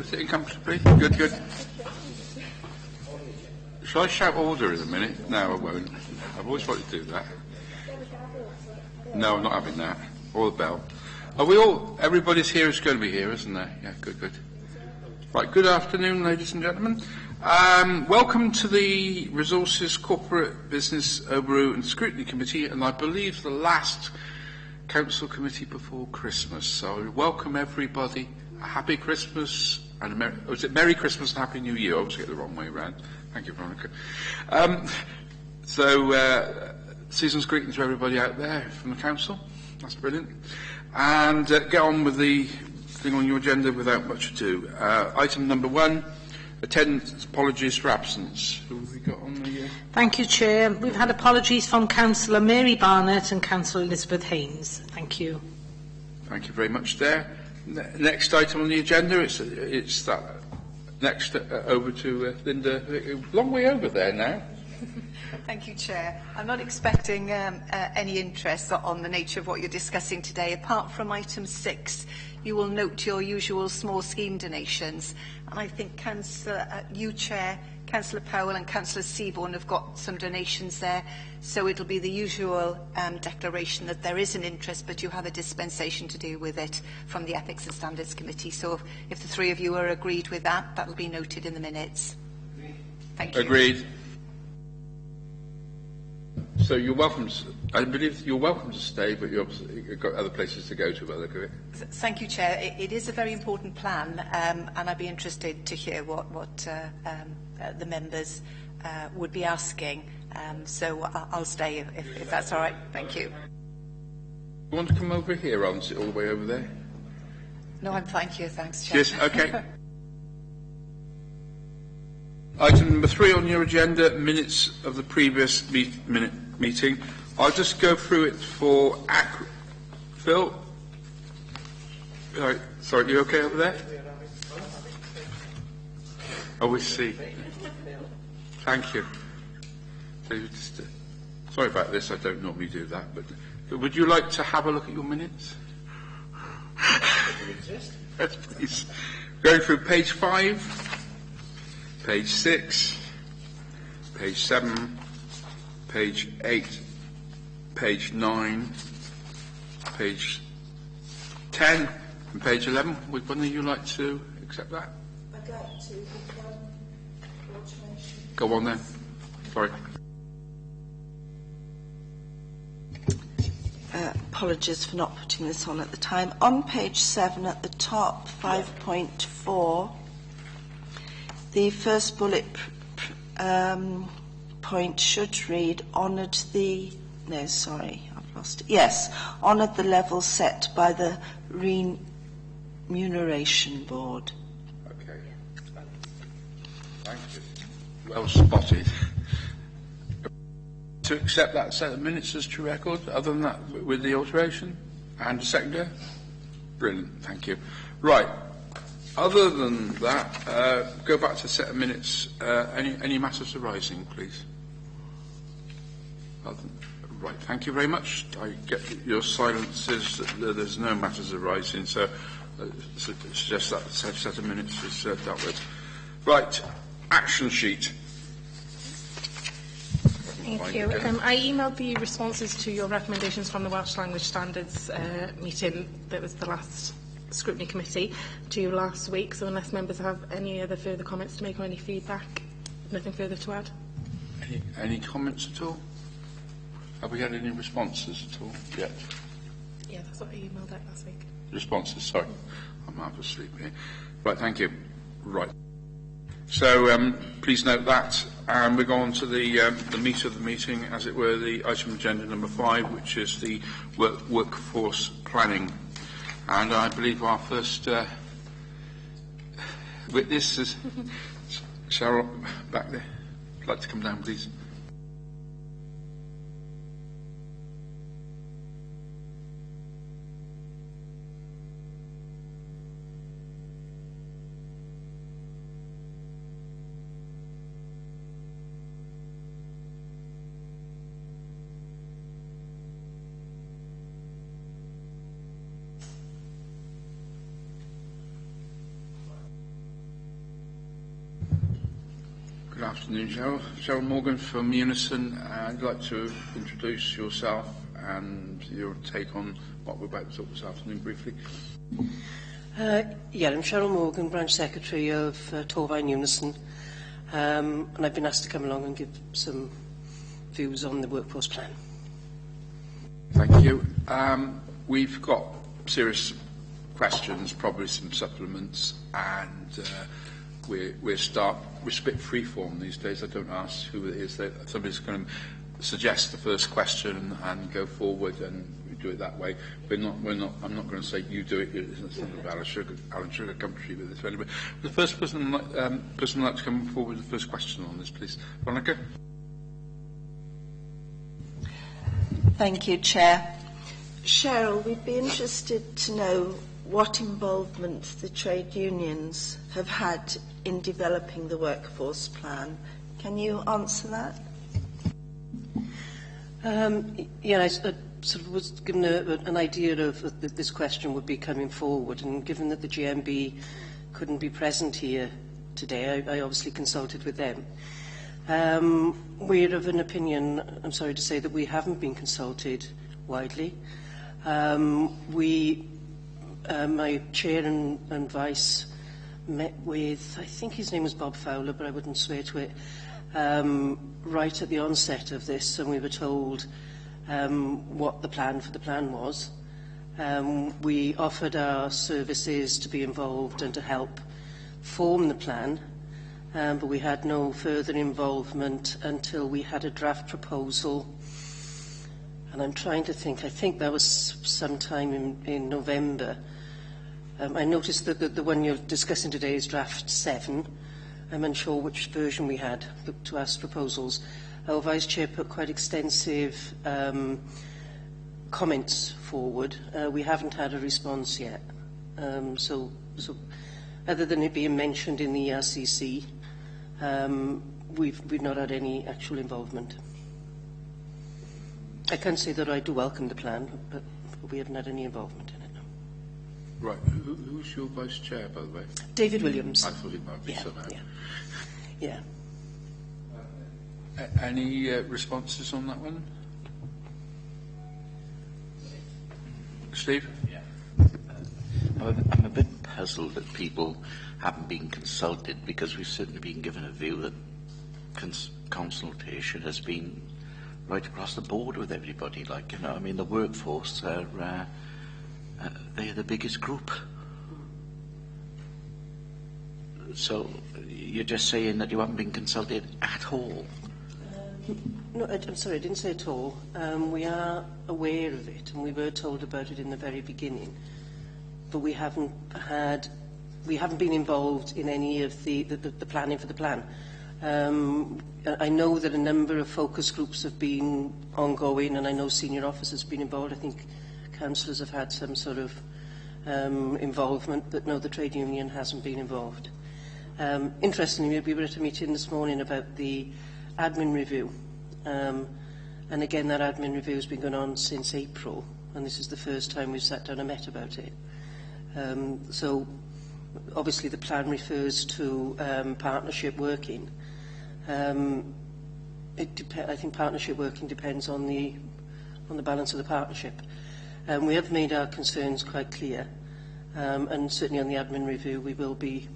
Sitting comfortably? Good, good. Shall I shout order in a minute? No, I won't. I've always wanted to do that. No, I'm not having that. Or the bell. Are we all, everybody's here is going to be here, isn't there? Yeah, good, good. Right, good afternoon, ladies and gentlemen. Welcome to the Resources, Corporate Business, Overview and Scrutiny Committee, and I believe the last Council Committee before Christmas. So welcome everybody. A happy Christmas and Merry Christmas and Happy New Year. I always get the wrong way around. Thank you, Veronica. Season's greetings to everybody out there from the Council. That's brilliant. And get on with the thing on your agenda without much ado. Item number 1, attendance, apologies for absence. Who have we got on the... Thank you, Chair. We've had apologies from Councillor Mary Barnett and Councillor Elizabeth Haynes. Thank you. Thank you very much there. Next item on the agenda, it's that next over to Linda. Long way over there now. Thank you, Chair. I'm not expecting any interest on the nature of what you're discussing today. Apart from item 6, you will note your usual small scheme donations. And I think you, Chair, Councillor Powell and Councillor Seaborn have got some donations there. So it'll be the usual declaration that there is an interest, but you have a dispensation to deal with it from the Ethics and Standards Committee. So if the three of you are agreed with that, that will be noted in the minutes. Thank you. Agreed. So you're welcome. I believe you're welcome to stay, but you've got other places to go to. By Thank you, Chair. It is a very important plan, and I'd be interested to hear what the members would be asking. So I'll stay if that's all right. Thank you. You want to come over here, or sit all the way over there? No, I'm fine here. Thanks, Chair. Yes. Okay. Item number 3 on your agenda, minutes of the previous meeting. I'll just go through it for Phil. Sorry, you okay over there? Oh, we see. Thank you. Sorry about this, I don't normally do that, but would you like to have a look at your minutes? Yes, please. Going through page 5. Page 6, page 7, page 8, page 9, page 10, and page 11. Would one of you like to accept that? I'd like to automation. Go on then. Sorry. Apologies for not putting this on at the time. On page 7 at the top, 5.4, the first bullet point should read, honoured the... No, sorry, I've lost it. Yes, honoured the level set by the Remuneration Board. Okay. Thank you. Well spotted. To accept that set of minutes as true record, other than that, with the alteration? And a seconder? Brilliant, thank you. Right. Other than that, go back to the set of minutes. Any matters arising, please? Right, thank you very much. I get your silence says that there's no matters arising, so suggest that set of minutes is dealt with. Right, action sheet. Thank you. I emailed the responses to your recommendations from the Welsh Language Standards meeting that was the last Scrutiny Committee to you last week, so unless members have any other further comments to make or any feedback, nothing further to add. Any comments at all? Have we had any responses at all yet? Yeah, that's what I emailed out last week. Responses, sorry. I'm half asleep here. Right, thank you. Right. So please note that, and we go on to the meat of the meeting, as it were, the item agenda number 5, which is the workforce planning. And I believe our first witness is Cheryl back there. If you'd like to come down, please. Good afternoon, Cheryl. Cheryl Morgan from Unison. I'd like to introduce yourself and your take on what we're about to talk this afternoon briefly. I'm Cheryl Morgan, Branch Secretary of Torvine Unison, and I've been asked to come along and give some views on the workforce plan. Thank you. We've got serious questions, probably some supplements, and we're split freeform these days. I don't ask who it is. Somebody's going to suggest the first question and go forward, and we do it that way. I'm not going to say you do it. It's not about Alan Sugar Country with this. Anyway, the first person would like to come forward with the first question on this, please. Veronica. Thank you, Chair. Cheryl, we'd be interested to know what involvement the trade unions have had in developing the workforce plan. Can you answer that? I sort of was given an idea of that this question would be coming forward, and given that the GMB couldn't be present here today, I obviously consulted with them. We're of an opinion, I'm sorry to say, that we haven't been consulted widely. My chair and vice met with, I think his name was Bob Fowler, but I wouldn't swear to it, right at the onset of this, and we were told what the plan for the plan was. We offered our services to be involved and to help form the plan, but we had no further involvement until we had a draft proposal. And I'm trying to think, I think that was sometime in November. I noticed that the one you're discussing today is draft 7. I'm unsure which version we had to ask proposals. Our Vice Chair put quite extensive comments forward. We haven't had a response yet. So other than it being mentioned in the ERCC, we've not had any actual involvement. I can say that I do welcome the plan, but we haven't had any involvement in it. No. Right. Who's your Vice Chair, by the way? David Williams. I thought it might be somehow. Yeah. Any responses on that one? Steve? Yeah. I'm a bit puzzled that people haven't been consulted, because we've certainly been given a view that consultation has been right across the board with everybody. Like, you know, I mean, the workforce are they're the biggest group. So you're just saying that you haven't been consulted at all? No, I'm sorry, I didn't say at all. We are aware of it, and we were told about it in the very beginning, but we haven't been involved in any of the planning for the plan. I know that a number of focus groups have been ongoing, and I know senior officers have been involved. I think councillors have had some sort of involvement, but no, the trade union hasn't been involved. Interestingly, we were at a meeting this morning about the admin review, and again, that admin review has been going on since April, and this is the first time we've sat down and met about it. So obviously the plan refers to partnership working. I think partnership working depends on the balance of the partnership. We have made our concerns quite clear, and certainly on the admin review we will be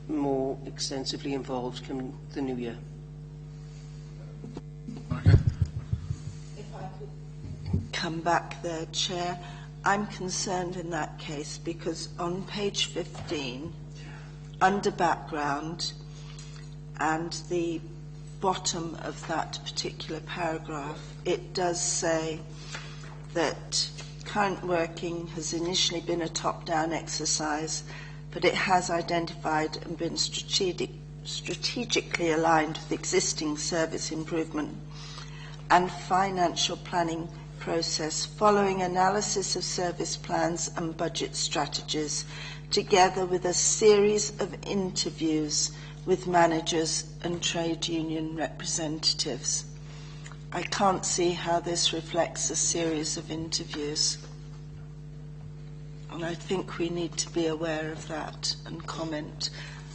more extensively involved come the new year. Okay. If I could come back there, Chair. I'm concerned in that case because on page 15, under background, and the bottom of that particular paragraph, it does say that current working has initially been a top-down exercise, but it has identified and been strategically aligned with existing service improvement and financial planning process following analysis of service plans and budget strategies, together with a series of interviews with managers and trade union representatives. I can't see how this reflects a series of interviews, and I think we need to be aware of that and comment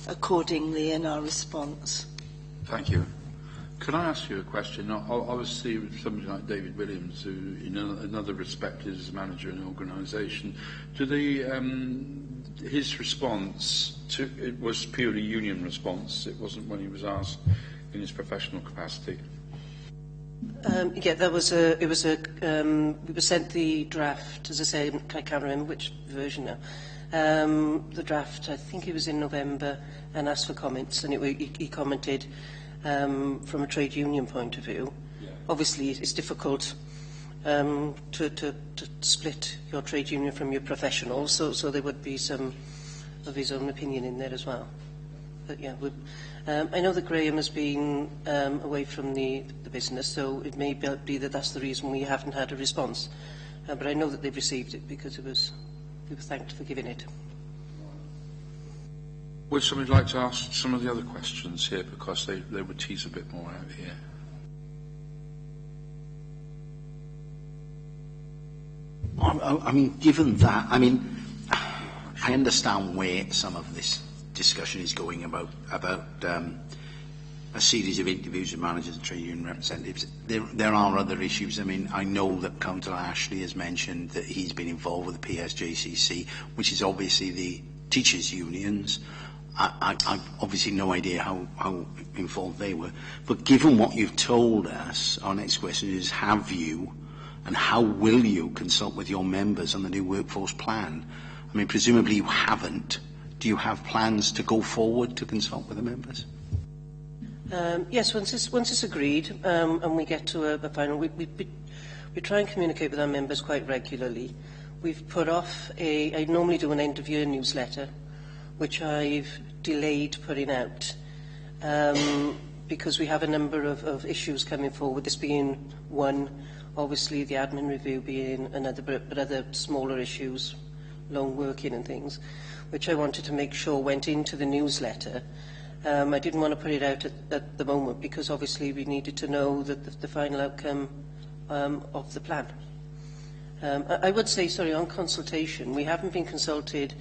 accordingly in our response. Thank you. Can I ask you a question? Obviously, somebody like David Williams, who in another respect is manager in an organisation, his response to it was purely union response. It wasn't when he was asked in his professional capacity. Yeah, we were sent the draft, as I say, I can't remember which version now. The draft, I think it was in November, and asked for comments, and he commented from a trade union point of view. Yeah. Obviously, it's difficult to split your trade union from your professionals, so there would be some of his own opinion in there as well. But yeah, I know that Graham has been away from the business, so it may be that that's the reason we haven't had a response. But I know that they've received it because we were thanked for giving it. Would somebody like to ask some of the other questions here, because they would tease a bit more out here? I mean, given that, I mean, I understand where some of this discussion is going about a series of interviews with managers and trade union representatives. There are other issues. I mean, I know that Councillor Ashley has mentioned that he's been involved with the PSJCC, which is obviously the teachers' unions. I've obviously no idea how involved they were. But given what you've told us, our next question is, have you and how will you consult with your members on the new workforce plan? I mean, presumably you haven't. Do you have plans to go forward to consult with the members? Yes, once it's agreed and we get to a final, we try and communicate with our members quite regularly. We've put off I normally do an end of year newsletter, which I've delayed putting out because we have a number of issues coming forward, this being one, obviously the admin review being another, but other smaller issues, loan working and things, which I wanted to make sure went into the newsletter. I didn't want to put it out at the moment because obviously we needed to know that the final outcome of the plan. I would say, sorry, on consultation, we haven't been consulted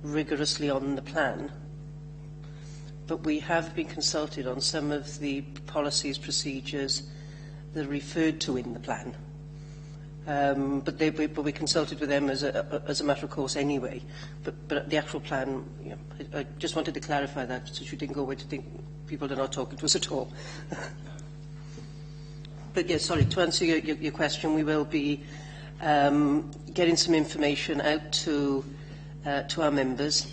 rigorously on the plan, but we have been consulted on some of the policies, procedures that are referred to in the plan. But we consulted with them as a matter of course anyway. But the actual plan, you know, I just wanted to clarify that so you didn't go away to think people are not talking to us at all. But yes, sorry, to answer your question, we will be getting some information out to our members.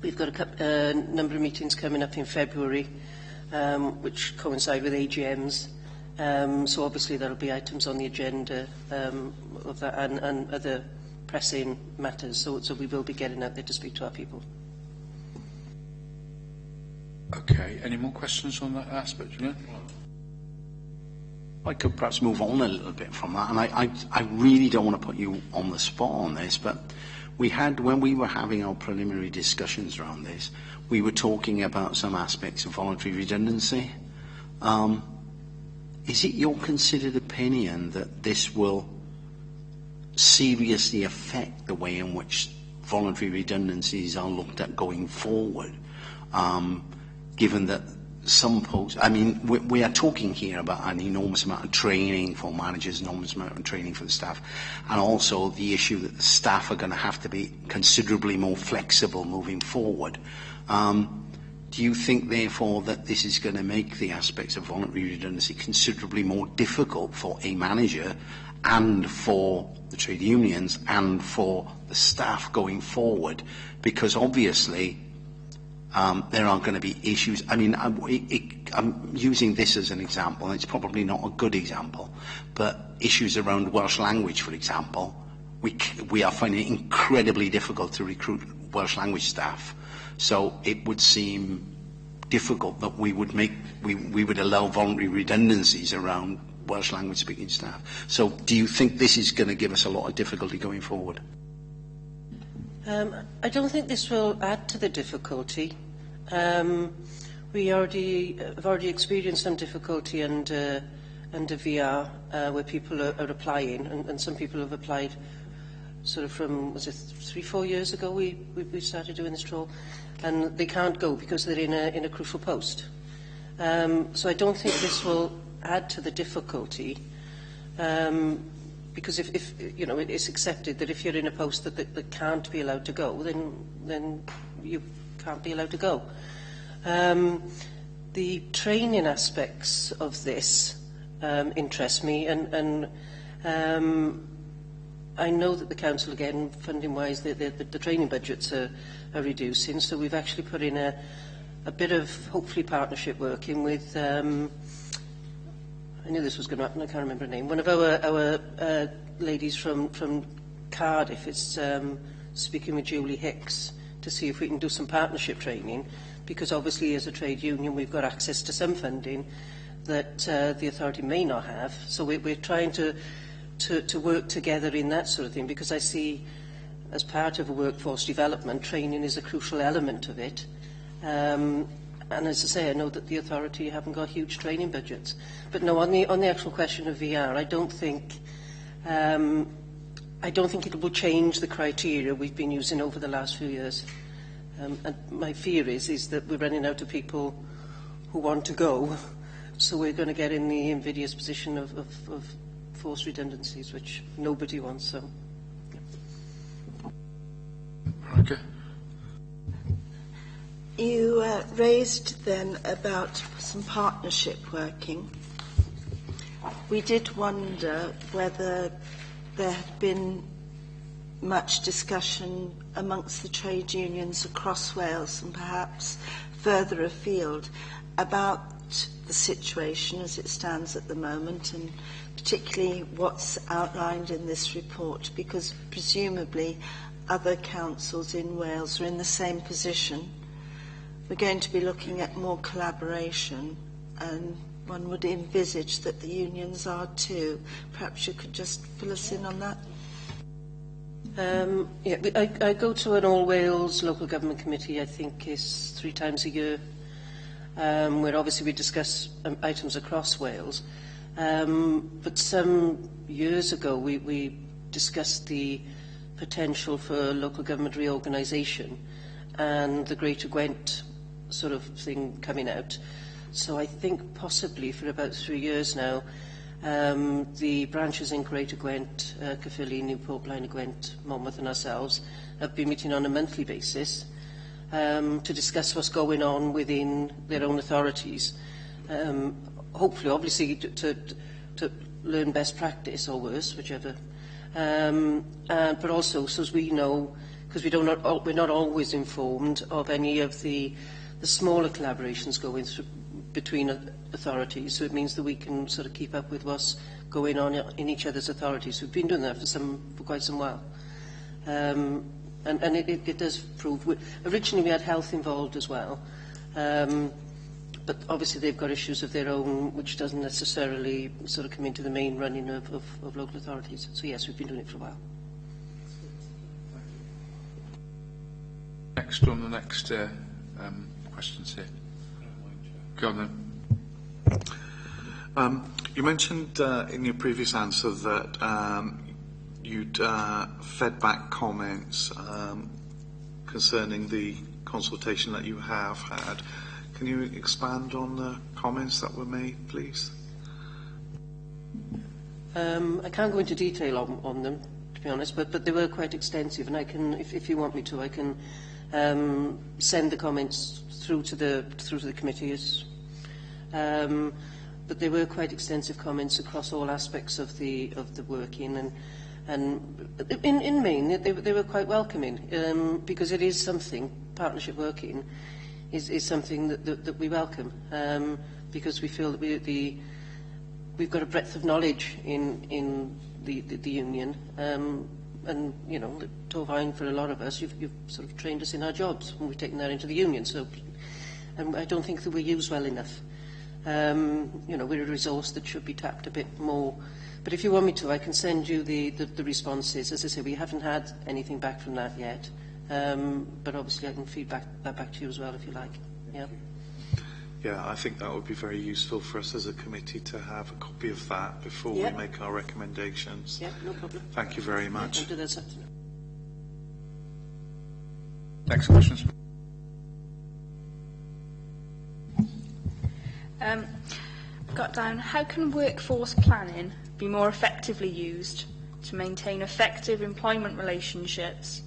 We've got a number of meetings coming up in February, which coincide with AGMs. So obviously there will be items on the agenda of that and other pressing matters. So we will be getting out there to speak to our people. Okay. Any more questions on that aspect, Julian? I could perhaps move on a little bit from that, and I really don't want to put you on the spot on this, but when we were having our preliminary discussions around this, we were talking about some aspects of voluntary redundancy. Is it your considered opinion that this will seriously affect the way in which voluntary redundancies are looked at going forward, given that some posts, I mean, we are talking here about an enormous amount of training for managers, enormous amount of training for the staff, and also the issue that the staff are going to have to be considerably more flexible moving forward. Do you think, therefore, that this is going to make the aspects of voluntary redundancy considerably more difficult for a manager and for the trade unions and for the staff going forward? Because obviously there are going to be issues. I mean, I'm using this as an example, and it's probably not a good example, but issues around Welsh language, for example, we are finding it incredibly difficult to recruit Welsh language staff. So it would seem difficult that we would allow voluntary redundancies around Welsh language speaking staff. So do you think this is going to give us a lot of difficulty going forward? I don't think this will add to the difficulty. We have already experienced some difficulty under VR where people are applying, and some people have applied sort of from, was it 3-4 years ago we started doing this role, and they can't go because they're in a crucial post. So I don't think this will add to the difficulty, because if you know, it's accepted that if you're in a post that can't be allowed to go, then you can't be allowed to go. The training aspects of this interest me, and I know that the council, again, funding-wise, the training budgets are reducing, so we've actually put in a bit of, hopefully, partnership working with, I knew this was going to happen, I can't remember her name, one of our ladies from Cardiff is speaking with Julie Hicks to see if we can do some partnership training, because obviously as a trade union we've got access to some funding that the authority may not have, so we're trying to work together in that sort of thing, because I see as part of a workforce development, training is a crucial element of it. And as I say, I know that the authority haven't got huge training budgets. But no, on the actual question of VR, I don't think it will change the criteria we've been using over the last few years. And my fear is that we're running out of people who want to go, so we're going to get in the invidious position of forced redundancies, which nobody wants. So, Okay. You raised then about some partnership working. We did wonder whether there had been much discussion amongst the trade unions across Wales and perhaps further afield about the situation as it stands at the moment, and particularly what's outlined in this report, because presumably other councils in Wales are in the same position. We're going to be looking at more collaboration, and one would envisage that the unions are too. Perhaps you could just fill us in on that. I go to an All Wales Local Government Committee, I think is 3 times a year, where obviously we discuss items across Wales. But some years ago we discussed the potential for local government reorganisation and the Greater Gwent sort of thing coming out. So I think possibly for about 3 years now, the branches in Greater Gwent, Caerphilly, Newport, Blaenau Gwent, Monmouth and ourselves have been meeting on a monthly basis to discuss what's going on within their own authorities. Hopefully, obviously, to learn best practice or worse, whichever. But also, so as we know, because we're not always informed of any of the smaller collaborations going through between authorities, so it means that we can sort of keep up with what's going on in each other's authorities. We've been doing that for quite some while. And it does prove. Originally we had health involved as well, but obviously they've got issues of their own, which doesn't necessarily sort of come into the main running of local authorities. So yes, we've been doing it for a while. Next on the next questions here. Go on then. You mentioned in your previous answer that you'd fed back comments concerning the consultation that you have had. Can you expand on the comments that were made, please? I can't go into detail on them, to be honest, but they were quite extensive, and I can, if you want me to, I can send the comments through to the committees. But they were quite extensive comments across all aspects of the working, and in main they were quite welcoming, because it is something, partnership working is something that we welcome, because we feel that we've got a breadth of knowledge in the union, and you know, Torfaen, for a lot of us, you've sort of trained us in our jobs when we've taken that into the union, so I don't think that we're used well enough. You know, we're a resource that should be tapped a bit more. But if you want me to, I can send you the responses. As I say, we haven't had anything back from that yet. But obviously I can feed that back to you as well, if you like. Yeah. Yeah, I think that would be very useful for us as a committee to have a copy of that before we make our recommendations. Yeah, no problem. Thank you very much. I'll do that this afternoon. Next questions. Got down, how can workforce planning be more effectively used to maintain effective employment relationships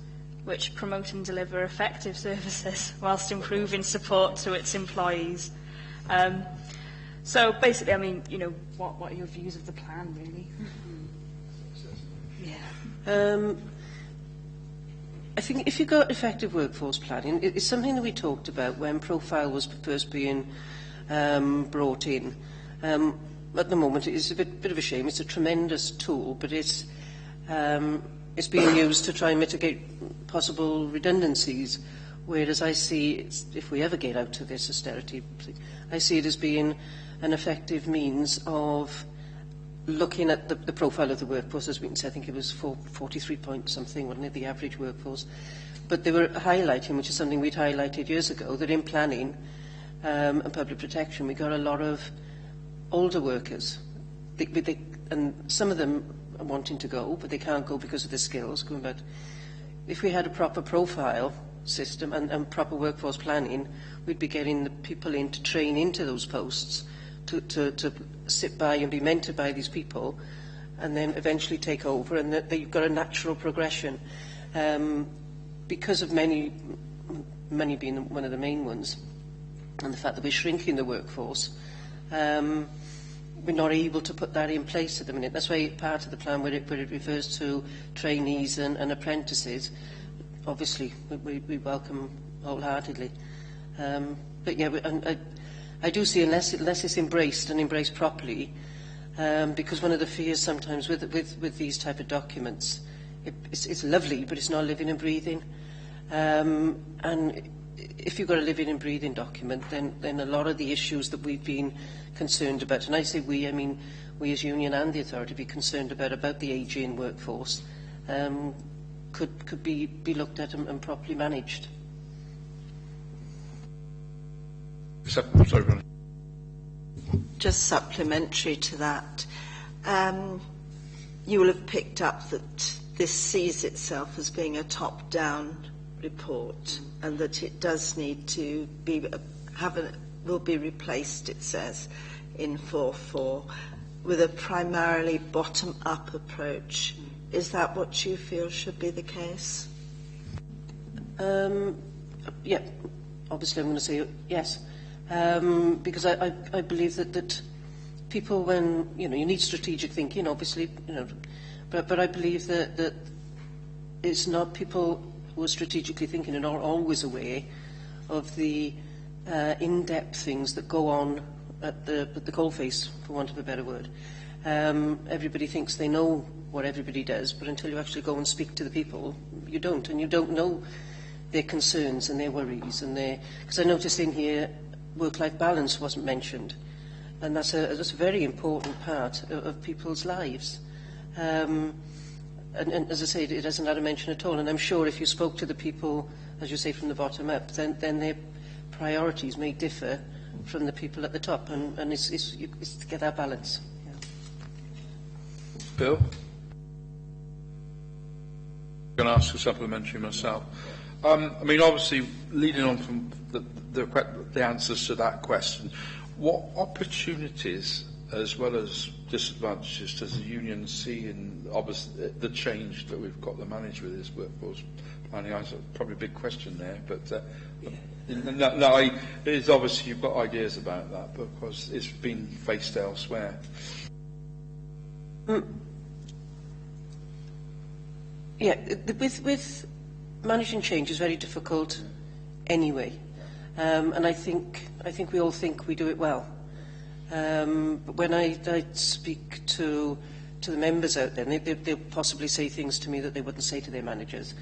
which promote and deliver effective services whilst improving support to its employees? So basically, I mean, you know, what are your views of the plan, really? Yeah. I think if you've got effective workforce planning, it's something that we talked about when Profile was first being brought in. At the moment, it's a bit of a shame. It's a tremendous tool, but it's being used to try and mitigate possible redundancies. Whereas I see, if we ever get out of this austerity, I see it as being an effective means of looking at the profile of the workforce. As we can say, I think it was 43 point something, wasn't it, the average workforce. But they were highlighting, which is something we'd highlighted years ago, that in planning and public protection, we got a lot of older workers. And some of them are wanting to go, but they can't go because of their skills. Going back, if we had a proper profile system and proper workforce planning, we'd be getting the people in to train into those posts, to sit by and be mentored by these people, and then eventually take over, and that you've got a natural progression. Because of money being one of the main ones, and the fact that we're shrinking the workforce, we're not able to put that in place at the minute. That's why part of the plan where it refers to trainees and apprentices, obviously we welcome wholeheartedly. But yeah, I do see unless it's embraced and embraced properly, because one of the fears sometimes with these type of documents, it's lovely, but it's not living and breathing. And if you've got a living and breathing document, then a lot of the issues that we've been concerned about, and I say we, I mean we as union and the authority, be concerned about the ageing workforce, could be looked at and properly managed. Sorry, just supplementary to that, you will have picked up that this sees itself as being a top-down report, and that it does need to be will be replaced, it says, in 4.4 with a primarily bottom-up approach. Is that what you feel should be the case? Yeah, obviously I'm going to say yes. Because I believe that people, when you need strategic thinking, obviously, but I believe that it's not people who are strategically thinking and are always aware of the in-depth things that go on at the coalface, for want of a better word. Everybody thinks they know what everybody does, but until you actually go and speak to the people, you don't, and you don't know their concerns and their worries and because I noticed in here work-life balance wasn't mentioned, and that's a very important part of people's lives. And as I say, it hasn't had a mention at all, and I'm sure if you spoke to the people, as you say, from the bottom up, then their priorities may differ from the people at the top, and it's to get that balance. Yeah. Bill? I'm going to ask a supplementary myself. I mean, obviously, leading on from the answers to that question, what opportunities as well as disadvantages does the union see in obviously the change that we've got to manage with this workforce planning? That's probably a big question there, but it's obviously you've got ideas about that because it's been faced elsewhere. Yeah, with managing change is very difficult anyway, and I think we all think we do it well. But when I speak to the members out there, they'll possibly say things to me that they wouldn't say to their managers.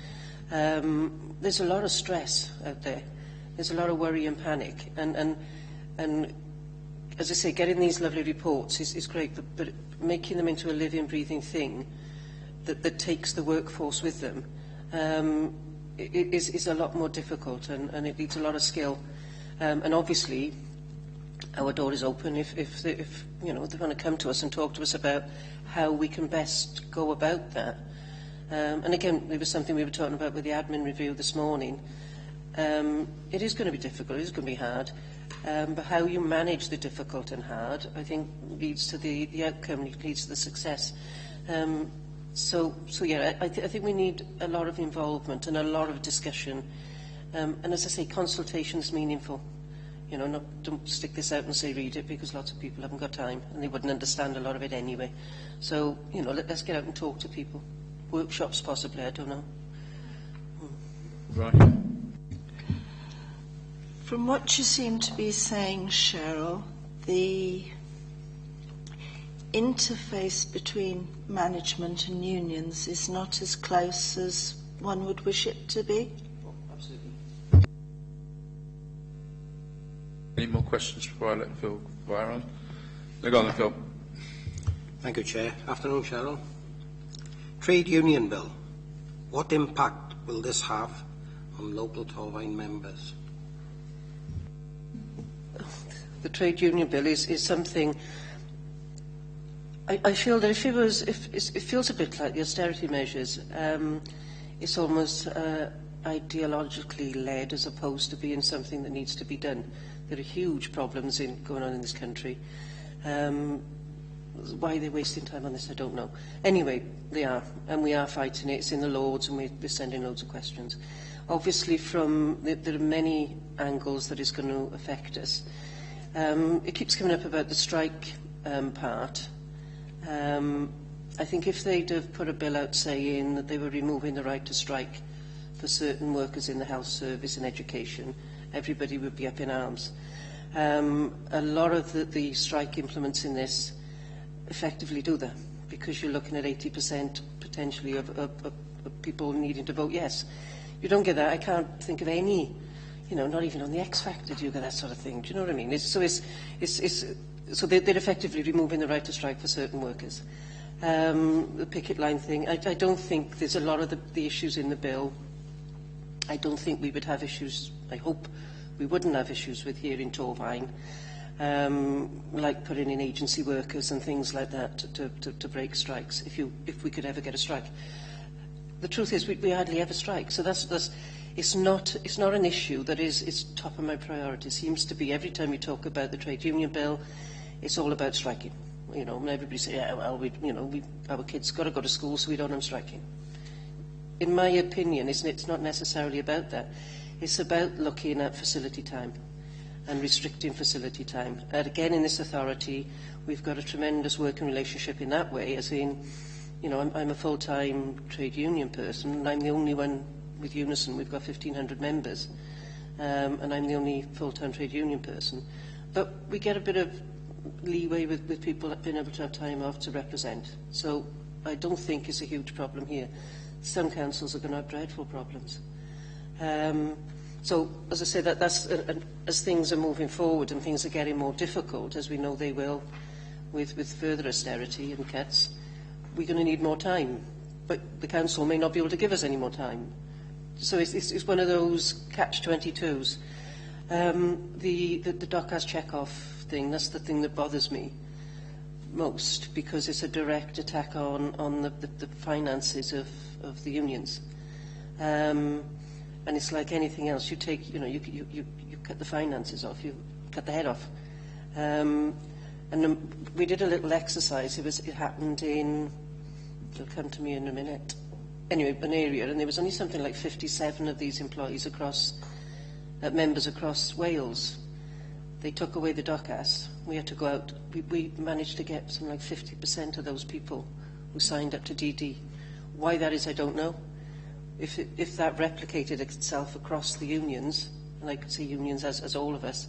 There's a lot of stress out there. There's a lot of worry and panic, and as I say, getting these lovely reports is great, but making them into a living, breathing thing that takes the workforce with them is a lot more difficult, and it needs a lot of skill. And obviously, our door is open if they want to come to us and talk to us about how we can best go about that. And again, it was something we were talking about with the admin review this morning. It is going to be difficult, it is going to be hard, but how you manage the difficult and hard, I think, leads to the outcome, leads to the success. So yeah, I think we need a lot of involvement and a lot of discussion. And as I say, consultation is meaningful. You know, don't stick this out and say read it, because lots of people haven't got time and they wouldn't understand a lot of it anyway. So, you know, let's get out and talk to people. Workshops possibly, I don't know. Right. From what you seem to be saying, Cheryl, the interface between management and unions is not as close as one would wish it to be? Oh, absolutely. Any more questions before I let Phil fire on? Go on then, Phil. Thank you, Chair. Afternoon, Cheryl. Trade Union Bill. What impact will this have on local Torfaen members? The Trade Union Bill is something... I feel that if it feels a bit like the austerity measures. It's almost ideologically led as opposed to being something that needs to be done. There are huge problems going on in this country. Why they're wasting time on this, I don't know. Anyway, they are, and we are fighting it. It's in the Lords, and we're sending loads of questions. Obviously, there are many angles that it's going to affect us. It keeps coming up about the strike part. I think if they'd have put a bill out saying that they were removing the right to strike for certain workers in the health service and education, everybody would be up in arms. A lot of the strike implements in this effectively do that, because you're looking at 80% potentially of people needing to vote yes. You don't get that. I can't think of any, you know, not even on the X Factor do you get that sort of thing. Do you know what I mean? So they're effectively removing the right to strike for certain workers. The picket line thing, I don't think there's a lot of the issues in the bill. I don't think we would have issues, I hope we wouldn't have issues with here in Torfaen, like putting in agency workers and things like that to break strikes, if we could ever get a strike. The truth is, we hardly ever strike, so it's not an issue that is top of my priority. It seems to be every time you talk about the trade union bill, it's all about striking. You know, and everybody say, yeah, well, our kids got to go to school, so we don't have striking. In my opinion, it's not necessarily about that. It's about looking at facility time and restricting facility time. And again, in this authority, we've got a tremendous working relationship in that way, as in, you know, I'm a full-time trade union person, and I'm the only one with Unison. We've got 1,500 members, and I'm the only full-time trade union person. But we get a bit of leeway with people being able to have time off to represent. So I don't think it's a huge problem here. Some councils are going to have dreadful problems. So, as I say, that's as things are moving forward and things are getting more difficult, as we know they will, with further austerity and cuts, we're going to need more time. But the council may not be able to give us any more time. So it's one of those catch-22s. The DOCAS check-off thing, that's the thing that bothers me most, because it's a direct attack on the finances of the unions. And it's like anything else. You take, you know, you cut the finances off, you cut the head off. And we did a little exercise. It happened in, it'll come to me in a minute. Anyway, an area, and there was only something like 57 of these employees members across Wales. They took away the DOCAS. We had to go out. We managed to get something like 50% of those people who signed up to DD. Why that is, I don't know. If that replicated itself across the unions, and I could see unions as all of us,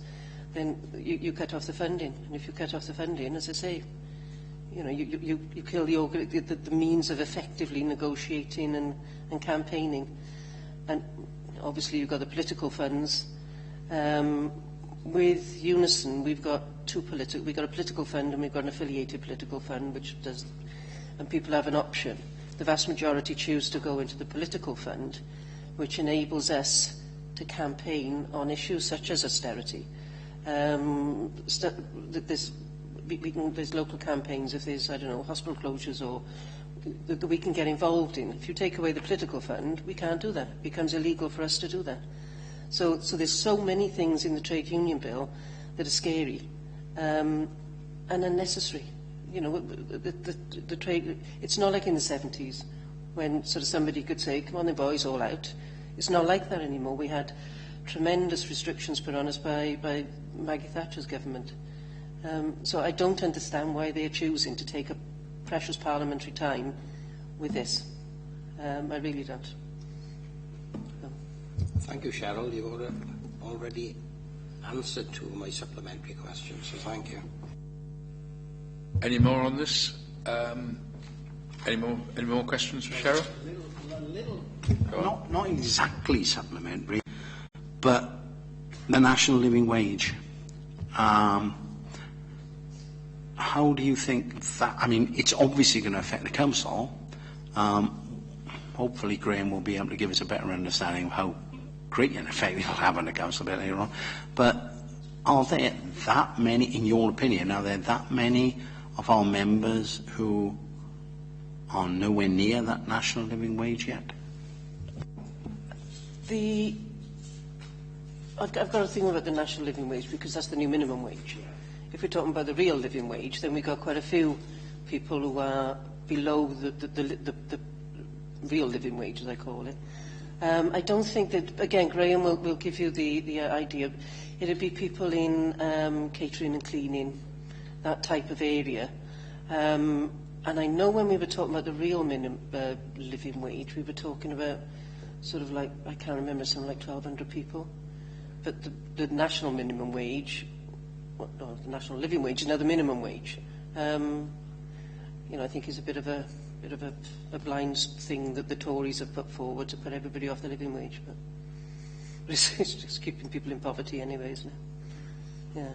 then you cut off the funding. And if you cut off the funding, as I say, you know, you kill the means of effectively negotiating and campaigning. And obviously you've got the political funds. With Unison, we've got we've got a political fund and we've got an affiliated political fund, which does, and people have an option. The vast majority choose to go into the political fund, which enables us to campaign on issues such as austerity. There's local campaigns, if there's, I don't know, hospital closures or that we can get involved in. If you take away the political fund, we can't do that. It becomes illegal for us to do that. So there's so many things in the trade union bill that are scary and unnecessary. You know, the trade, it's not like in the 70s when sort of somebody could say, come on then boys, all out. It's not like that anymore. We had tremendous restrictions put on us by Maggie Thatcher's government. So I don't understand why they're choosing to take up precious parliamentary time with this. I really don't. No. Thank you, Cheryl. You've already answered two of my supplementary questions, so thank you. Any more on this? Any more questions for Cheryl? Not exactly supplementary, but the national living wage. How do you think that? I mean, it's obviously going to affect the council. Hopefully, Graham will be able to give us a better understanding of how great an effect it will have on the council a bit later on. But are there that many, in your opinion, are there that many of our members who are nowhere near that national living wage yet? I've got to think about the national living wage because that's the new minimum wage. If we're talking about the real living wage, then we've got quite a few people who are below the real living wage, as I call it. I don't think that, again, Graham will give you the idea. It'd be people in catering and cleaning, that type of area. And I know when we were talking about the real minimum living wage, we were talking about sort of like, I can't remember, something like 1,200 people. But the national minimum wage, the national living wage is now the minimum wage. You know, I think is a bit of a blind thing that the Tories have put forward to put everybody off the living wage. But it's just keeping people in poverty anyway, isn't it? Yeah.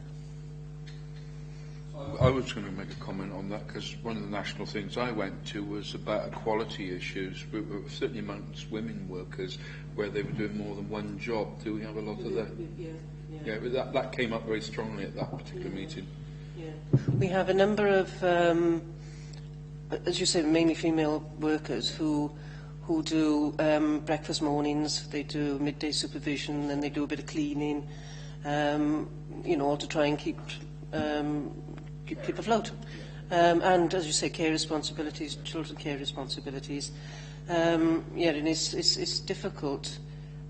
I was going to make a comment on that because one of the national things I went to was about equality issues, certainly amongst women workers, where they were doing more than one job. Do we have a lot of that? Yeah, but that came up very strongly at that particular meeting. Yeah. We have a number of, as you said, mainly female workers who do breakfast mornings, they do midday supervision, then they do a bit of cleaning, you know, all to try and keep afloat. And as you say, care responsibilities, children care responsibilities. Yeah, and it's difficult.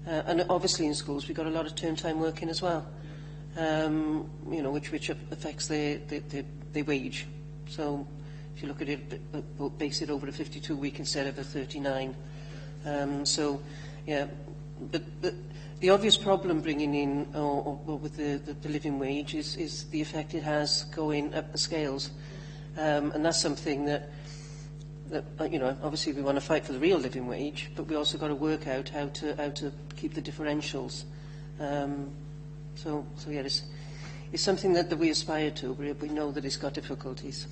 And obviously in schools we've got a lot of term time working as well, you know, which affects their wage. So if you look at it, base it over a 52-week instead of a 39. So, yeah, but the obvious problem bringing in, or with the living wage is the effect it has going up the scales. And that's something that, you know, obviously we want to fight for the real living wage, but we also got to work out how to keep the differentials. So yeah, it's something that we aspire to, but we know that it's got difficulties.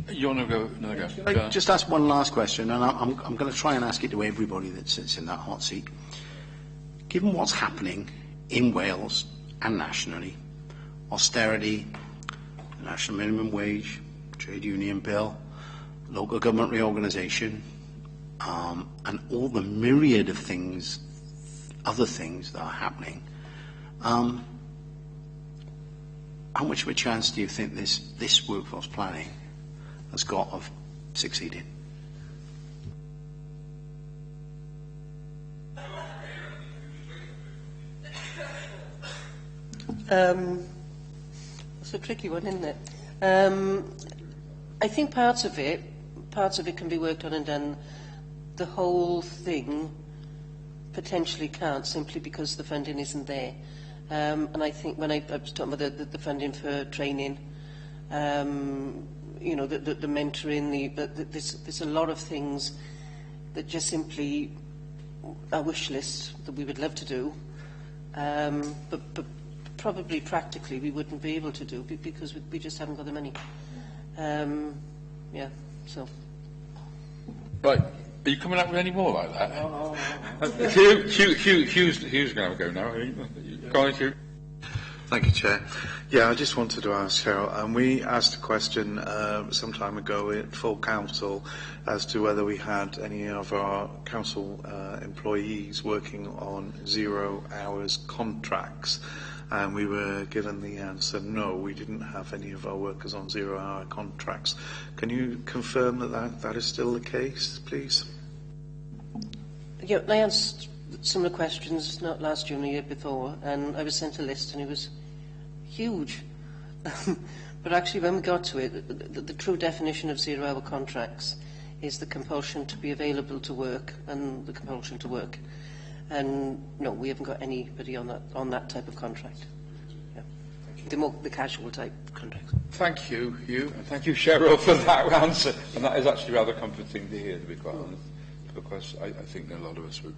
You want to go? No, go. Can I just ask one last question, and I'm going to try and ask it to everybody that sits in that hot seat. Given what's happening in Wales and nationally, austerity, the national minimum wage, trade union bill, local government reorganisation, and all the myriad of things, other things that are happening, how much of a chance do you think this workforce planning has got of succeeding? It's a tricky one, isn't it? I think parts of it can be worked on and done. The whole thing potentially can't, simply because the funding isn't there. And I think when I was talking about the funding for training, you know, the mentoring, there's a lot of things that just simply a wish list that we would love to do, but probably practically we wouldn't be able to do because we just haven't got the money. Yeah, so. Right. Are you coming up with any more like that? Hugh's going to have a go now. Go on, Hugh. Thank you, Chair. Yeah, I just wanted to ask Cheryl, and we asked a question some time ago at full council as to whether we had any of our council employees working on 0 hours contracts, and we were given the answer no, we didn't have any of our workers on 0 hour contracts. Can you confirm that is still the case, please? Yeah, I asked similar questions not last year and the year before, and I was sent a list and it was huge. But actually when we got to it, the true definition of 0 hour contracts is the compulsion to be available to work and the compulsion to work. And no, we haven't got anybody on that type of contract. Yeah. The casual type contract. Thank you, and thank you, Cheryl, for that answer. And that is actually rather comforting to hear, to be quite honest, because I think a lot of us would.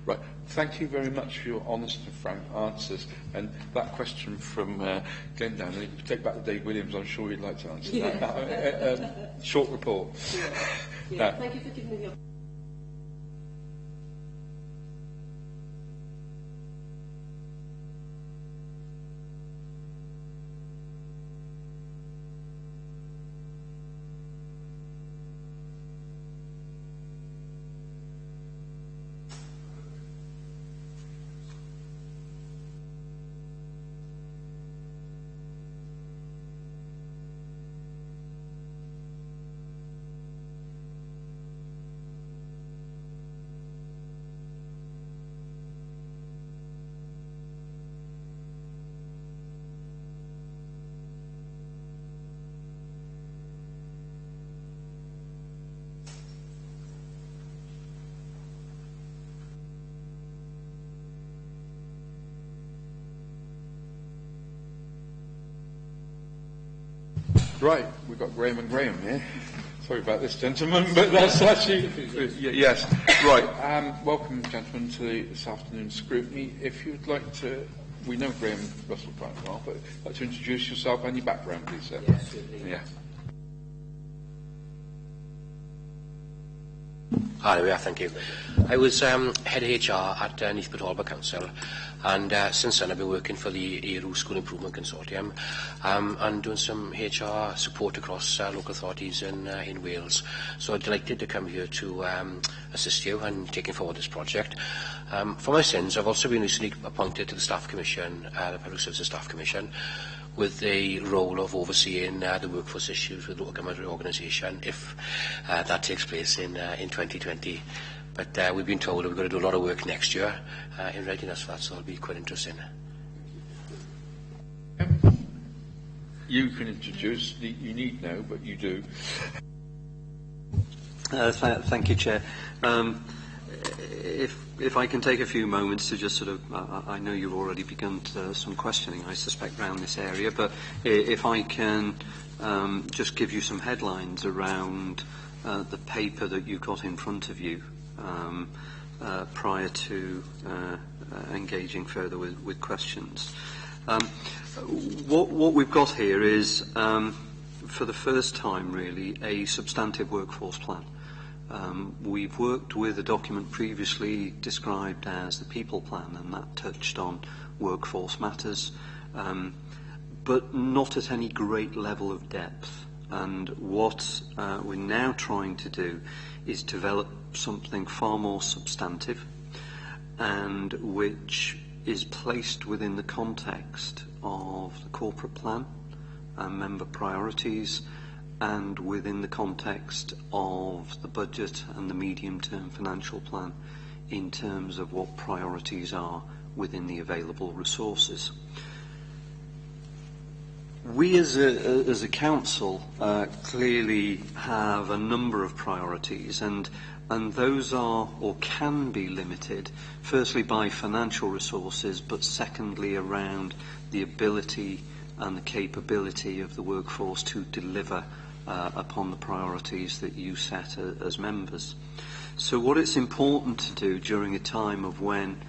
Right. Thank you very much for your honest and frank answers. And that question from Glendown, and if you take back to Dave Williams, I'm sure you'd like to answer that. Short report. Yeah. Thank you for giving me the opportunity. Right, we've got Graham and Graham here. Sorry about this, gentlemen, but that's actually... yes. Right, welcome, gentlemen, to this afternoon's scrutiny. If you'd like to... We know Graham Russell quite well, but like to introduce yourself and your background, please, sir. Yes, certainly. Yeah. Hi, there we are, thank you. I was head of HR at Neathport Talbot Council, and since then I've been working for the ERU School Improvement Consortium and doing some HR support across local authorities in Wales. So I'm delighted to come here to assist you in taking forward this project. For my sins, I've also been recently appointed to the Staff Commission, the Public Services Staff Commission, with the role of overseeing the workforce issues with local government organisation if that takes place in 2020. But we've been told that we're going to do a lot of work next year in readiness for that, so it'll be quite interesting. You can introduce, you need no, but you do. Thank you, Chair. If I can take a few moments to just sort of, I know you've already begun some questioning, I suspect, around this area, but if I can just give you some headlines around the paper that you got in front of you prior to engaging further with questions. What we've got here is, for the first time really, a substantive workforce plan. We've worked with a document previously described as the People Plan, and that touched on workforce matters, but not at any great level of depth. And what we're now trying to do is develop something far more substantive and which is placed within the context of the corporate plan and member priorities, and within the context of the budget and the medium-term financial plan in terms of what priorities are within the available resources. We as a council clearly have a number of priorities, and those are or can be limited firstly by financial resources, but secondly around the ability and the capability of the workforce to deliver upon the priorities that you set as members. So what it's important to do during a time of when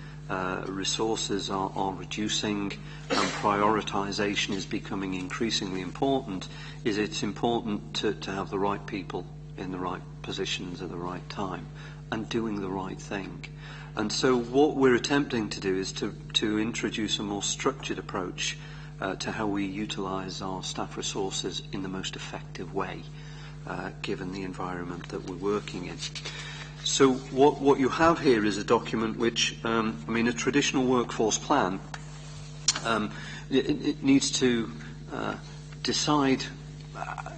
resources are reducing and prioritisation is becoming increasingly important is it's important to have the right people in the right positions at the right time and doing the right thing. And so what we're attempting to do is to introduce a more structured approach to how we utilise our staff resources in the most effective way, given the environment that we're working in. So what you have here is a document which, a traditional workforce plan, it needs to decide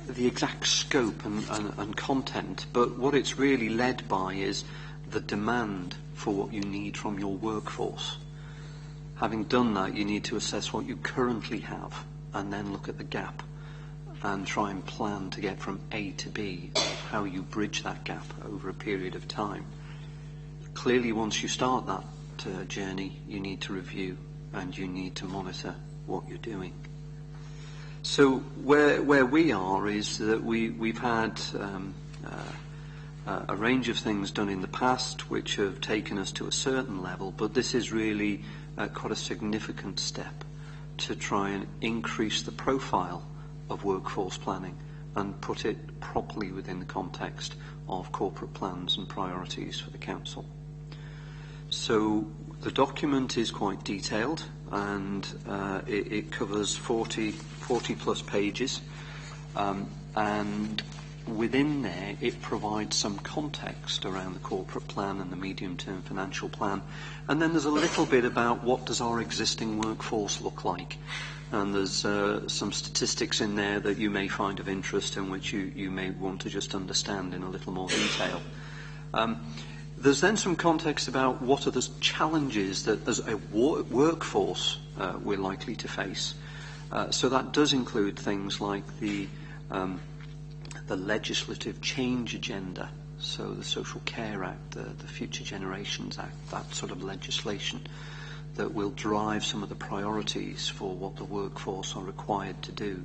the exact scope and content, but what it's really led by is the demand for what you need from your workforce. Having done that, you need to assess what you currently have and then look at the gap and try and plan to get from A to B, how you bridge that gap over a period of time. Clearly, once you start that journey, you need to review and you need to monitor what you're doing. So where we are is that we've had a range of things done in the past which have taken us to a certain level, but this is really quite a significant step to try and increase the profile of workforce planning and put it properly within the context of corporate plans and priorities for the council. So the document is quite detailed, and it covers 40 plus pages, and within there it provides some context around the corporate plan and the medium-term financial plan, and then there's a little bit about what does our existing workforce look like, and there's some statistics in there that you may find of interest and which you may want to just understand in a little more detail. There's then some context about what are the challenges that as a workforce we're likely to face. So that does include things like the legislative change agenda, so the Social Care Act, the Future Generations Act, that sort of legislation that will drive some of the priorities for what the workforce are required to do.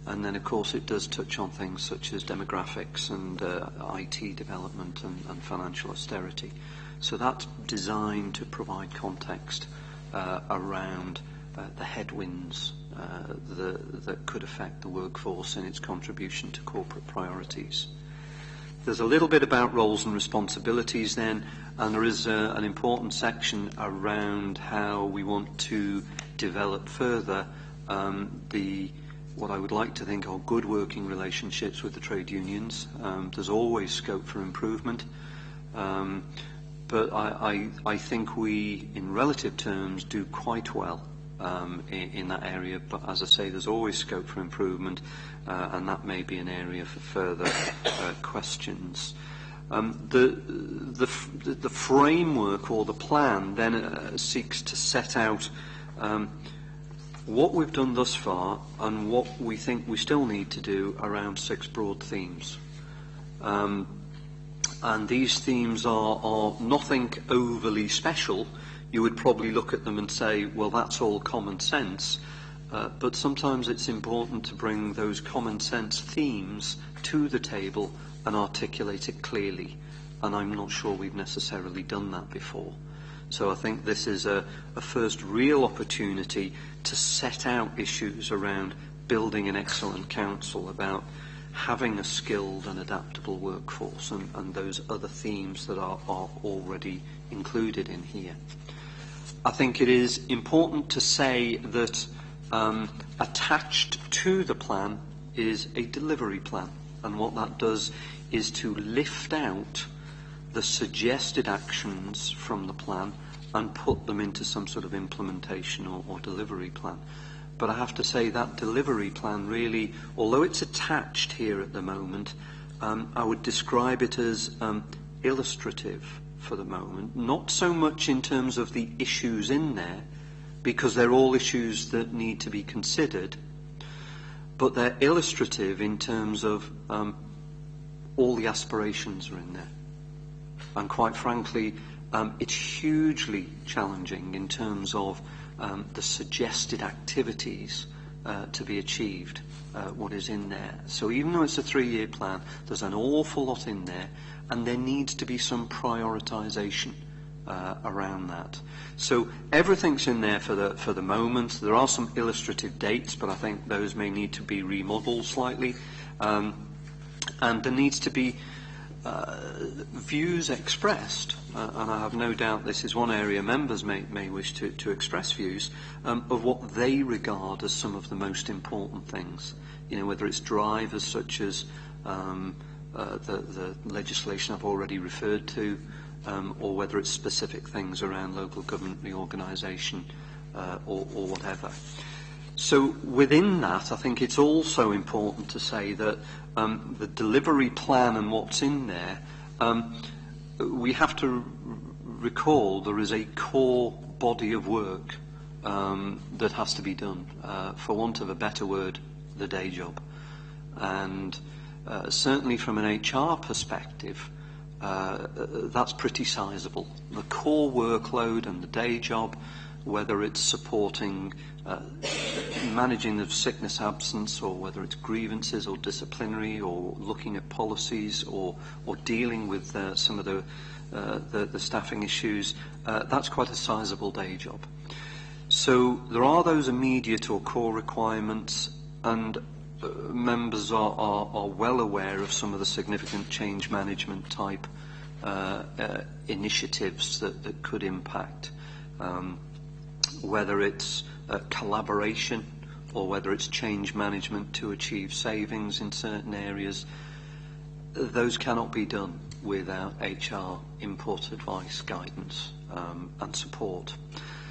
And then, of course, it does touch on things such as demographics and IT development and financial austerity. So that's designed to provide context around the headwinds that could affect the workforce and its contribution to corporate priorities. There's a little bit about roles and responsibilities then, and there is an important section around how we want to develop further what I would like to think are good working relationships with the trade unions. There's always scope for improvement, but I think we, in relative terms, do quite well in that area. But as I say, there's always scope for improvement, and that may be an area for further questions. The framework or the plan then seeks to set out what we've done thus far and what we think we still need to do around 6 broad themes. And these themes are nothing overly special. You would probably look at them and say, well, that's all common sense. But sometimes it's important to bring those common sense themes to the table and articulate it clearly. And I'm not sure we've necessarily done that before. So I think this is a first real opportunity to set out issues around building an excellent council, about having a skilled and adaptable workforce, and those other themes that are already included in here. I think it is important to say that attached to the plan is a delivery plan, and what that does is to lift out the suggested actions from the plan and put them into some sort of implementation or delivery plan. But I have to say that delivery plan really, although it's attached here at the moment, I would describe it as illustrative for the moment, not so much in terms of the issues in there, because they're all issues that need to be considered, but they're illustrative in terms of all the aspirations are in there. And quite frankly, it's hugely challenging in terms of the suggested activities to be achieved, what is in there. So even though it's a 3-year plan, there's an awful lot in there, and there needs to be some prioritisation around that. So everything's in there for the moment. There are some illustrative dates, but I think those may need to be remodelled slightly. And there needs to be views expressed, and I have no doubt this is one area members may wish to express views, of what they regard as some of the most important things. Whether it's drivers such as the legislation I've already referred to, or whether it's specific things around local government reorganisation or whatever. So within that, I think it's also important to say that the delivery plan and what's in there, we have to recall there is a core body of work that has to be done. For want of a better word, the day job. And certainly from an HR perspective, that's pretty sizable. The core workload and the day job, whether it's supporting managing the sickness absence, or whether it's grievances or disciplinary, or looking at policies, or dealing with some of the staffing issues, that's quite a sizable day job. So there are those immediate or core requirements, and members are well aware of some of the significant change management type initiatives that could impact, whether it's collaboration or whether it's change management to achieve savings in certain areas. Those cannot be done without HR input, advice, guidance and support.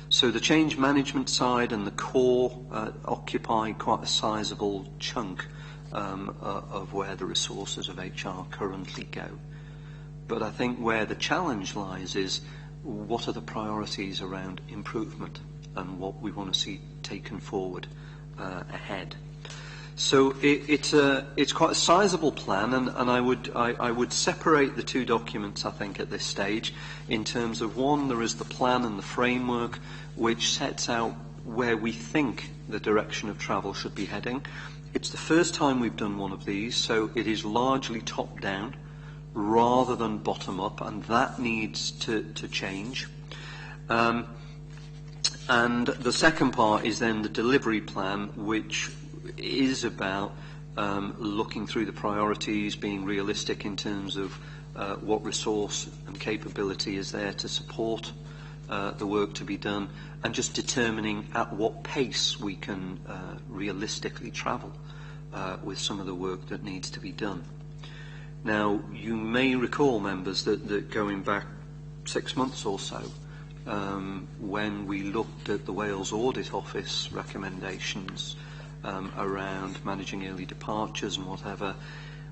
So the change management side and the core occupy quite a sizable chunk of where the resources of HR currently go. But I think where the challenge lies is what are the priorities around improvement and what we want to see taken forward ahead. So it's quite a sizable plan, and I would separate the two documents, I think, at this stage, in terms of one, there is the plan and the framework which sets out where we think the direction of travel should be heading. It's the first time we've done one of these, so it is largely top down rather than bottom up, and that needs to change. And the second part is then the delivery plan, which is about looking through the priorities, being realistic in terms of what resource and capability is there to support the work to be done, and just determining at what pace we can realistically travel with some of the work that needs to be done. Now, you may recall, members, that going back 6 months or so, when we looked at the Wales Audit Office recommendations around managing early departures and whatever,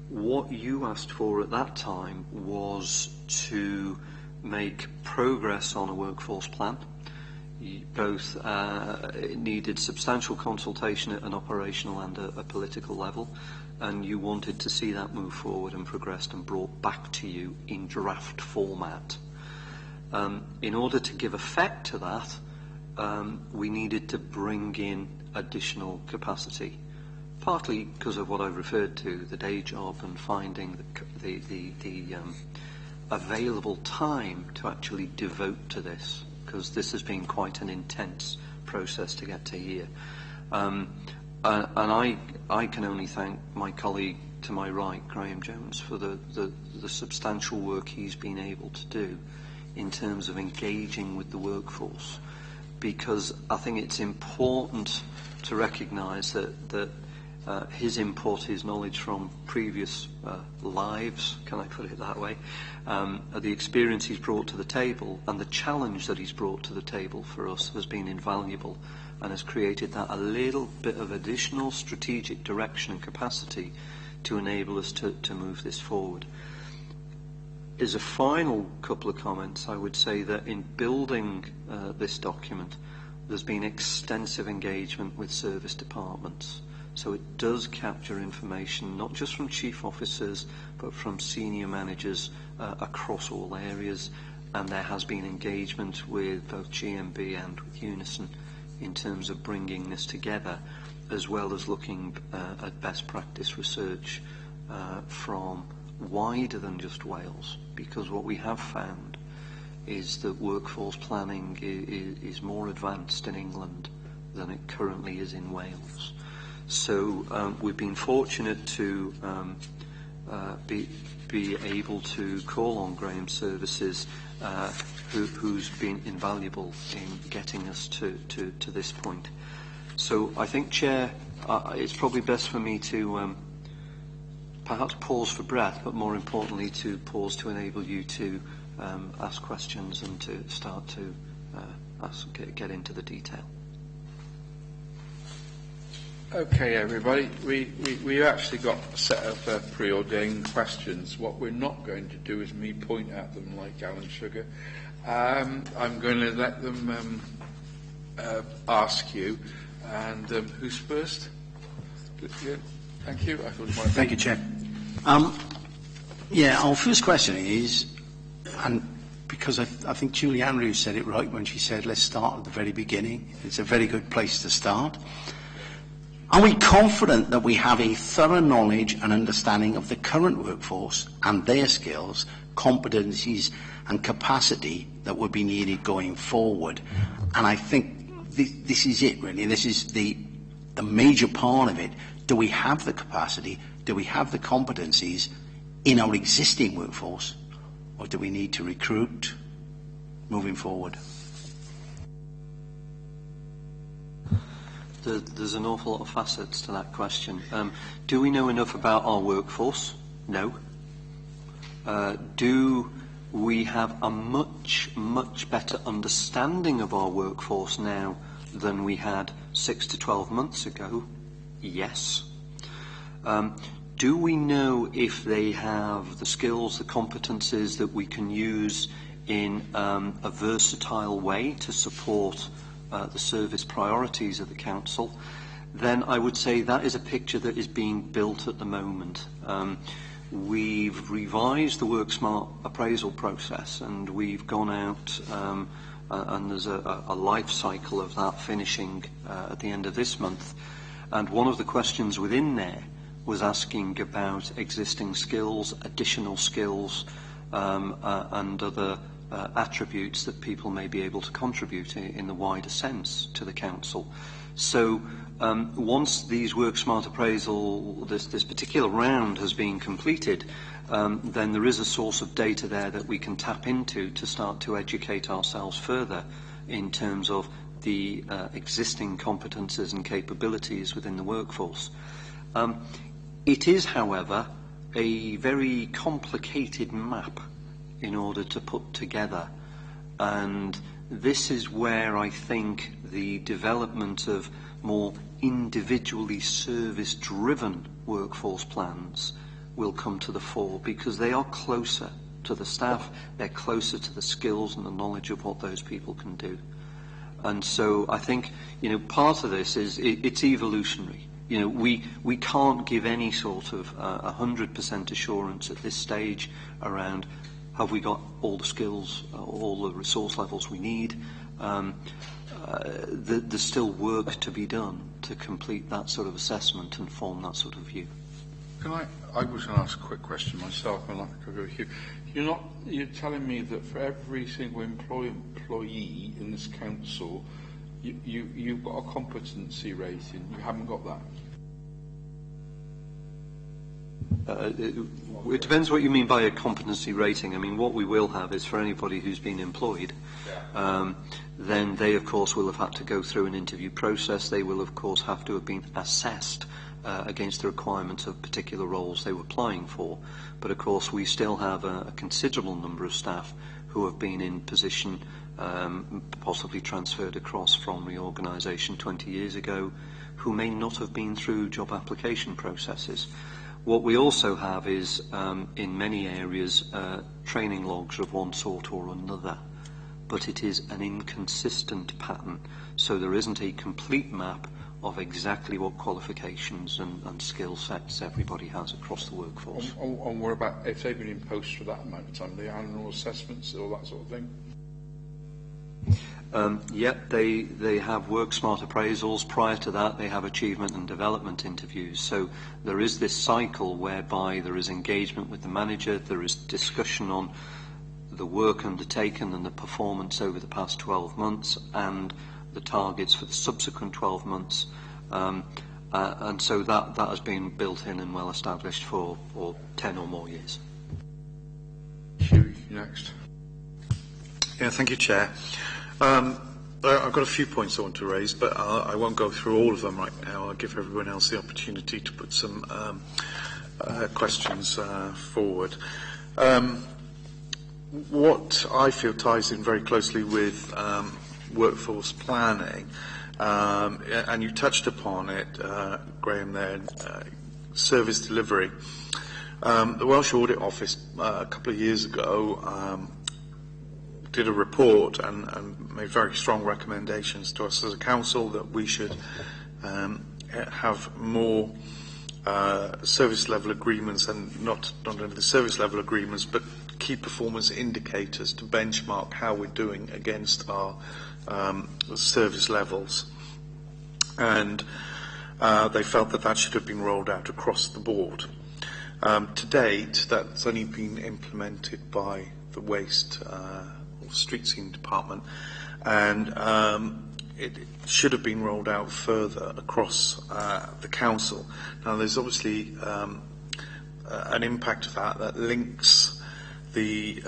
what you asked for at that time was to make progress on a workforce plan. Both it needed substantial consultation at an operational and a political level, and you wanted to see that move forward and progressed and brought back to you in draft format. In order to give effect to that, we needed to bring in additional capacity, partly because of what I've referred to, the day job, and finding the available time to actually devote to this, because this has been quite an intense process to get to here. And I can only thank my colleague to my right, Graham Jones, for the substantial work he's been able to do in terms of engaging with the workforce, because I think it's important to recognise that his input, his knowledge from previous lives, can I put it that way, the experience he's brought to the table and the challenge that he's brought to the table for us has been invaluable, and has created that a little bit of additional strategic direction and capacity to enable us to move this forward. As a final couple of comments, I would say that in building this document, there's been extensive engagement with service departments. So it does capture information, not just from chief officers, but from senior managers across all areas. And there has been engagement with both GMB and with Unison in terms of bringing this together, as well as looking at best practice research from wider than just Wales, because what we have found is that workforce planning is more advanced in England than it currently is in Wales. So we've been fortunate to be able to call on Graham Services, who's been invaluable in getting us to this point. So I think, Chair, it's probably best for me to perhaps pause for breath, but more importantly to pause to enable you to ask questions and to start to get into the detail. Okay, everybody, we actually got a set of preordained questions. What we're not going to do is me point at them like Alan Sugar. I'm going to let them ask you. And who's first? Yeah, thank you. I thought it might be. Thank you, Chair. Yeah, our first question is, and because I think Julie Andrews said it right when she said, let's start at the very beginning. It's a very good place to start. Are we confident that we have a thorough knowledge and understanding of the current workforce and their skills, competencies and capacity that would be needed going forward? And I think this is it, really. This is the major part of it. Do we have the capacity? Do we have the competencies in our existing workforce? Or do we need to recruit moving forward? There's an awful lot of facets to that question. Do we know enough about our workforce? No. Do we have a much, much better understanding of our workforce now than we had 6 to 12 months ago? Yes. Do we know if they have the skills, the competencies that we can use in a versatile way to support the service priorities of the Council? Then I would say that is a picture that is being built at the moment. We've revised the WorkSmart appraisal process, and we've gone out and there's a life cycle of that finishing at the end of this month. And one of the questions within there was asking about existing skills, additional skills, and other attributes that people may be able to contribute in the wider sense to the Council. So once these WorkSmart appraisal, this particular round has been completed, then there is a source of data there that we can tap into to start to educate ourselves further in terms of the existing competences and capabilities within the workforce. It is, however, a very complicated map in order to put together, and this is where I think the development of more individually service-driven workforce plans will come to the fore, because they are closer to the staff, they're closer to the skills and the knowledge of what those people can do. And so I think, part of this is it's evolutionary. We can't give any sort of 100% assurance at this stage around have we got all the skills, all the resource levels we need. There's still work to be done to complete that sort of assessment and form that sort of view. I was going to ask a quick question myself, and I'll go with you. You're telling me that for every single employee in this council, you've got a competency rating. You haven't got that. It depends what you mean by a competency rating. I mean, what we will have is for anybody who's been employed, then they, of course, will have had to go through an interview process. They will, of course, have to have been assessed against the requirements of particular roles they were applying for. But, of course, we still have a considerable number of staff who have been in position, possibly transferred across from reorganisation 20 years ago, who may not have been through job application processes. What we also have is, in many areas, training logs of one sort or another, but it is an inconsistent pattern, so there isn't a complete map of exactly what qualifications and skill sets everybody has across the workforce. And what about if they've been in post for that amount of time, the annual assessments, all that sort of thing? Yep, they have WorkSmart appraisals. Prior to that, they have achievement and development interviews. So there is this cycle whereby there is engagement with the manager, there is discussion on the work undertaken and the performance over the past 12 months and the targets for the subsequent 12 months. And so that has been built in and well established for 10 or more years. you're next. Yeah, thank you, Chair. I've got a few points I want to raise, but I won't go through all of them right now. I'll give everyone else the opportunity to put some questions forward. What I feel ties in very closely with workforce planning, and you touched upon it, Graham, there, service delivery. The Welsh Audit Office a couple of years ago did a report and made very strong recommendations to us as a council that we should have more service level agreements, and not only the service level agreements, but key performance indicators to benchmark how we're doing against our service levels. And they felt that that should have been rolled out across the board. To date, that's only been implemented by the waste or street scene department, and it should have been rolled out further across the council. Now, there's obviously an impact of that links the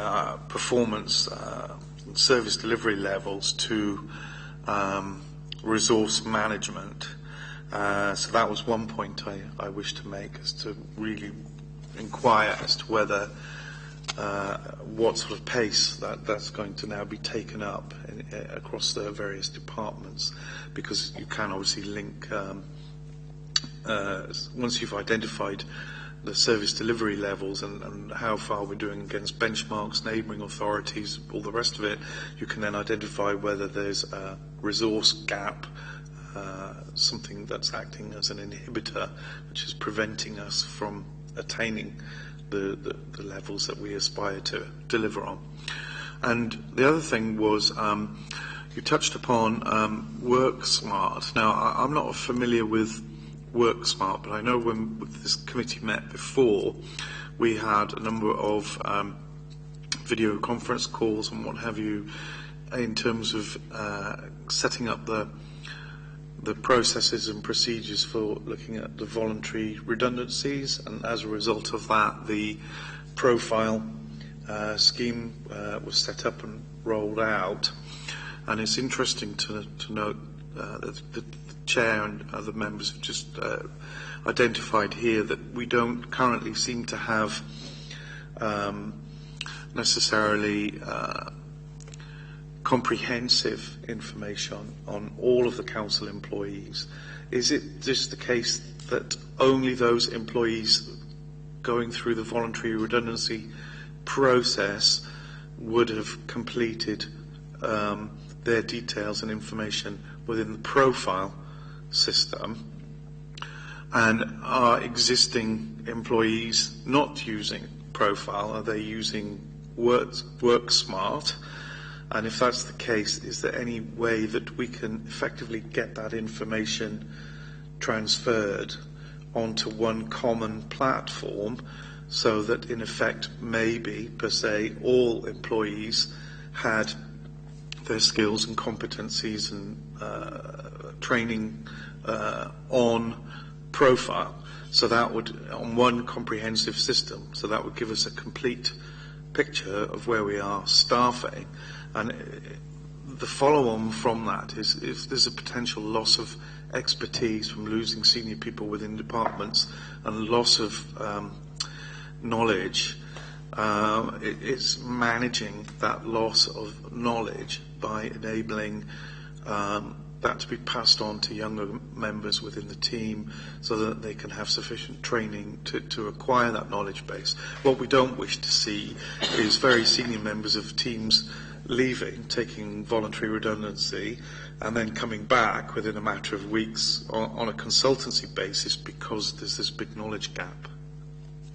performance and service delivery levels to resource management. So that was one point I wish to make, is to really inquire as to whether what sort of pace that's going to now be taken up across the various departments, because you can obviously link, once you've identified the service delivery levels and how far we're doing against benchmarks, neighbouring authorities, all the rest of it, you can then identify whether there's a resource gap, something that's acting as an inhibitor, which is preventing us from attaining the levels that we aspire to deliver on. And the other thing was, you touched upon WorkSmart. Now, I'm not familiar with WorkSmart, but I know when this committee met before, we had a number of video conference calls and what have you, in terms of setting up the processes and procedures for looking at the voluntary redundancies, and as a result of that, the profile scheme was set up and rolled out. And it's interesting to note that the Chair and other members have just identified here that we don't currently seem to have necessarily comprehensive information on all of the council employees. Is it just the case that only those employees going through the voluntary redundancy process would have completed their details and information within the profile system, and are existing employees not using profile? Are they using WorkSmart? And if that's the case, is there any way that we can effectively get that information transferred onto one common platform, so that in effect maybe per se all employees had their skills and competencies and training on profile? So that would, on one comprehensive system, so that would give us a complete picture of where we are staffing. And the follow-on from that is if there's a potential loss of expertise from losing senior people within departments and loss of knowledge, it's managing that loss of knowledge by enabling that to be passed on to younger members within the team, so that they can have sufficient training to acquire that knowledge base. What we don't wish to see is very senior members of teams leaving, taking voluntary redundancy, and then coming back within a matter of weeks on a consultancy basis because there's this big knowledge gap.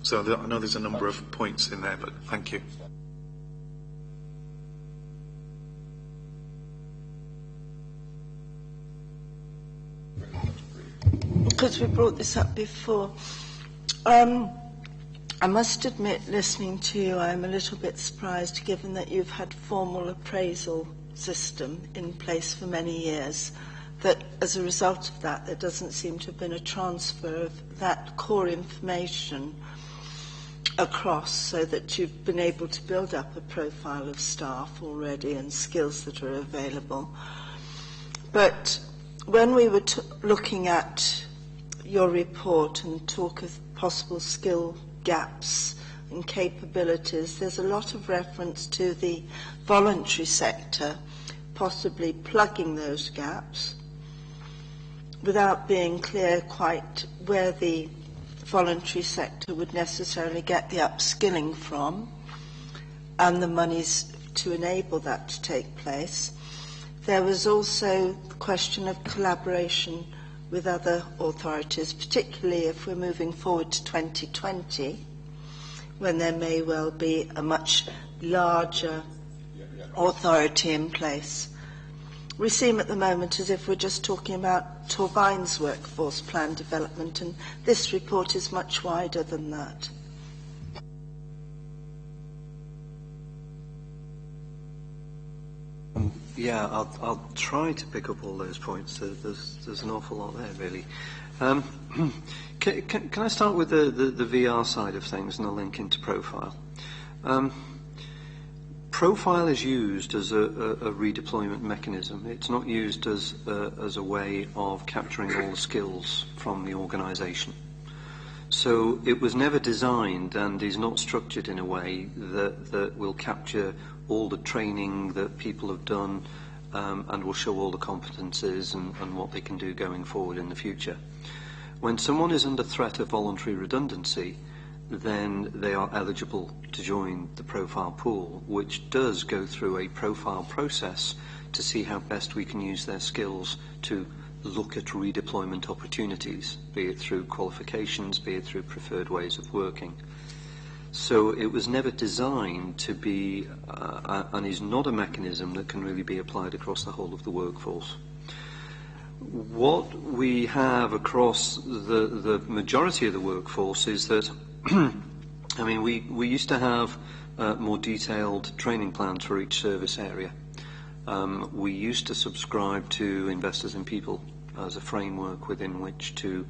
So I know there's a number of points in there, but thank you. Because we brought this up before, I must admit, listening to you, I'm a little bit surprised, given that you've had formal appraisal system in place for many years, that as a result of that, there doesn't seem to have been a transfer of that core information across so that you've been able to build up a profile of staff already and skills that are available. But when we were looking at your report and talk of possible skill gaps and capabilities, there's a lot of reference to the voluntary sector possibly plugging those gaps without being clear quite where the voluntary sector would necessarily get the upskilling from and the monies to enable that to take place. There was also the question of collaboration with other authorities, particularly if we're moving forward to 2020, when there may well be a much larger authority in place. We seem at the moment as if we're just talking about Torvine's workforce plan development, and this report is much wider than that. Yeah, I'll try to pick up all those points. There's an awful lot there, really. Can I start with the VR side of things and a link into Profile? Profile is used as a redeployment mechanism. It's not used as a way of capturing all the skills from the organisation. So it was never designed and is not structured in a way that will capture all the training that people have done and will show all the competences and what they can do going forward in the future. When someone is under threat of voluntary redundancy, then they are eligible to join the profile pool, which does go through a profile process to see how best we can use their skills to look at redeployment opportunities, be it through qualifications, be it through preferred ways of working. So it was never designed to be, and is not a mechanism that can really be applied across the whole of the workforce. What we have across the majority of the workforce is that I mean, we used to have more detailed training plans for each service area. We used to subscribe to Investors in People as a framework within which to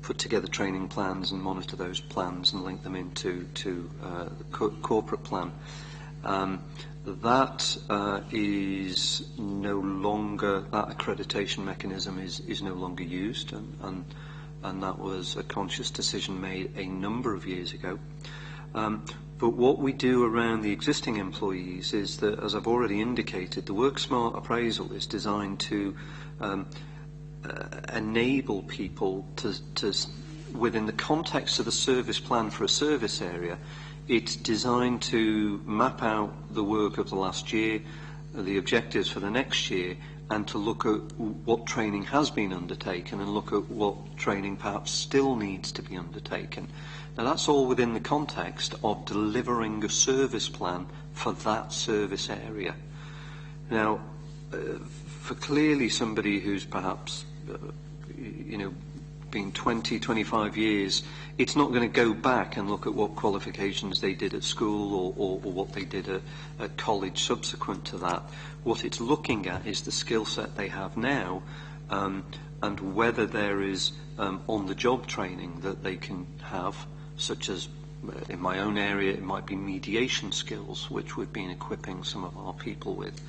put together training plans and monitor those plans and link them into the corporate plan. That is no longer, that accreditation mechanism is no longer used, and that was a conscious decision made a number of years ago. But what we do around the existing employees is that, as I've already indicated, the WorkSmart appraisal is designed to enable people to, within the context of the service plan for a service area, it's designed to map out the work of the last year, the objectives for the next year, and to look at what training has been undertaken and look at what training perhaps still needs to be undertaken. Now that's all within the context of delivering a service plan for that service area. Now, for clearly somebody who's perhaps, been 20, 25 years, it's not going to go back and look at what qualifications they did at school or what they did at college subsequent to that. What it's looking at is the skill set they have now and whether there is on-the-job training that they can have, such as in my own area it might be mediation skills, which we've been equipping some of our people with.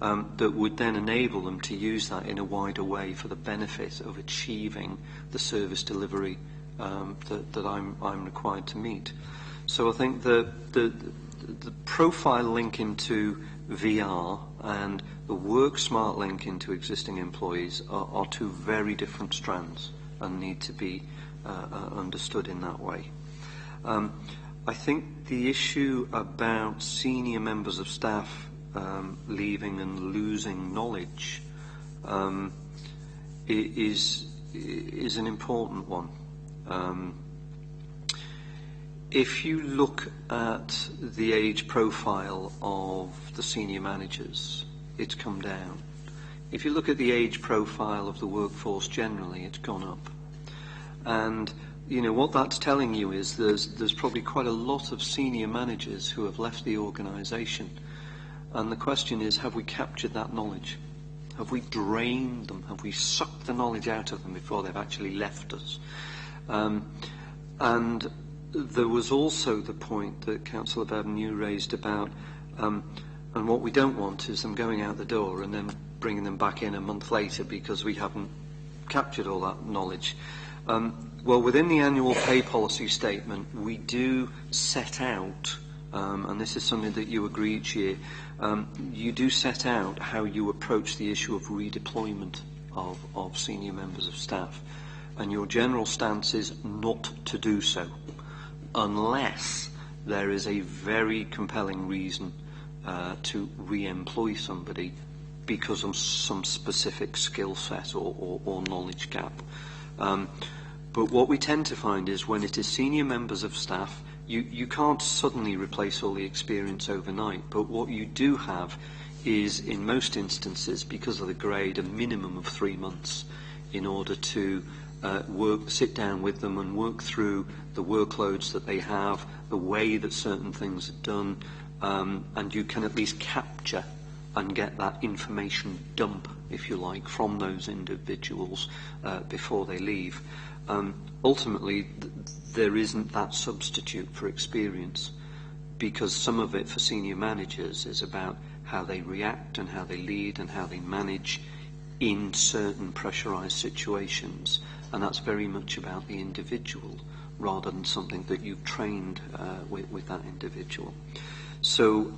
That would then enable them to use that in a wider way for the benefit of achieving the service delivery that I'm required to meet. So I think the profile link into VR and the WorkSmart link into existing employees are two very different strands and need to be understood in that way. I think the issue about senior members of staff leaving and losing knowledge is an important one. If you look at the age profile of the senior managers, it's come down. If you look at the age profile of the workforce generally, it's gone up. And what that's telling you is there's probably quite a lot of senior managers who have left the organisation. And the question is, have we captured that knowledge? Have we drained them? Have we sucked the knowledge out of them before they've actually left us? And There was also the point that Councillor Bevan you raised about, and what we don't want is them going out the door and then bringing them back in a month later because we haven't captured all that knowledge. Well, within the annual pay policy statement, we do set out, and this is something that you agree each year, you do set out how you approach the issue of redeployment of senior members of staff. And your general stance is not to do so, unless there is a very compelling reason to re-employ somebody because of some specific skill set or knowledge gap. But what we tend to find is when it is senior members of staff, you can't suddenly replace all the experience overnight, but what you do have is, in most instances, because of the grade, a minimum of 3 months in order to sit down with them and work through the workloads that they have, the way that certain things are done, and you can at least capture and get that information dump, if you like, from those individuals before they leave. Ultimately, there isn't that substitute for experience, because some of it for senior managers is about how they react and how they lead and how they manage in certain pressurised situations, and that's very much about the individual rather than something that you've trained with that individual. So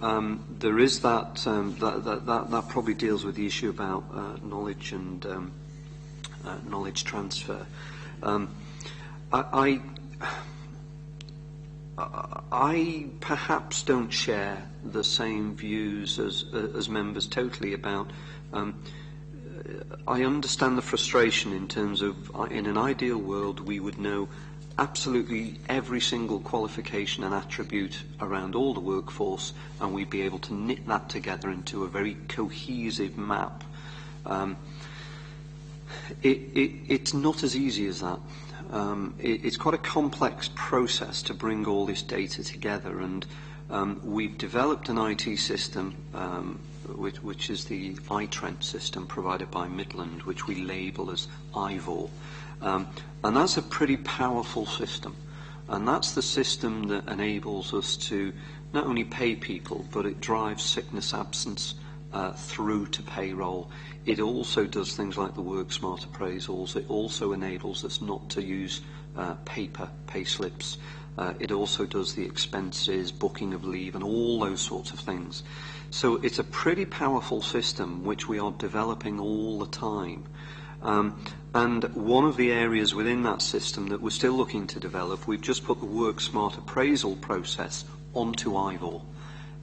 there is that, that probably deals with the issue about knowledge and knowledge transfer. I perhaps don't share the same views as members totally about. I understand the frustration in terms of, in an ideal world, we would know absolutely every single qualification and attribute around all the workforce, and we'd be able to knit that together into a very cohesive map. It's not as easy as that. It's quite a complex process to bring all this data together, and we've developed an IT system which is the iTrent system provided by Midland, which we label as IVOR. And that's a pretty powerful system, and that's the system that enables us to not only pay people, but it drives sickness absence through to payroll. It also does things like the work smart appraisals. It also enables us not to use paper pay slips. It also does the expenses, booking of leave, and all those sorts of things. So it's a pretty powerful system which we are developing all the time. And one of the areas within that system that we're still looking to develop, we've just put the work smart appraisal process onto IVOR,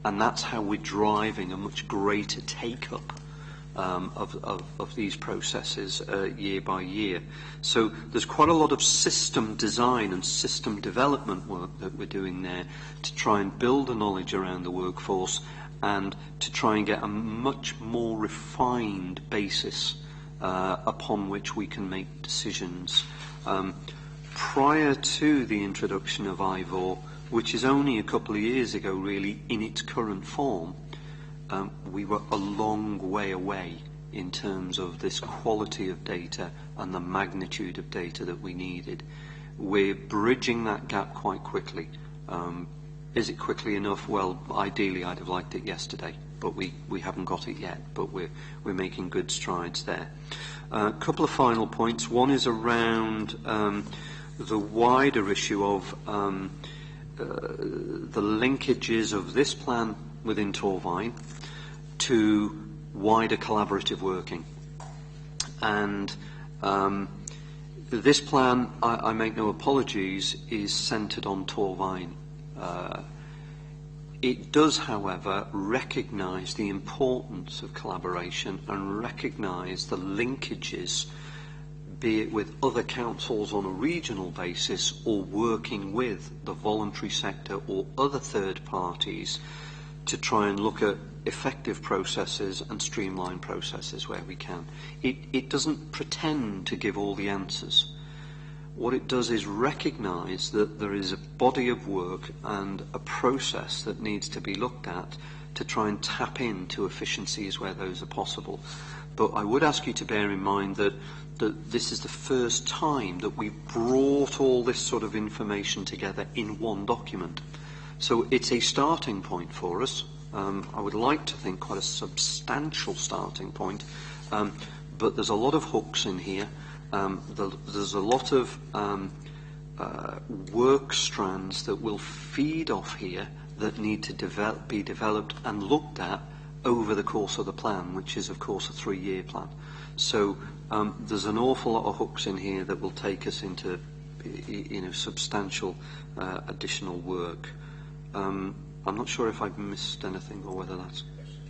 and that's how we're driving a much greater take-up of these processes year by year. So there's quite a lot of system design and system development work that we're doing there to try and build the knowledge around the workforce and to try and get a much more refined basis upon which we can make decisions. Prior to the introduction of IVOR, which is only a couple of years ago really in its current form, we were a long way away in terms of this quality of data and the magnitude of data that we needed. We're bridging that gap quite quickly. Is it quickly enough? Well, ideally I'd have liked it yesterday, but we haven't got it yet, but we're making good strides there. A couple of final points. One is around the wider issue of the linkages of this plan within Torvine to wider collaborative working. And this plan, I make no apologies, is centred on Torvine. It does, however, recognise the importance of collaboration and recognise the linkages, be it with other councils on a regional basis or working with the voluntary sector or other third parties to try and look at effective processes and streamline processes where we can. It doesn't pretend to give all the answers. What it does is recognise that there is a body of work and a process that needs to be looked at to try and tap into efficiencies where those are possible. But I would ask you to bear in mind that this is the first time that we've brought all this sort of information together in one document. So it's a starting point for us. I would like to think quite a substantial starting point, but there's a lot of hooks in here. There's a lot of work strands that will feed off here that need to be developed and looked at over the course of the plan, which is of course a 3-year plan. So there's an awful lot of hooks in here that will take us into substantial additional work. I'm not sure if I've missed anything or whether that's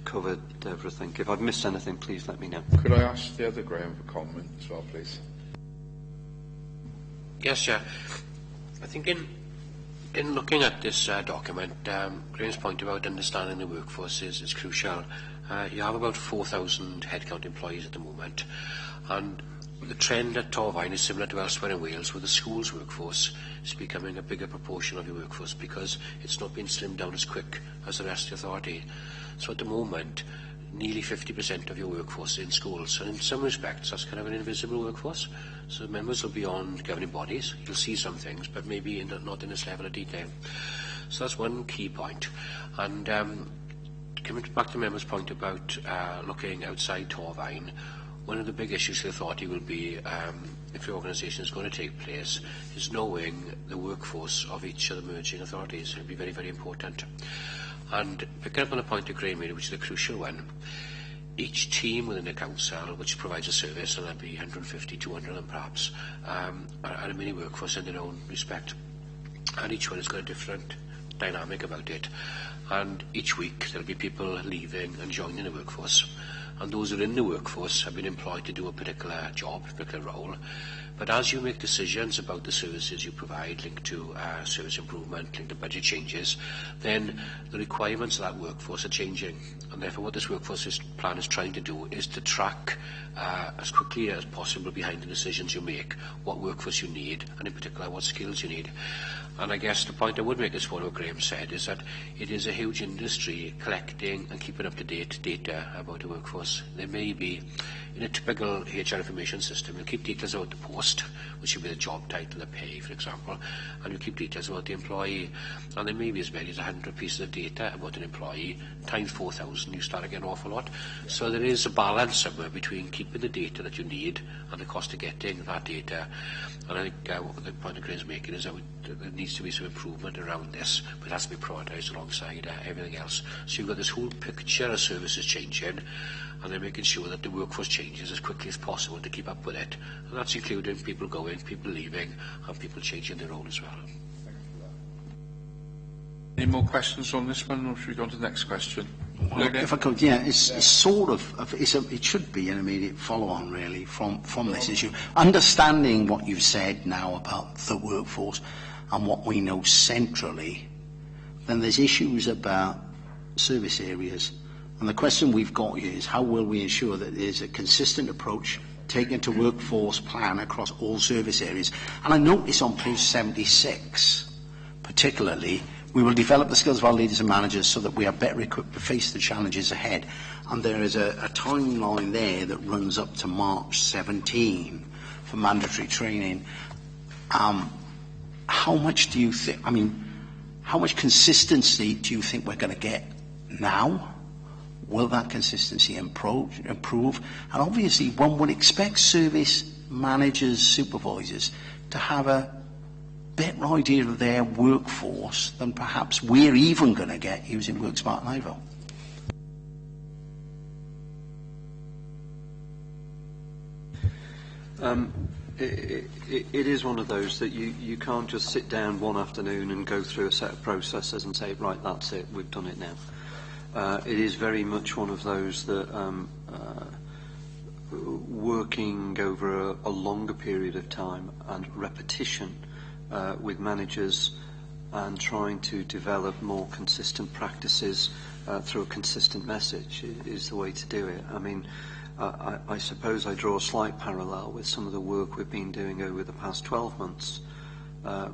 covered everything. If I've missed anything, please let me know. Could I ask the other Graham for comment as well, please? Yes, Chair. I think in looking at this document, Graham's point about understanding the workforce is crucial. You have about 4,000 headcount employees at the moment, and the trend at Torfaen is similar to elsewhere in Wales, where the school's workforce is becoming a bigger proportion of your workforce because it's not been slimmed down as quick as the rest of the authority. So at the moment, nearly 50% of your workforce is in schools, and in some respects that's kind of an invisible workforce. So members will be on governing bodies, you'll see some things, but maybe not in this level of detail. So that's one key point. And coming back to the member's point about looking outside Torfaen, one of the big issues for the authority will be, if the organisation is going to take place, is knowing the workforce of each of the merging authorities. It will be very, very important. And picking up on the point of Graham made, which is a crucial one, each team within the council which provides a service, and there'll be 150, 200 of them perhaps, are a mini workforce in their own respect. And each one has got a different dynamic about it. And each week there'll be people leaving and joining the workforce. And those who are in the workforce have been employed to do a particular job, a particular role. But as you make decisions about the services you provide linked to service improvement, linked to budget changes, then the requirements of that workforce are changing. And therefore what this workforce plan is trying to do is to track as quickly as possible behind the decisions you make what workforce you need, and in particular what skills you need. And I guess the point I would make is what Graham said, is that it is a huge industry collecting and keeping up to date data about the workforce. There may be, in a typical HR information system, you'll keep details about the post, which will be the job title, the pay, for example, and you'll keep details about the employee. And there may be as many as 100 pieces of data about an employee, times 4,000, you start to get an awful lot. So there is a balance somewhere between keeping the data that you need and the cost of getting that data. And I think what the point that Graham's making is that there needs to be some improvement around this, but it has to be prioritised alongside everything else. So you've got this whole picture of services changing, and they're making sure that the workforce changes as quickly as possible to keep up with it. And that's including people going, people leaving, and people changing their role as well. Any more questions on this one, or should we go on to the next question? Well, if I could, yeah, it's sort of, it should be an immediate follow-on, really, from this issue. Understanding what you've said now about the workforce and what we know centrally, then there's issues about service areas. And the question we've got here is how will we ensure that there's a consistent approach taken to workforce plan across all service areas? And I notice on page 76, particularly, we will develop the skills of our leaders and managers so that we are better equipped to face the challenges ahead. And there is a timeline there that runs up to March 17 for mandatory training. How much do you think, how much consistency do you think we're going to get now? Will that consistency improve? And obviously one would expect service managers, supervisors to have a better idea of their workforce than perhaps we're even going to get using WorkSmart and IVO. It is one of those that you can't just sit down one afternoon and go through a set of processes and say, right, that's it, we've done it now. It is very much one of those that working over a longer period of time and repetition with managers and trying to develop more consistent practices through a consistent message is the way to do it. I suppose I draw a slight parallel with some of the work we've been doing over the past 12 months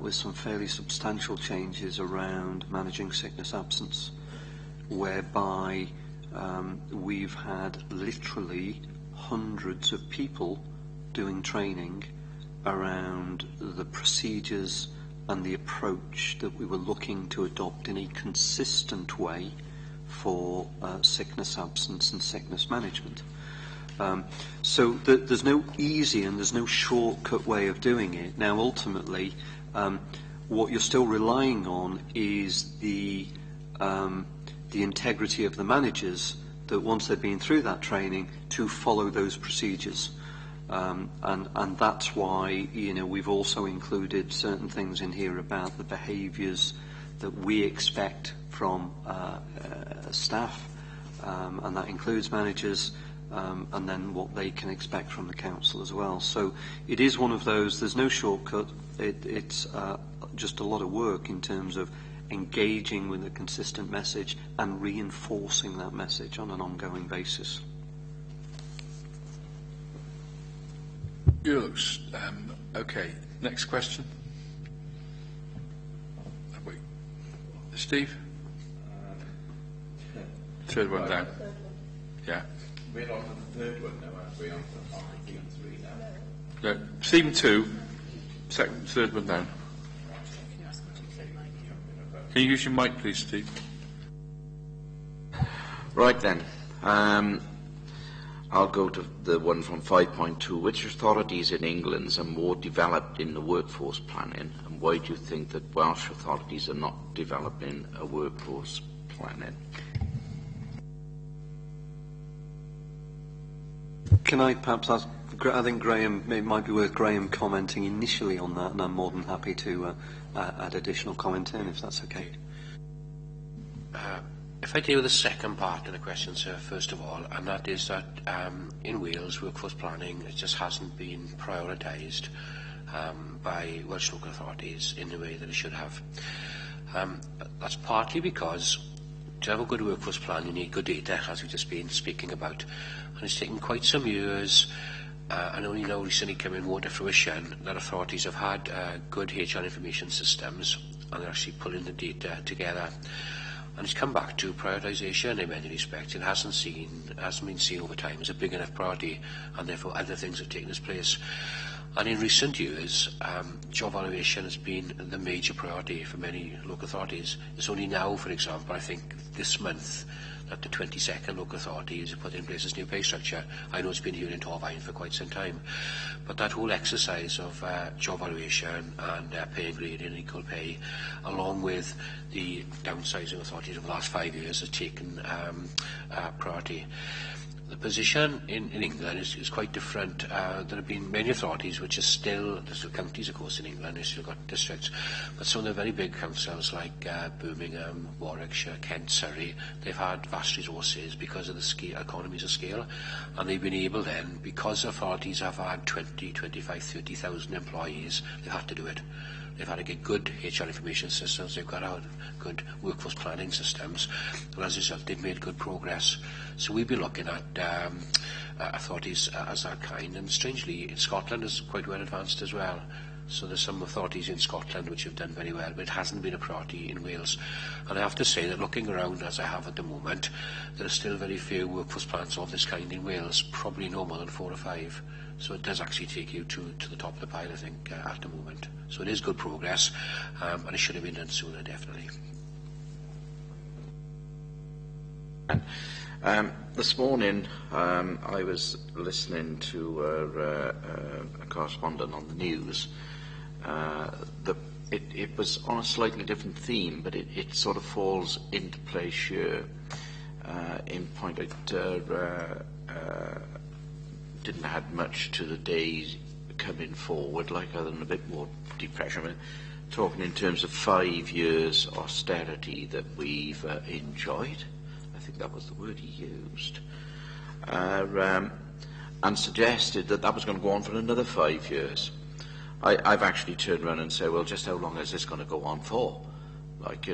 with some fairly substantial changes around managing sickness absence, whereby we've had literally hundreds of people doing training around the procedures and the approach that we were looking to adopt in a consistent way for sickness absence and sickness management. So there's no easy and there's no shortcut way of doing it. Now, ultimately, what you're still relying on is the integrity of the managers, that once they've been through that training, to follow those procedures. And that's why, we've also included certain things in here about the behaviours that we expect from staff, and that includes managers, and then what they can expect from the council as well. So it is one of those, there's no shortcut, it's just a lot of work in terms of engaging with a consistent message and reinforcing that message on an ongoing basis. Good. Okay, next question. Wait. Steve? Third one down. Yeah. We're on the third one now, aren't we? On theme 3 now. No, theme 2, third one down. Can you use your mic, please, Steve? Right then. I'll go to the one from 5.2. Which authorities in England are more developed in the workforce planning, and why do you think that Welsh authorities are not developing a workforce planning? Can I perhaps ask, I think Graham, it might be worth Graham commenting initially on that, and I'm more than happy to add additional comment in, if that's okay. If I deal with the second part of the question, sir, first of all, and that is that in Wales, workforce planning just hasn't been prioritised by Welsh local authorities in the way that it should have. That's partly because to have a good workforce plan, you need good data, as we've just been speaking about. And it's taken quite some years, and only now recently coming more to fruition, that authorities have had good HR information systems, and they're actually pulling the data together. And it's come back to prioritisation in many respects. It hasn't been seen over time as a big enough priority, and therefore other things have taken its place. And in recent years, job valuation has been the major priority for many local authorities. It's only now, for example, I think this month, that the 22nd local authority has put in place this new pay structure. I know it's been here in Torfaen for quite some time. But that whole exercise of job valuation and pay and grading and equal pay, along with the downsizing authorities over the last 5 years, has taken priority. The position in England is quite different. There have been many authorities which are still, there's still counties of course in England, they've still got districts, but some of the very big councils like Birmingham, Warwickshire, Kent, Surrey, they've had vast resources because of the economies of scale, and they've been able then, because authorities have had 20, 25, 30,000 employees, they've had to do it. They've had to get good HR information systems, they've got out good workforce planning systems, and as a result they've made good progress. So we've been looking at authorities as that kind, and strangely in Scotland is quite well advanced as well. So there's some authorities in Scotland which have done very well, but it hasn't been a priority in Wales. And I have to say that looking around as I have at the moment, there are still very few workforce plans of this kind in Wales, probably no more than 4 or 5. So it does actually take you to the top of the pile, I think, at the moment. So it is good progress, and it should have been done sooner, definitely. This morning, I was listening to a correspondent on the news. It was on a slightly different theme, but it sort of falls into place here. In point, it didn't add much to the days coming forward, like other than a bit more depression. I mean, talking in terms of 5 years austerity that we've enjoyed. I think that was the word he used, and suggested that was going to go on for another 5 years. I've actually turned around and said, well, just how long is this going to go on for? Like,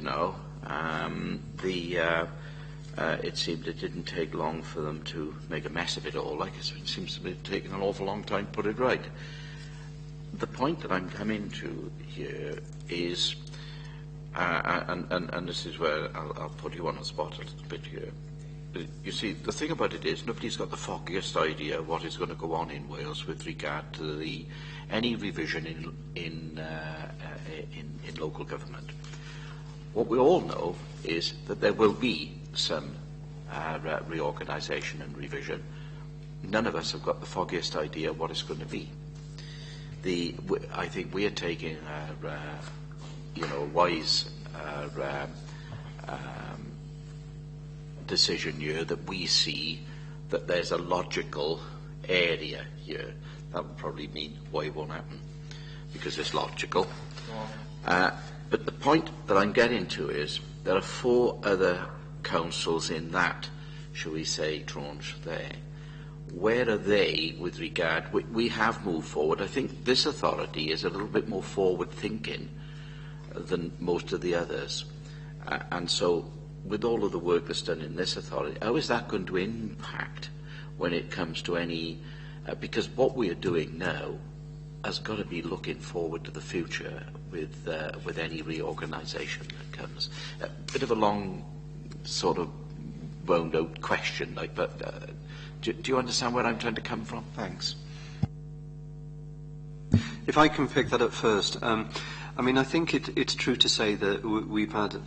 it seemed it didn't take long for them to make a mess of it all. Like, it seems to be taking an awful long time to put it right. The point that I'm coming to here is, and this is where I'll put you on the spot a little bit here. you see, the thing about it is nobody's got the foggiest idea what is going to go on in Wales with regard to any revision in local government. What we all know is that there will be some reorganisation and revision. None of us have got the foggiest idea what it's going to be. I think we are taking a wise decision here that we see that there's a logical area here. That would probably mean why it won't happen, because it's logical. But the point that I'm getting to is there are 4 other councils in that, shall we say, tranche there. Where are they with regard? We have moved forward. I think this authority is a little bit more forward-thinking than most of the others. And so, with all of the work that's done in this authority, how is that going to impact when it comes to any... because what we are doing now has got to be looking forward to the future with any reorganisation that comes. A bit of a long, sort of, wound-out question, but do you understand where I'm trying to come from? Thanks. If I can pick that up first. I mean, I think it's true to say that we've had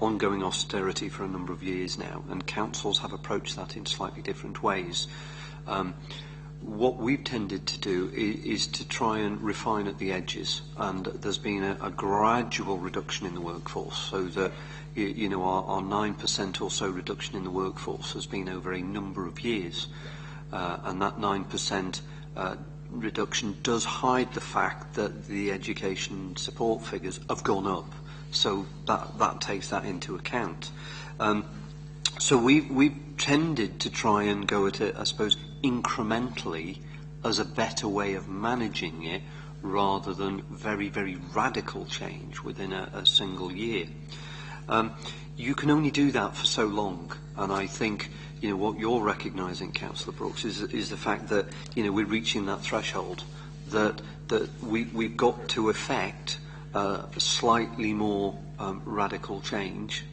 ongoing austerity for a number of years now, and councils have approached that in slightly different ways. What we've tended to do is to try and refine at the edges, and there's been a gradual reduction in the workforce, so that our 9% or so reduction in the workforce has been over a number of years, and that 9% reduction does hide the fact that the education support figures have gone up, so that takes that into account. So we've tended to try and go at it, I suppose, incrementally as a better way of managing it, rather than very, very radical change within a single year. You can only do that for so long, and I think what you're recognising, Councillor Brooks, is the fact that we're reaching that threshold, that we've got to effect slightly more radical change,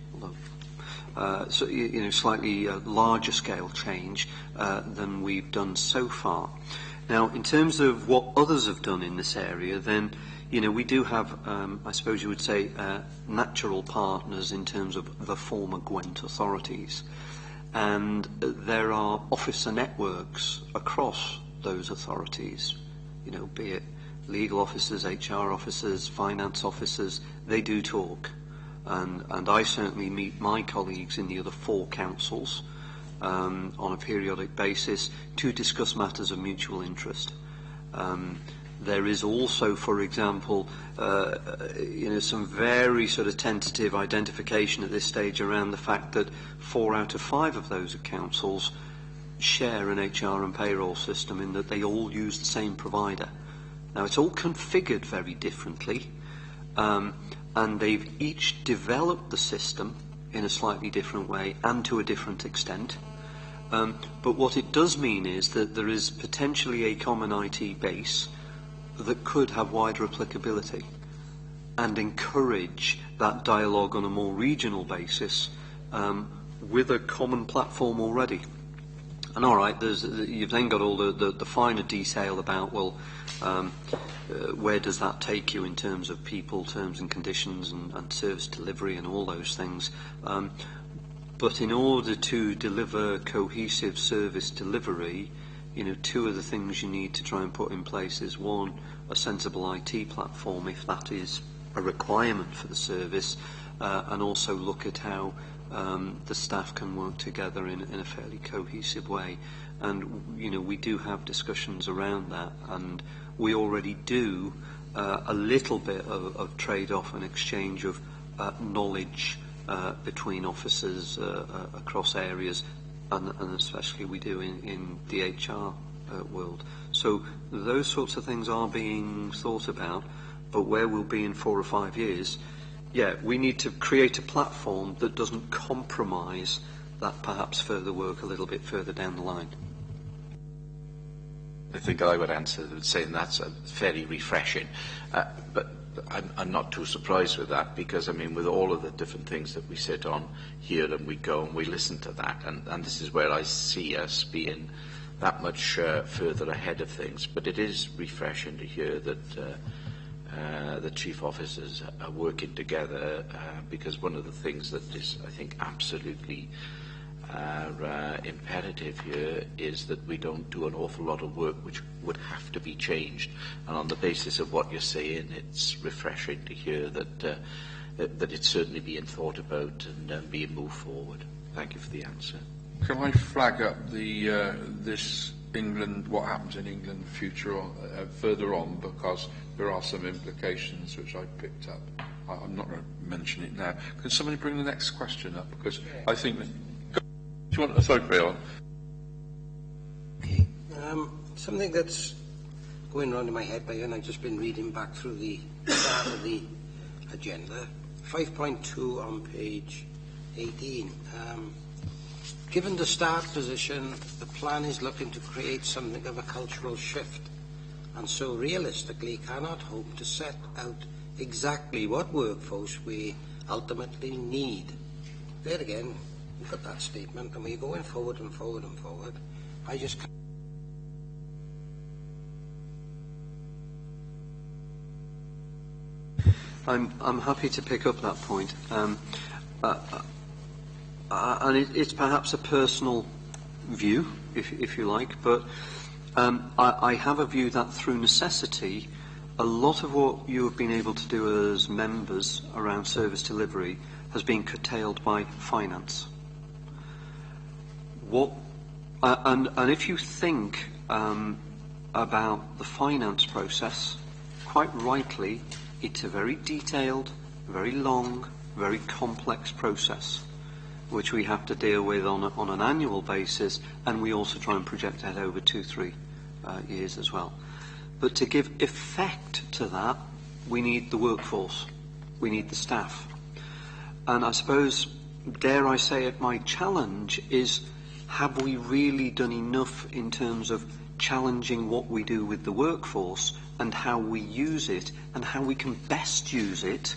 slightly larger scale change than we've done so far. Now, in terms of what others have done in this area, then we do have, I suppose you would say, natural partners in terms of the former Gwent authorities. And there are officer networks across those authorities, be it legal officers, HR officers, finance officers. They do talk. And I certainly meet my colleagues in the other 4 councils on a periodic basis to discuss matters of mutual interest. There is also, for example, some very sort of tentative identification at this stage around the fact that 4 out of 5 of those councils share an HR and payroll system, in that they all use the same provider. Now, it's all configured very differently, and they've each developed the system in a slightly different way and to a different extent. But what it does mean is that there is potentially a common IT base that could have wider applicability and encourage that dialogue on a more regional basis with a common platform already. And all right, you've then got all the finer detail about, where does that take you in terms of people, terms and conditions, and service delivery and all those things. But in order to deliver cohesive service delivery, 2 of the things you need to try and put in place is, 1, a sensible IT platform, if that is a requirement for the service, and also look at how the staff can work together in a fairly cohesive way. And we do have discussions around that, and we already do a little bit of trade-off and exchange of knowledge between officers across areas, and especially we do in the HR world. So those sorts of things are being thought about, but where we'll be in 4 or 5 years, we need to create a platform that doesn't compromise that perhaps further work a little bit further down the line. I think I would answer saying that's fairly refreshing. But I'm not too surprised with that, because, I mean, with all of the different things that we sit on here and we go and we listen to that, and this is where I see us being that much further ahead of things. But it is refreshing to hear that the chief officers are working together, because one of the things that is, I think, absolutely imperative here is that we don't do an awful lot of work which would have to be changed. And on the basis of what you're saying, it's refreshing to hear that it's certainly being thought about and being moved forward. Thank you for the answer. Can I flag up the this England, what happens in England in the future further on, because there are some implications which I picked up. I'm not going to mention it now. Can somebody bring the next question up? Because I think that... Do you want to... Sorry, Bill. Okay. Something that's going around in my head, and I've just been reading back through the start of the agenda. 5.2 on page 18. Given the start position, the plan is looking to create something of a cultural shift, and so realistically cannot hope to set out exactly what workforce we ultimately need. There again, we've got that statement, and we're going forward and forward and forward. I just can't. I'm happy to pick up that point. And it's perhaps a personal view, if you like, but I have a view that through necessity, a lot of what you have been able to do as members around service delivery has been curtailed by finance. And if you think about the finance process, quite rightly, it's a very detailed, very long, very complex process, which we have to deal with on an annual basis, and we also try and project that over 2-3 years as well. But to give effect to that, we need the workforce, we need the staff. And I suppose, dare I say it, my challenge is, have we really done enough in terms of challenging what we do with the workforce and how we use it and how we can best use it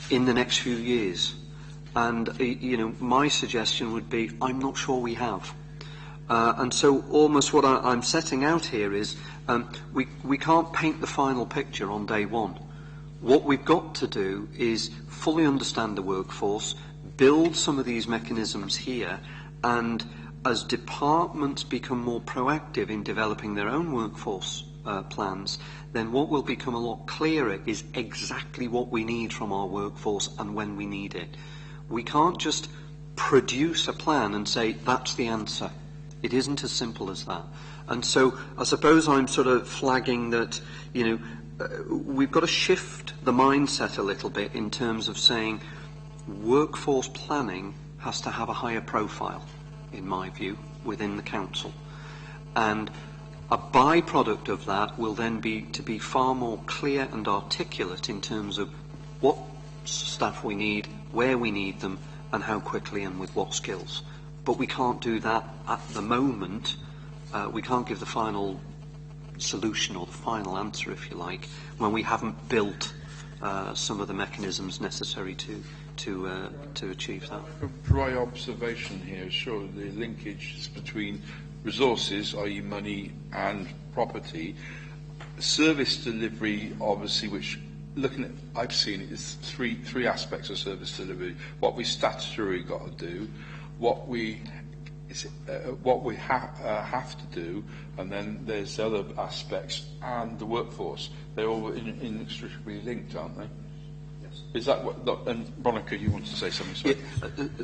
in the next few years? And, my suggestion would be, I'm not sure we have. And so almost what I'm setting out here is, we can't paint the final picture on day one. What we've got to do is fully understand the workforce, build some of these mechanisms here, and as departments become more proactive in developing their own workforce plans, then what will become a lot clearer is exactly what we need from our workforce and when we need it. We can't just produce a plan and say, that's the answer. It isn't as simple as that. And so I suppose I'm sort of flagging that, we've got to shift the mindset a little bit in terms of saying workforce planning has to have a higher profile, in my view, within the council. And a byproduct of that will then be to be far more clear and articulate in terms of what staff we need, where we need them, and how quickly and with what skills. But we can't do that at the moment. We can't give the final solution or the final answer, if you like, when we haven't built some of the mechanisms necessary to achieve that. My observation here is sure the linkage between resources, i.e. money, and property. Service delivery, obviously, which looking at, I've seen it is three aspects of service delivery: what we statutorily got to do, what we have to do, and then there's other aspects, and the workforce. They're all inextricably linked, aren't they? Yes. Is that what? And Monica, you want to say something?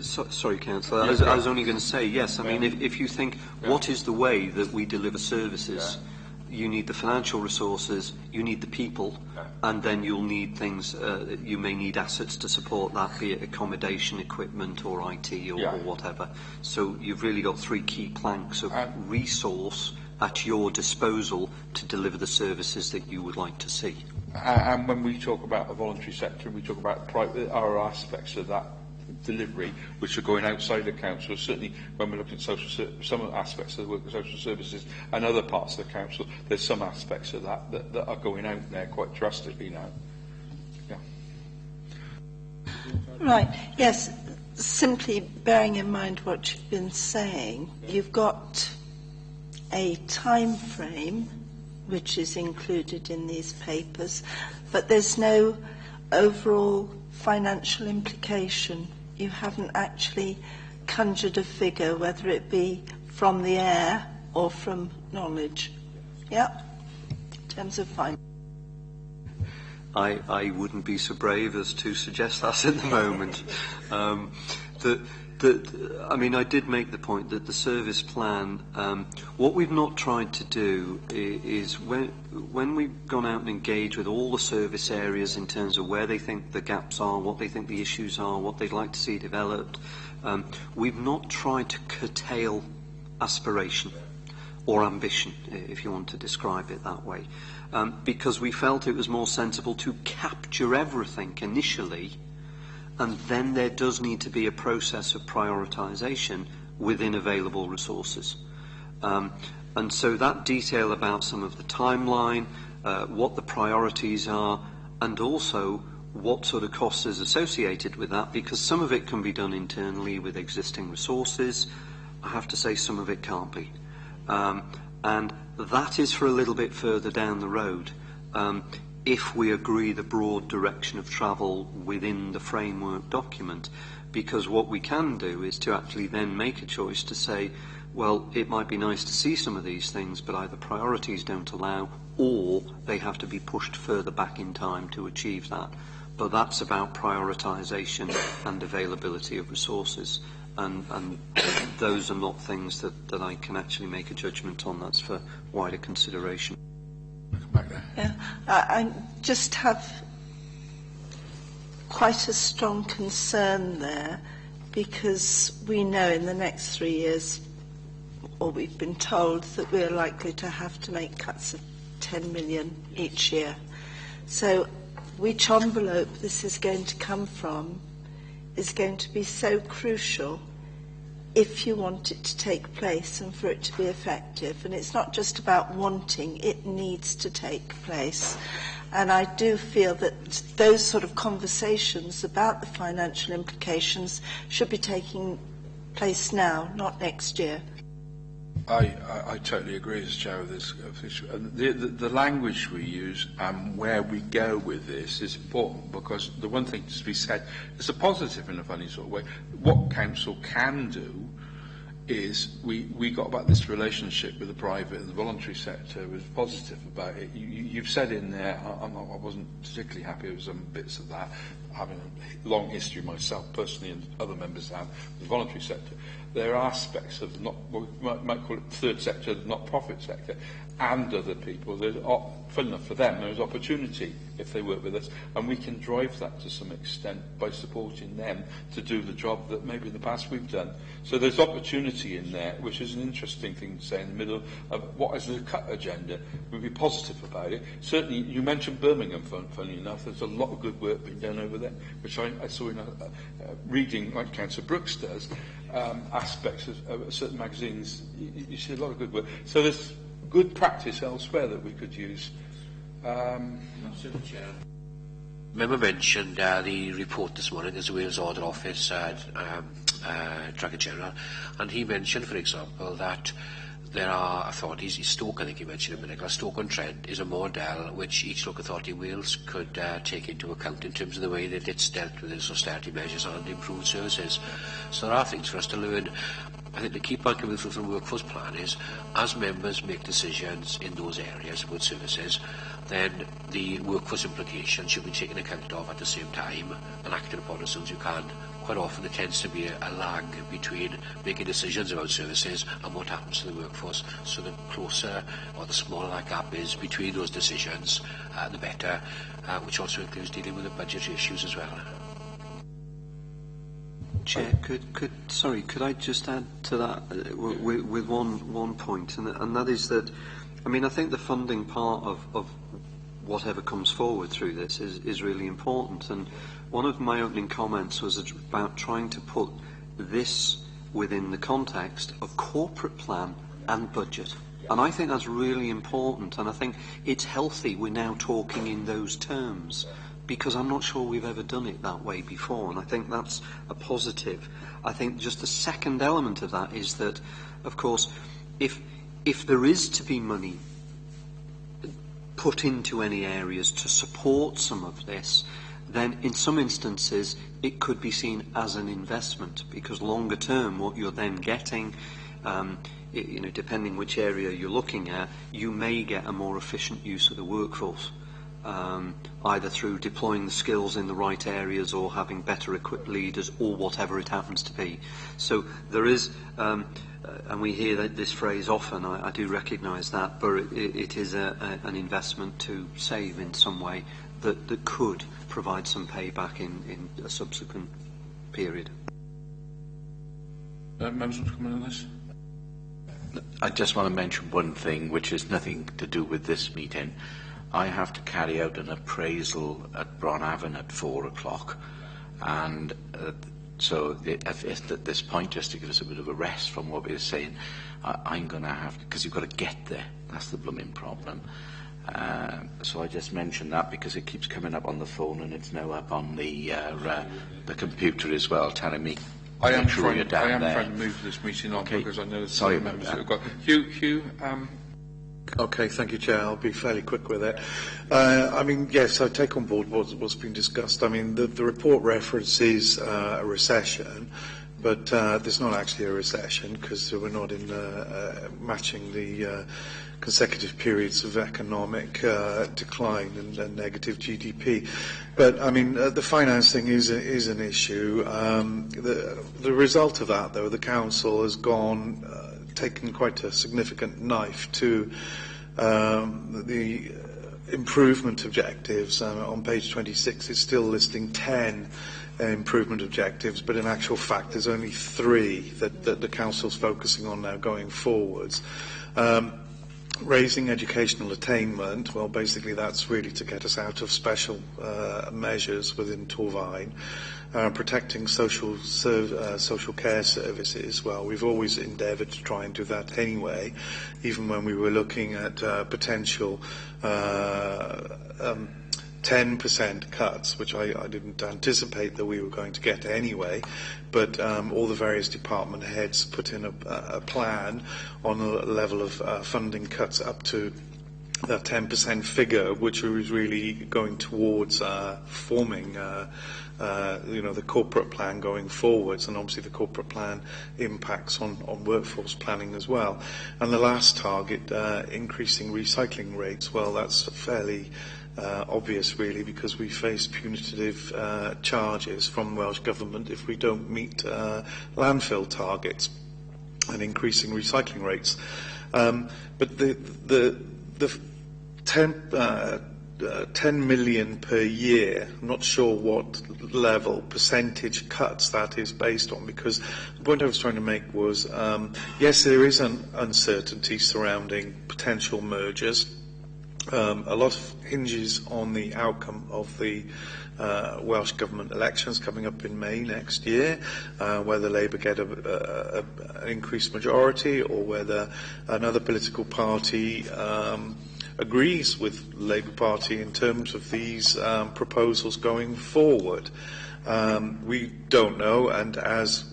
Sorry, sorry, Councillor. I was only going to say yes. I mean, if you think what is the way that we deliver services. Yeah. You need the financial resources, you need the people, and then you'll need things, you may need assets to support that, be it accommodation, equipment, or IT, or whatever. So you've really got three key planks of resource at your disposal to deliver the services that you would like to see. And when we talk about the voluntary sector, we talk about our aspects of that delivery which are going outside the council. Certainly when we're looking at some aspects of the work of social services and other parts of the council, there's some aspects of that are going out there quite drastically now. Yeah. Right, yes, simply bearing in mind what you've been saying, you've got a time frame which is included in these papers, but there's no overall financial implication. You haven't actually conjured a figure, whether it be from the air or from knowledge. Yeah, in terms of finance. I wouldn't be so brave as to suggest that at the moment. I mean, I did make the point that the service plan, what we've not tried to do is when we've gone out and engaged with all the service areas in terms of where they think the gaps are, what they think the issues are, what they'd like to see developed, we've not tried to curtail aspiration or ambition, if you want to describe it that way, because we felt it was more sensible to capture everything initially, and then there does need to be a process of prioritisation within available resources. And so that detail about some of the timeline, what the priorities are, and also what sort of costs is associated with that, because some of it can be done internally with existing resources. I have to say some of it can't be. And that is for a little bit further down the road. If we agree the broad direction of travel within the framework document, because what we can do is to actually then make a choice to say, well, it might be nice to see some of these things, but either priorities don't allow, or they have to be pushed further back in time to achieve that. But that's about prioritisation and availability of resources, and those are not things that I can actually make a judgment on. That's for wider consideration. Yeah, I just have quite a strong concern there, because we know in the next 3 years, or we've been told, that we're likely to have to make cuts of 10 million each year. So which envelope this is going to come from is going to be so crucial if you want it to take place and for it to be effective. And it's not just about wanting, it needs to take place. And I do feel that those sort of conversations about the financial implications should be taking place now, not next year. I totally agree as Chair of this issue. The language we use and where we go with this is important, because the one thing to be said, it's a positive in a funny sort of way. What Council can do is we got about this relationship with the private and the voluntary sector was positive about it. You've said in there, I wasn't particularly happy with some bits of that, having a long history myself personally and other members have, the voluntary sector. There are aspects of what we might call it the third sector, the not-profit sector, and other people. There's, fun enough for them, there's opportunity if they work with us, and we can drive that to some extent by supporting them to do the job that maybe in the past we've done. So there's opportunity in there, which is an interesting thing to say in the middle of what is the cut agenda. We'll be positive about it. Certainly, you mentioned Birmingham, funny enough. There's a lot of good work being done over there, which I saw in a reading, like Councillor Brooks does, aspects of certain magazines. You see a lot of good work. So there's good practice elsewhere that we could use. Member mentioned the report this morning. There's a Wales Order Office Director General, and he mentioned, for example, that there are authorities, Stoke, I think he mentioned a minute ago, Stoke-on-Trent is a model which each local authority in Wales could take into account in terms of the way that it's dealt with its austerity measures and improved services. So there are things for us to learn. I think the key point coming through from the workforce plan is, as members make decisions in those areas about services, then the workforce implications should be taken account of at the same time and acted upon as soon as you can. Quite often there tends to be a lag between making decisions about services and what happens to the workforce. So the closer or the smaller that gap is between those decisions, the better, which also includes dealing with the budgetary issues as well. Chair, could I just add to that with one point, and that is that, I mean, I think the funding part of whatever comes forward through this is really important. And one of my opening comments was about trying to put this within the context of corporate plan and budget. And I think that's really important, and I think it's healthy we're now talking in those terms, because I'm not sure we've ever done it that way before, and I think that's a positive. I think just the second element of that is that, of course, if there is to be money put into any areas to support some of this, then in some instances it could be seen as an investment, because longer term what you're then getting, depending which area you're looking at, you may get a more efficient use of the workforce, either through deploying the skills in the right areas or having better equipped leaders or whatever it happens to be. So there is, and we hear this phrase often, I do recognise that, but it is an investment to save in some way that could provide some payback in a subsequent period. Members want to comment on this? I just want to mention one thing, which has nothing to do with this meeting. I have to carry out an appraisal at Bronavon at 4 o'clock, and so at this point, just to give us a bit of a rest from what we were saying, I'm going to have to, because you've got to get there. That's the blooming problem. So I just mentioned that because it keeps coming up on the phone, and it's now up on the computer as well, telling me. I am trying to move this meeting on, okay. Because I know there's Sorry some members about who have got. Hugh. Okay, thank you, Chair. I'll be fairly quick with it. Yes, I take on board what's been discussed. I mean, the report references a recession, but there's not actually a recession because we're not in matching the consecutive periods of economic decline and negative GDP. But I mean, the financing is an issue. The result of that, though, the council has taken quite a significant knife to the improvement objectives. On page 26, it's still listing 10 improvement objectives, but in actual fact, there's only 3 that the council's focusing on now going forwards. Raising educational attainment, well, basically that's really to get us out of special measures within Torfaen. Protecting social care services, well, we've always endeavoured to try and do that anyway, even when we were looking at potential 10% cuts, which I didn't anticipate that we were going to get anyway, but all the various department heads put in a plan on a level of funding cuts up to that 10% figure, which was really going towards forming the corporate plan going forwards, and obviously the corporate plan impacts on workforce planning as well. And the last target, increasing recycling rates, well, that's fairly obvious really, because we face punitive charges from Welsh Government if we don't meet landfill targets and increasing recycling rates. But the 10 million per year, I'm not sure what level percentage cuts that is based on, because the point I was trying to make was, yes, there is an uncertainty surrounding potential mergers. A lot hinges on the outcome of the Welsh Government elections coming up in May next year, whether Labour get an increased majority or whether another political party agrees with the Labour Party in terms of these proposals going forward. We don't know, and as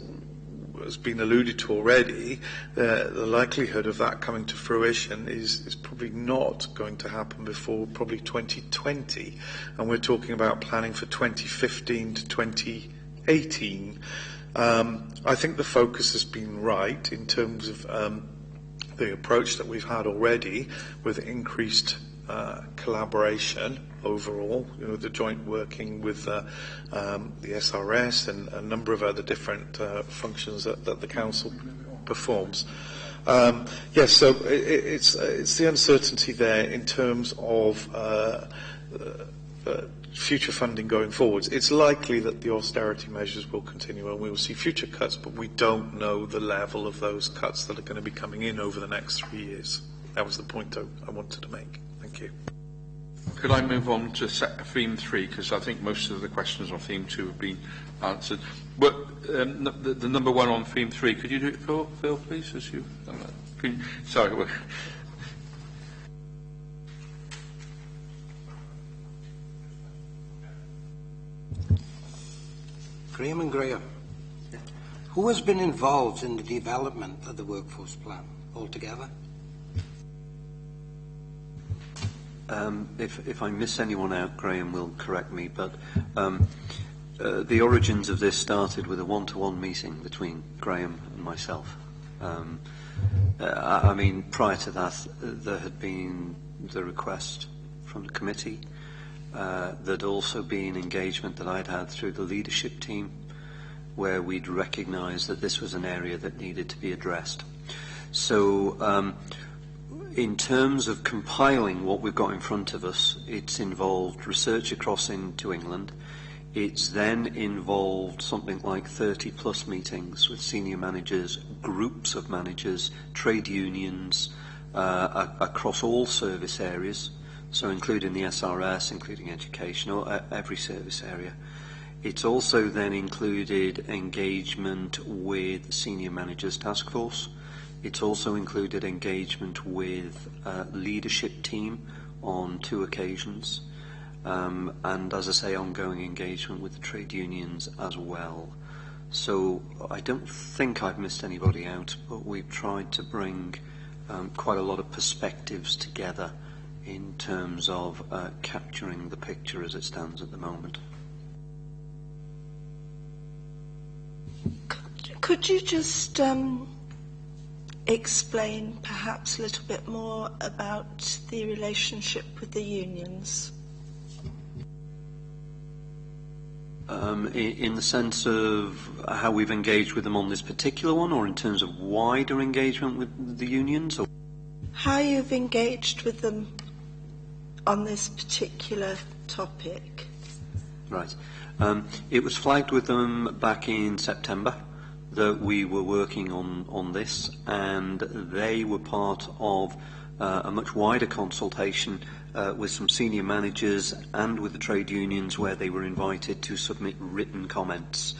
has been alluded to already, the likelihood of that coming to fruition is probably not going to happen before probably 2020, and we're talking about planning for 2015 to 2018. I think the focus has been right in terms of the approach that we've had already, with increased collaboration overall, the joint working with the SRS and a number of other different functions that the council performs. Yes, so it's the uncertainty there in terms of future funding going forwards. It's likely that the austerity measures will continue and we will see future cuts, but we don't know the level of those cuts that are going to be coming in over the next 3 years. That was the point I wanted to make. Thank you. Could I move on to theme 3, because I think most of the questions on theme 2 have been answered. But the number 1 on theme 3, could you do it, Phil, please? As you, sorry. Graham and Graham, who has been involved in the development of the workforce plan altogether? If I miss anyone out, Graham will correct me, but the origins of this started with a one-to-one meeting between Graham and myself. I mean, prior to that, there had been the request from the committee. There'd also been engagement that I'd had through the leadership team, where we'd recognised that this was an area that needed to be addressed. So, in terms of compiling what we've got in front of us, it's involved research across into England. It's then involved something like 30 plus meetings with senior managers, groups of managers, trade unions, across all service areas, so including the SRS, including education, or every service area. It's also then included engagement with Senior Managers Task Force. It's also included engagement with leadership team on 2 occasions. And as I say, ongoing engagement with the trade unions as well. So I don't think I've missed anybody out, but we've tried to bring quite a lot of perspectives together in terms of capturing the picture as it stands at the moment. Could you just explain perhaps a little bit more about the relationship with the unions? In the sense of how we've engaged with them on this particular one, or in terms of wider engagement with the unions? Or? How you've engaged with them on this particular topic? Right. It was flagged with them back in September that we were working on this, and they were part of a much wider consultation with some senior managers and with the trade unions, where they were invited to submit written comments.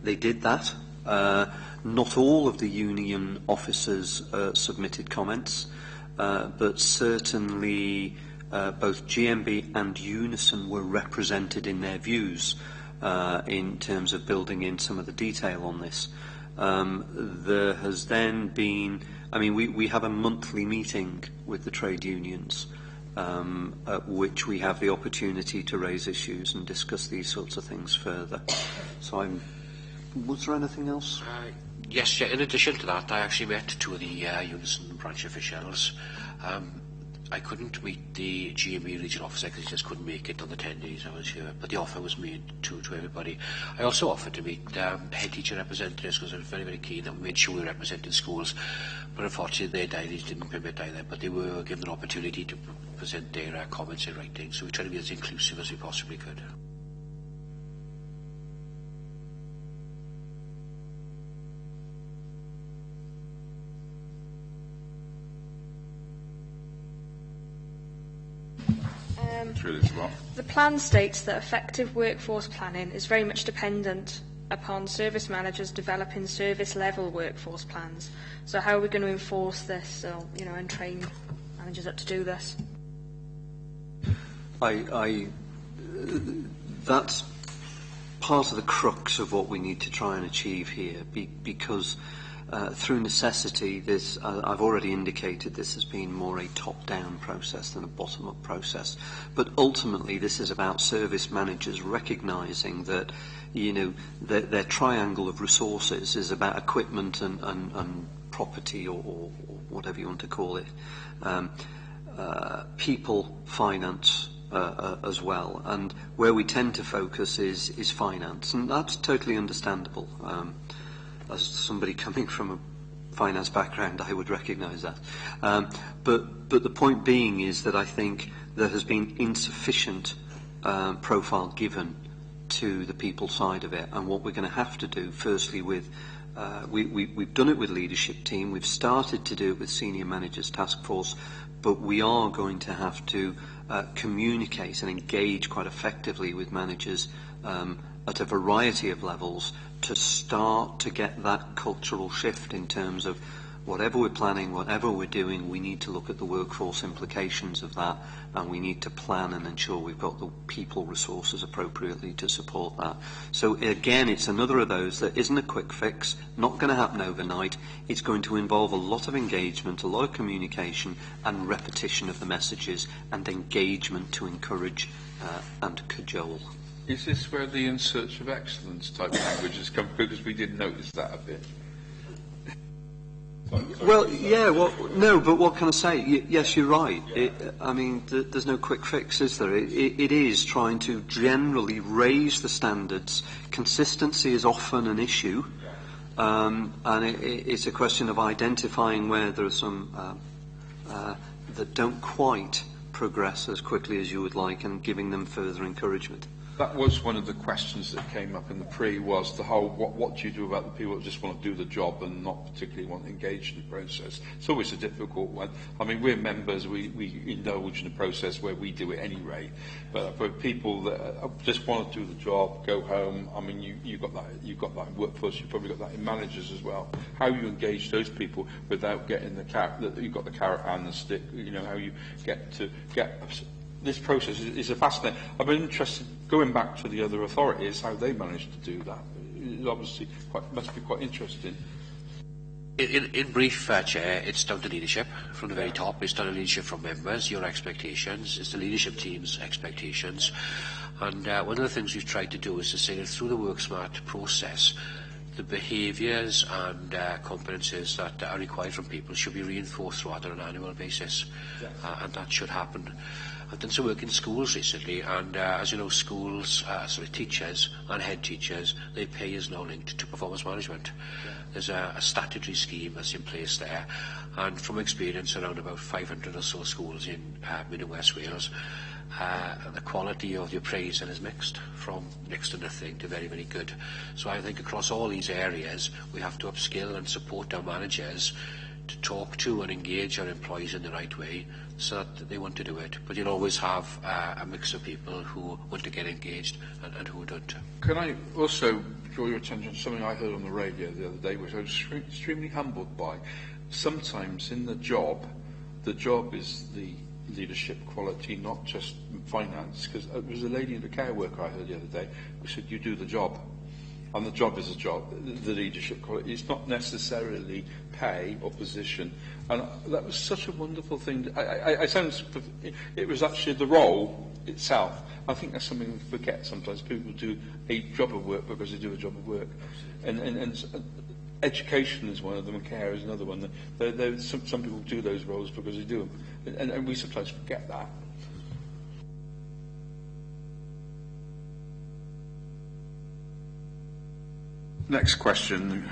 They did that. Not all of the union officers submitted comments, but certainly both GMB and Unison were represented in their views in terms of building in some of the detail on this. There has then been, I mean, we have a monthly meeting with the trade unions, at which we have the opportunity to raise issues and discuss these sorts of things further. So was there anything else? Yes, in addition to that, I actually met 2 of the Unison branch officials. I couldn't meet the GME regional officer because he just couldn't make it on the 10 days I was here, but the offer was made to everybody. I also offered to meet head teacher representatives because I was very, very keen that we made sure we represented schools, but unfortunately their diaries didn't permit either, but they were given an opportunity to present their comments in writing, so we tried to be as inclusive as we possibly could. The plan states that effective workforce planning is very much dependent upon service managers developing service-level workforce plans. So how are we going to enforce this, and train managers up to do this? That's part of the crux of what we need to try and achieve here, because through necessity, this, I've already indicated, this has been more a top-down process than a bottom-up process. But ultimately, this is about service managers recognising that, their triangle of resources is about equipment and property, or whatever you want to call it, people, finance, as well. And where we tend to focus is finance, and that's totally understandable. As somebody coming from a finance background, I would recognise that. But the point being is that I think there has been insufficient profile given to the people side of it, and what we're going to have to do, firstly with We've done it with leadership team. We've started to do it with senior managers task force, but we are going to have to communicate and engage quite effectively with managers at a variety of levels to start to get that cultural shift in terms of whatever we're planning, whatever we're doing, we need to look at the workforce implications of that, and we need to plan and ensure we've got the people resources appropriately to support that. So again, it's another of those that isn't a quick fix, not going to happen overnight. It's going to involve a lot of engagement, a lot of communication and repetition of the messages and engagement to encourage and cajole. Is this where the in search of excellence type language has come through? Because we did notice that a bit. Well, yeah, no, but what can I say? Yes, you're right. I mean, there's no quick fix, is there? It is trying to generally raise the standards. Consistency is often an issue, and it's a question of identifying where there are some that don't quite progress as quickly as you would like and giving them further encouragement. That was one of the questions that came up in the pre, was the whole, what do you do about the people that just want to do the job and not particularly want to engage in the process? It's always a difficult one. I mean, we're members, we indulge in the process where we do it anyway. But for people that just want to do the job, go home, I mean, you've got that in workforce, you've probably got that in managers as well. How you engage those people without getting the carrot, you've got the carrot and the stick, you know, how you get this process is a fascinating. I've been interested, going back to the other authorities, how they managed to do that. It obviously must be quite interesting. In brief, Chair, it's down to leadership from the very top. It's down to leadership from members, your expectations. It's the leadership team's expectations. And one of the things we've tried to do is to say that through the WorkSmart process, the behaviours and competences that are required from people should be reinforced throughout on an annual basis. And that should happen. I've done some work in schools recently, and as you know, schools, teachers and head teachers, their pay is now linked to performance management. There's a statutory scheme that's in place there, and from experience around about 500 or so schools in Mid and West Wales, the quality of the appraisal is mixed, from next to nothing to very, very good. So I think across all these areas, we have to upskill and support our managers to talk to and engage our employees in the right way so that they want to do it. But you'll always have a mix of people who want to get engaged and who don't. Can I also draw your attention to something I heard on the radio the other day, which I was extremely humbled by? Sometimes in the job is the leadership quality, not just finance. Because there was a lady, the care worker I heard the other day, who said, you do the job. And the job is a job, the leadership quality. It's not necessarily pay or position. And that was such a wonderful thing. It was actually the role itself. I think that's something we forget sometimes. People do a job of work because they do a job of work. And education is one of them, and care is another one. Some people do those roles because they do them. And we sometimes forget that. Next question.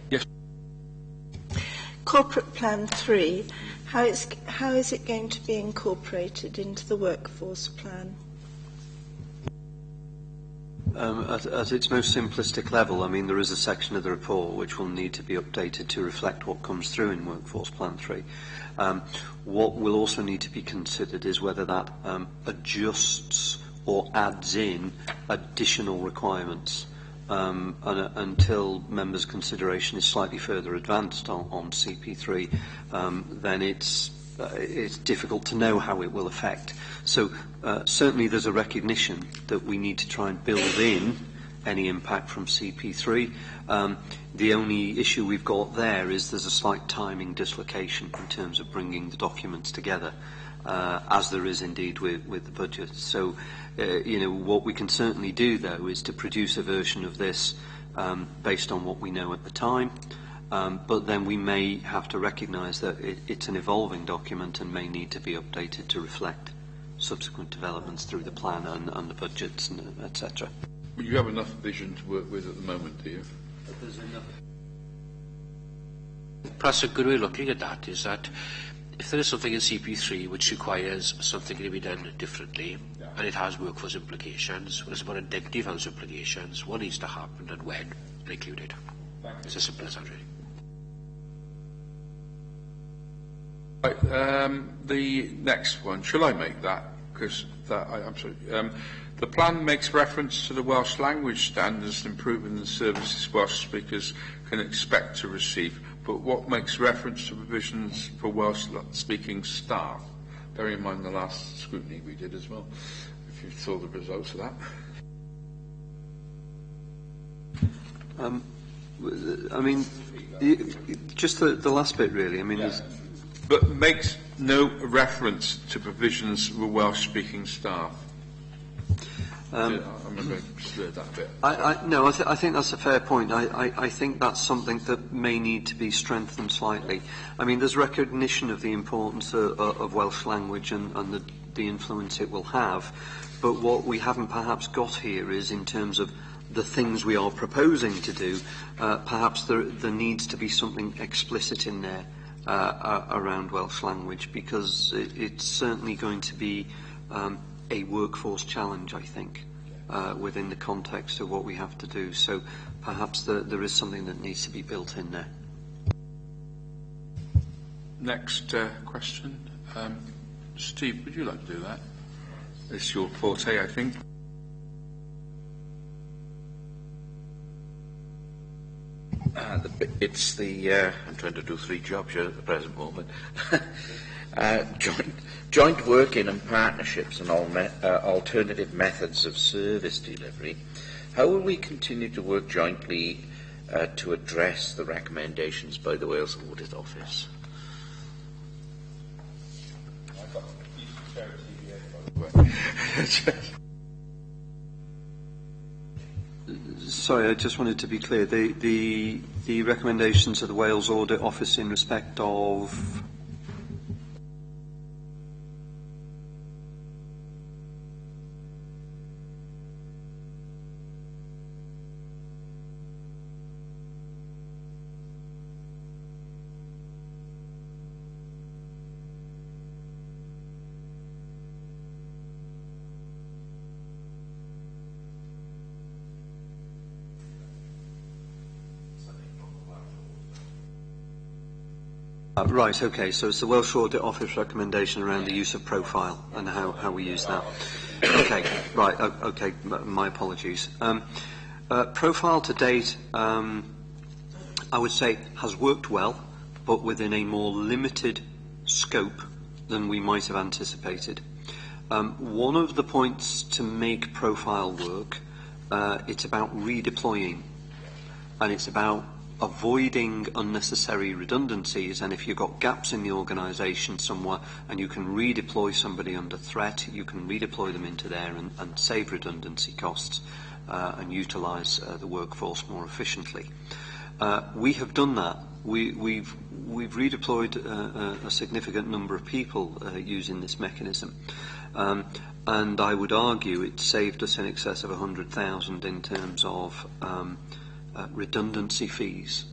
Yes. Corporate Plan 3, how is it going to be incorporated into the workforce plan? At its most simplistic level, I mean, there is a section of the report which will need to be updated to reflect what comes through in Workforce Plan 3. What will also need to be considered is whether that adjusts or adds in additional requirements. Until members' consideration is slightly further advanced on CP3, then it's difficult to know how it will affect. So certainly there's a recognition that we need to try and build in any impact from CP3. The only issue we've got there is there's a slight timing dislocation in terms of bringing the documents together, as there is indeed with the budget. So, what we can certainly do, though, is to produce a version of this based on what we know at the time, but then we may have to recognise that it's an evolving document and may need to be updated to reflect subsequent developments through the plan and the budgets, and etc. You have enough vision to work with at the moment, do you? There's enough. Perhaps a good way of looking at that is that if there is something in CP3 which requires something to be done differently, and it has workforce implications, well, it's about identifying those implications, what needs to happen and when, and include it. It's as simple as that, really. Right, the next one, shall I make that? Because I'm sorry. The plan makes reference to the Welsh language standards and improving the services Welsh speakers can expect to receive. But what makes reference to provisions for Welsh-speaking staff? Bear in mind the last scrutiny we did as well, if you saw the results of that. I mean, just the last bit, really. I mean, yeah. But makes no reference to provisions for Welsh-speaking staff. I'm going to slur that a bit. I think that's a fair point. I think that's something that may need to be strengthened slightly. I mean, there's recognition of the importance of Welsh language and the influence it will have, but what we haven't perhaps got here is, in terms of the things we are proposing to do, perhaps there needs to be something explicit in there around Welsh language, because it's certainly going to be a workforce challenge, I think, within the context of what we have to do. So perhaps there is something that needs to be built in there. Next question. Steve, would you like to do that? It's your forte, I think. It's the I'm trying to do 3 jobs here at the present moment. Joint working and partnerships and alternative methods of service delivery. How will we continue to work jointly to address the recommendations by the Wales Audit Office? Sorry, I just wanted to be clear. The recommendations of the Wales Audit Office in respect of... Right, okay, so it's the Welsh Audit Office recommendation around the use of profile and how we use that. Okay, right, okay, my apologies. Profile to date, I would say, has worked well, but within a more limited scope than we might have anticipated. One of the points to make profile work, it's about redeploying, and it's about avoiding unnecessary redundancies. And if you've got gaps in the organisation somewhere and you can redeploy somebody under threat, you can redeploy them into there and save redundancy costs and utilise the workforce more efficiently. We have done that. We've redeployed a significant number of people using this mechanism. And I would argue it saved us in excess of 100,000 in terms of redundancy fees,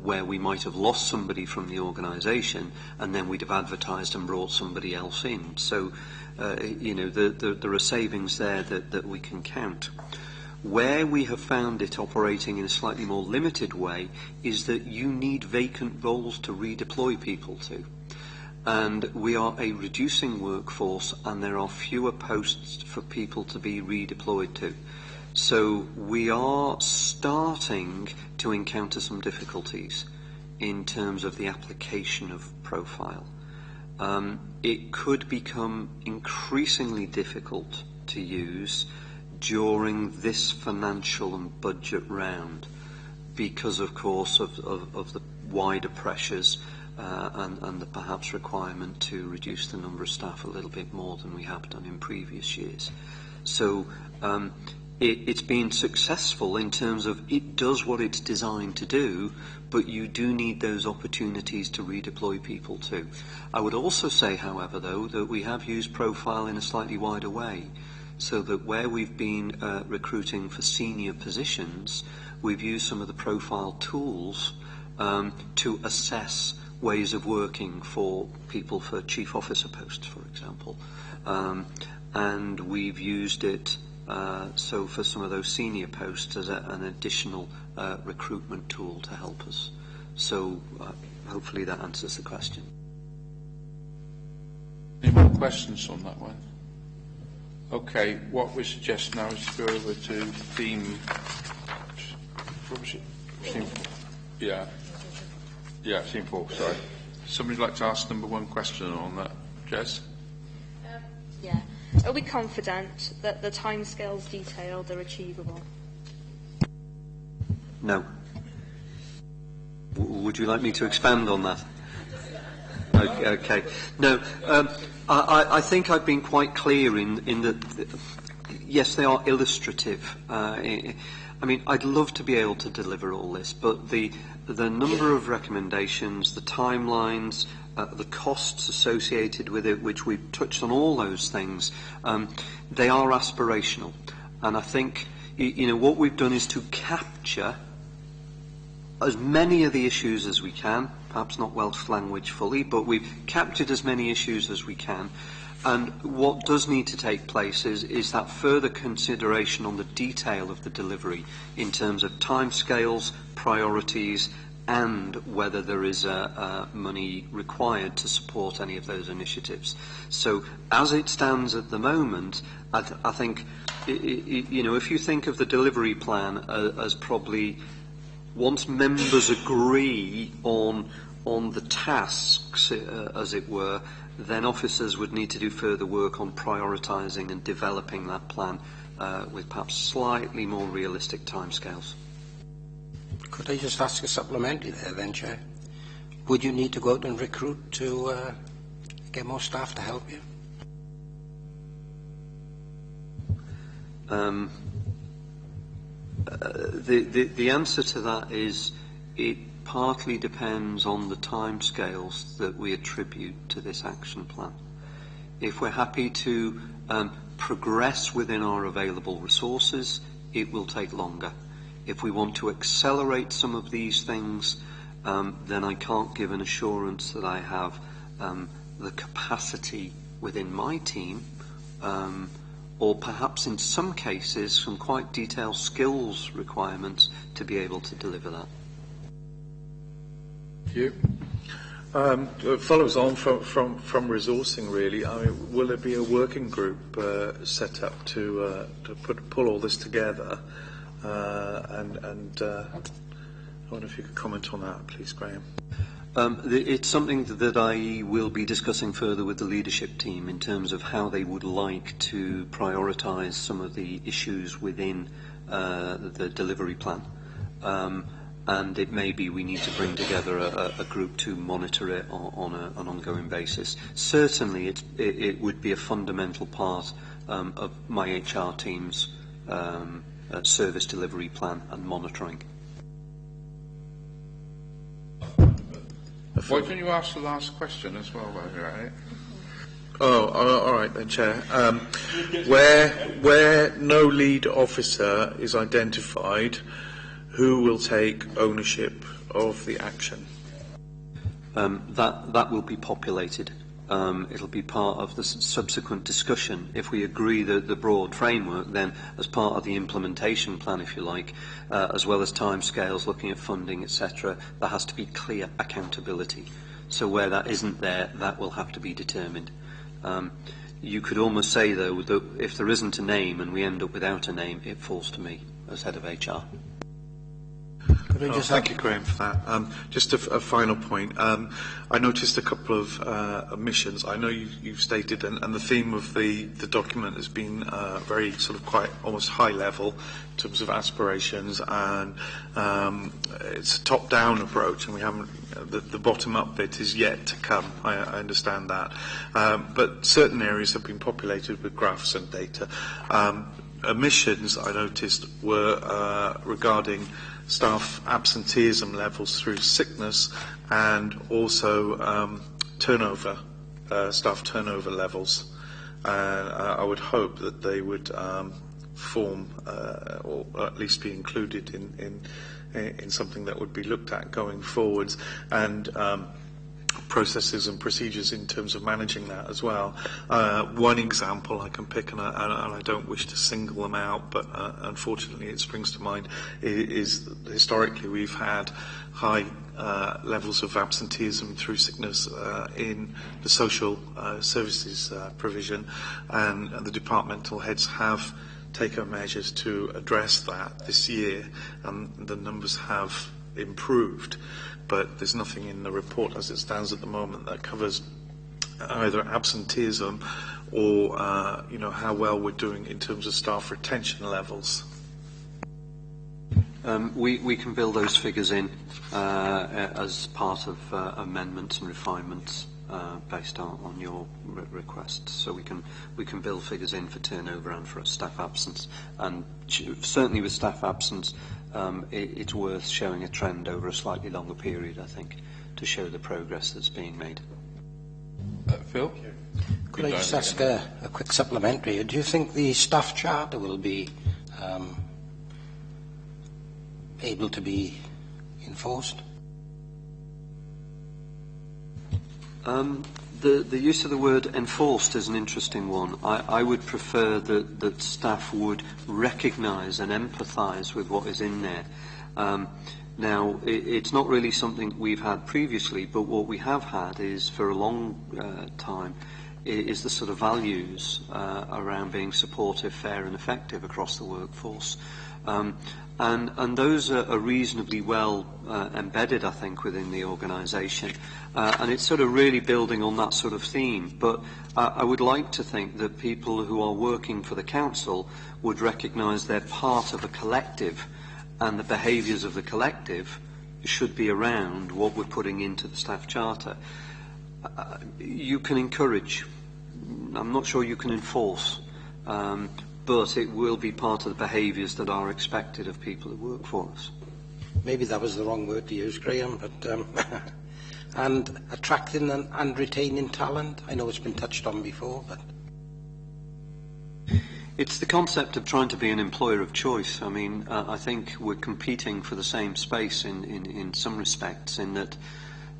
where we might have lost somebody from the organisation and then we'd have advertised and brought somebody else in. So, there are savings there that we can count. Where we have found it operating in a slightly more limited way is that you need vacant roles to redeploy people to. And we are a reducing workforce and there are fewer posts for people to be redeployed to. So we are starting to encounter some difficulties in terms of the application of profile. It could become increasingly difficult to use during this financial and budget round because, of course, of the wider pressures and the perhaps requirement to reduce the number of staff a little bit more than we have done in previous years. So it's been successful in terms of it does what it's designed to do, but you do need those opportunities to redeploy people too. I would also say, however, though, that we have used profile in a slightly wider way, so that where we've been recruiting for senior positions, we've used some of the profile tools to assess ways of working for people for chief officer posts, for example. And we've used it So for some of those senior posts as an additional recruitment tool to help us. So hopefully that answers the question. Any more questions on that one? Okay, what we suggest now is to go over to theme. What was it? Theme 4. Yeah, theme 4, sorry. Somebody'd like to ask number one question on that. Jess? Yeah. Are we confident that the timescales detailed are achievable? No. Would you like me to expand on that? Okay. No, I think I've been quite clear in that, yes, they are illustrative. I mean, I'd love to be able to deliver all this, but the number of recommendations, the timelines, the costs associated with it, which we've touched on all those things, they are aspirational. And I think, what we've done is to capture as many of the issues as we can, perhaps not Welsh language fully, but we've captured as many issues as we can. And what does need to take place is that further consideration on the detail of the delivery in terms of timescales, priorities, and whether there is money required to support any of those initiatives. So as it stands at the moment, I think, if you think of the delivery plan as probably once members agree on the tasks, as it were, then officers would need to do further work on prioritising and developing that plan with perhaps slightly more realistic timescales. Could I just ask a supplementary there then, Chair? Would you need to go out and recruit to get more staff to help you? The answer to that is it partly depends on the timescales that we attribute to this action plan. If we're happy to progress within our available resources, it will take longer. If we want to accelerate some of these things, then I can't give an assurance that I have the capacity within my team, or perhaps in some cases some quite detailed skills requirements to be able to deliver that. You? It follows on from resourcing, really. I mean, will there be a working group set up to pull all this together? I wonder if you could comment on that, please, Graham. It's something that I will be discussing further with the leadership team in terms of how they would like to prioritise some of the issues within the delivery plan. And it may be we need to bring together a group to monitor it on an ongoing basis. Certainly it would be a fundamental part of my HR team's service delivery plan and monitoring. Why don't you ask the last question as well, right? Oh, all right then, Chair. Where no lead officer is identified, who will take ownership of the action? That will be populated. It'll be part of the subsequent discussion. If we agree that the broad framework, then as part of the implementation plan, if you like, as well as timescales, looking at funding, etc., there has to be clear accountability. So where that isn't there, that will have to be determined. You could almost say, though, that if there isn't a name and we end up without a name, it falls to me as head of HR. Thank you, Graham, for that. Just a final point. I noticed a couple of omissions. I know you've stated, and the theme of the document has been very sort of quite almost high level in terms of aspirations, and it's a top-down approach, and we haven't. The bottom-up bit is yet to come. I understand that, but certain areas have been populated with graphs and data. Omissions I noticed were regarding staff absenteeism levels through sickness, and also turnover, staff turnover levels. I would hope that they would form, or at least be included in something that would be looked at going forwards. And processes and procedures in terms of managing that as well. One example I can pick, and I don't wish to single them out, but unfortunately it springs to mind, is historically we've had high levels of absenteeism through sickness in the social services provision, and the departmental heads have taken measures to address that this year, and the numbers have improved. But there's nothing in the report as it stands at the moment that covers either absenteeism or how well we're doing in terms of staff retention levels. We can build those figures in as part of amendments and refinements based on your request. So we can build figures in for turnover and for staff absence. And certainly with staff absence, it's worth showing a trend over a slightly longer period, I think, to show the progress that's being made. Phil? Could I just ask a quick supplementary? Do you think the staff charter will be able to be enforced? The use of the word enforced is an interesting one. I would prefer that staff would recognise and empathise with what is in there. Now, it's not really something we've had previously, but what we have had is, for a long time, is the sort of values around being supportive, fair and effective across the workforce. And those are reasonably well embedded, I think, within the organisation. And it's sort of really building on that sort of theme. But I would like to think that people who are working for the council would recognise they're part of a collective, and the behaviours of the collective should be around what we're putting into the staff charter. You can encourage. I'm not sure you can enforce. But it will be part of the behaviours that are expected of people who work for us. Maybe that was the wrong word to use, Graham, but and attracting and retaining talent. I know it's been touched on before, but it's the concept of trying to be an employer of choice. I mean, I think we're competing for the same space in some respects, in that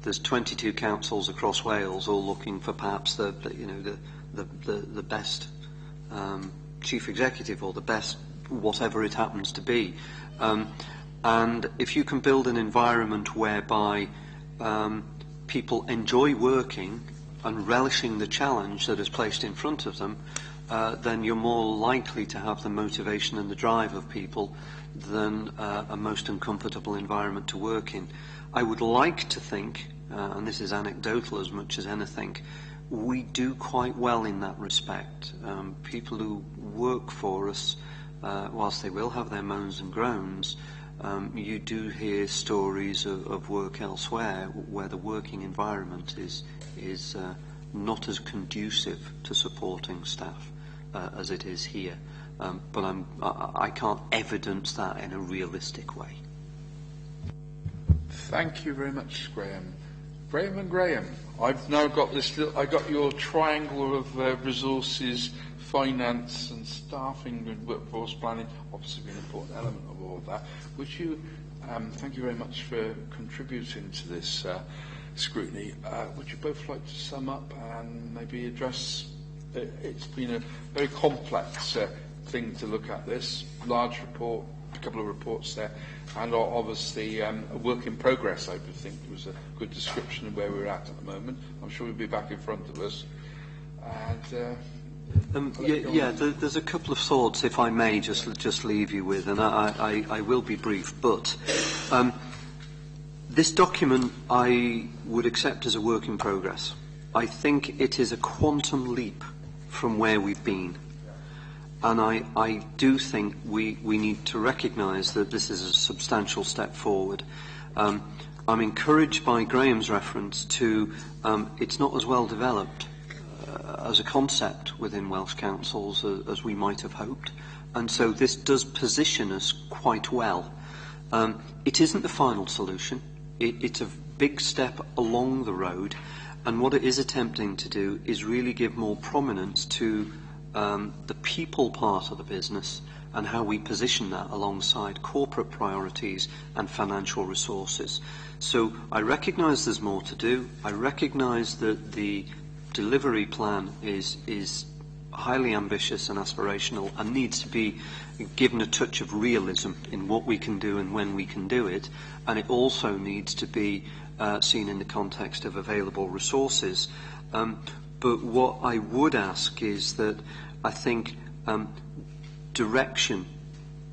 there's 22 councils across Wales all looking for perhaps the best chief executive, or the best whatever it happens to be. And if you can build an environment whereby people enjoy working and relishing the challenge that is placed in front of them, then you're more likely to have the motivation and the drive of people than a most uncomfortable environment to work in. I would like to think, and this is anecdotal as much as anything, we do quite well in that respect. People who work for us, whilst they will have their moans and groans, you do hear stories of work elsewhere where the working environment is not as conducive to supporting staff as it is here. But I can't evidence that in a realistic way. Thank you very much, Graham. Graham and Graham, I've now got this. I got your triangle of resources, finance, and staffing and workforce planning. Obviously, an important element of all of that. Would you? Thank you very much for contributing to this scrutiny. Would you both like to sum up and maybe address? It's been a very complex thing to look at. This large report, a couple of reports there. And obviously a work in progress, I would think, was a good description of where we're at the moment. I'm sure we'll be back in front of us. And there's a couple of thoughts, if I may, just leave you with, and I will be brief. But this document I would accept as a work in progress. I think it is a quantum leap from where we've been. And I do think we need to recognise that this is a substantial step forward. I'm encouraged by Graham's reference to it's not as well developed as a concept within Welsh councils as we might have hoped. And so this does position us quite well. It isn't the final solution. It's a big step along the road. And what it is attempting to do is really give more prominence to the people part of the business and how we position that alongside corporate priorities and financial resources. So I recognise there's more to do. I recognise that the delivery plan is highly ambitious and aspirational and needs to be given a touch of realism in what we can do and when we can do it, and it also needs to be seen in the context of available resources. But what I would ask is that I think direction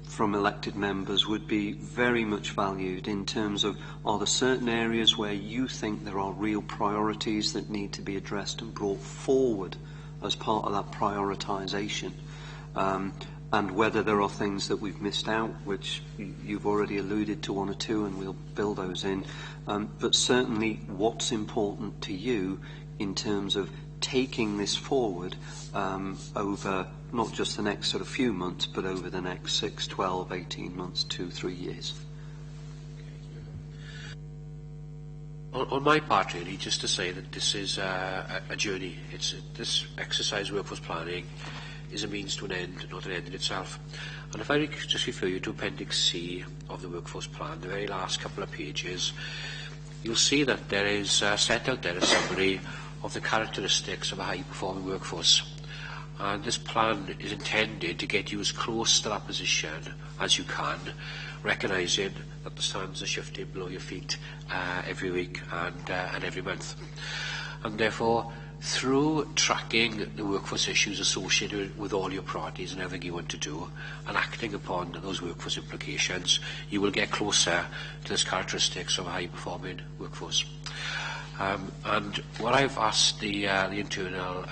from elected members would be very much valued in terms of, are there certain areas where you think there are real priorities that need to be addressed and brought forward as part of that prioritisation, and whether there are things that we've missed out, which you've already alluded to one or two, and we'll build those in, but certainly what's important to you in terms of taking this forward over not just the next sort of few months, but over the next 6, 12, 18 months, 2, 3 years. On my part, really, just to say that this is a journey. This exercise workforce planning is a means to an end, not an end in itself. And if I just refer you to Appendix C of the workforce plan, the very last couple of pages, you'll see that there is set out there a summary of the characteristics of a high-performing workforce. And this plan is intended to get you as close to that position as you can, recognising that the sands are shifting below your feet every week and every month. And therefore, through tracking the workforce issues associated with all your priorities and everything you want to do, and acting upon those workforce implications, you will get closer to those characteristics of a high-performing workforce. And what I've asked the internal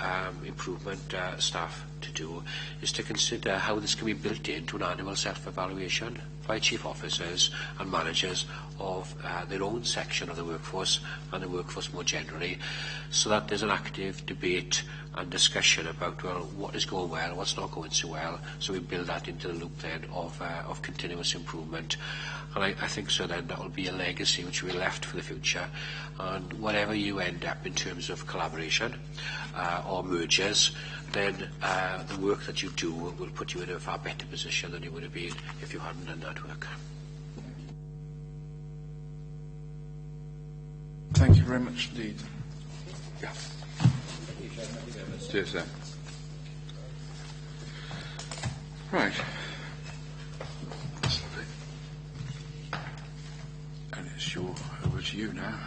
improvement staff to do is to consider how this can be built into an annual self-evaluation by chief officers and managers of their own section of the workforce and the workforce more generally, so that there's an active debate and discussion about, well, what is going well, what's not going so well, so we build that into the loop then of continuous improvement. And I think so then that will be a legacy which will be left for the future, and whatever you end up in terms of collaboration or mergers, then the work that you do will put you in a far better position than you would have been if you hadn't done that work. Thank you very much indeed. Yeah. Cheers, sir. Right. That's lovely. And it's over to you now.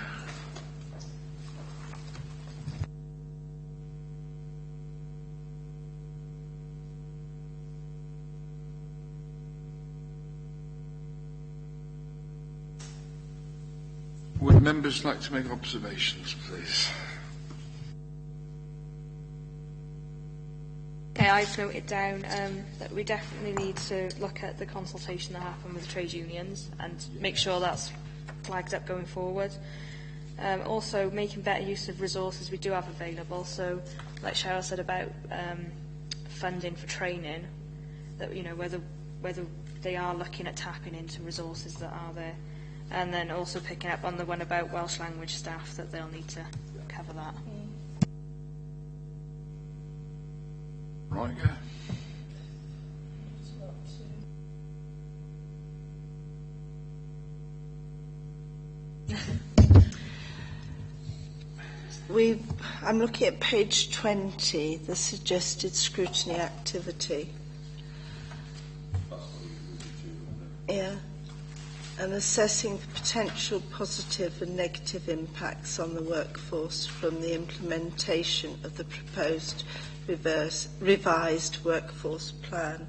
Would members like to make observations, please? Okay, I've noted down that we definitely need to look at the consultation that happened with trade unions and make sure that's flagged up going forward. Also, making better use of resources we do have available. So, like Cheryl said about funding for training, that whether they are looking at tapping into resources that are there. And then also picking up on the one about Welsh language staff, that they'll need to cover that. Right, yeah. I'm looking at page 20, the suggested scrutiny activity. Yeah. And assessing the potential positive and negative impacts on the workforce from the implementation of the proposed revised workforce plan.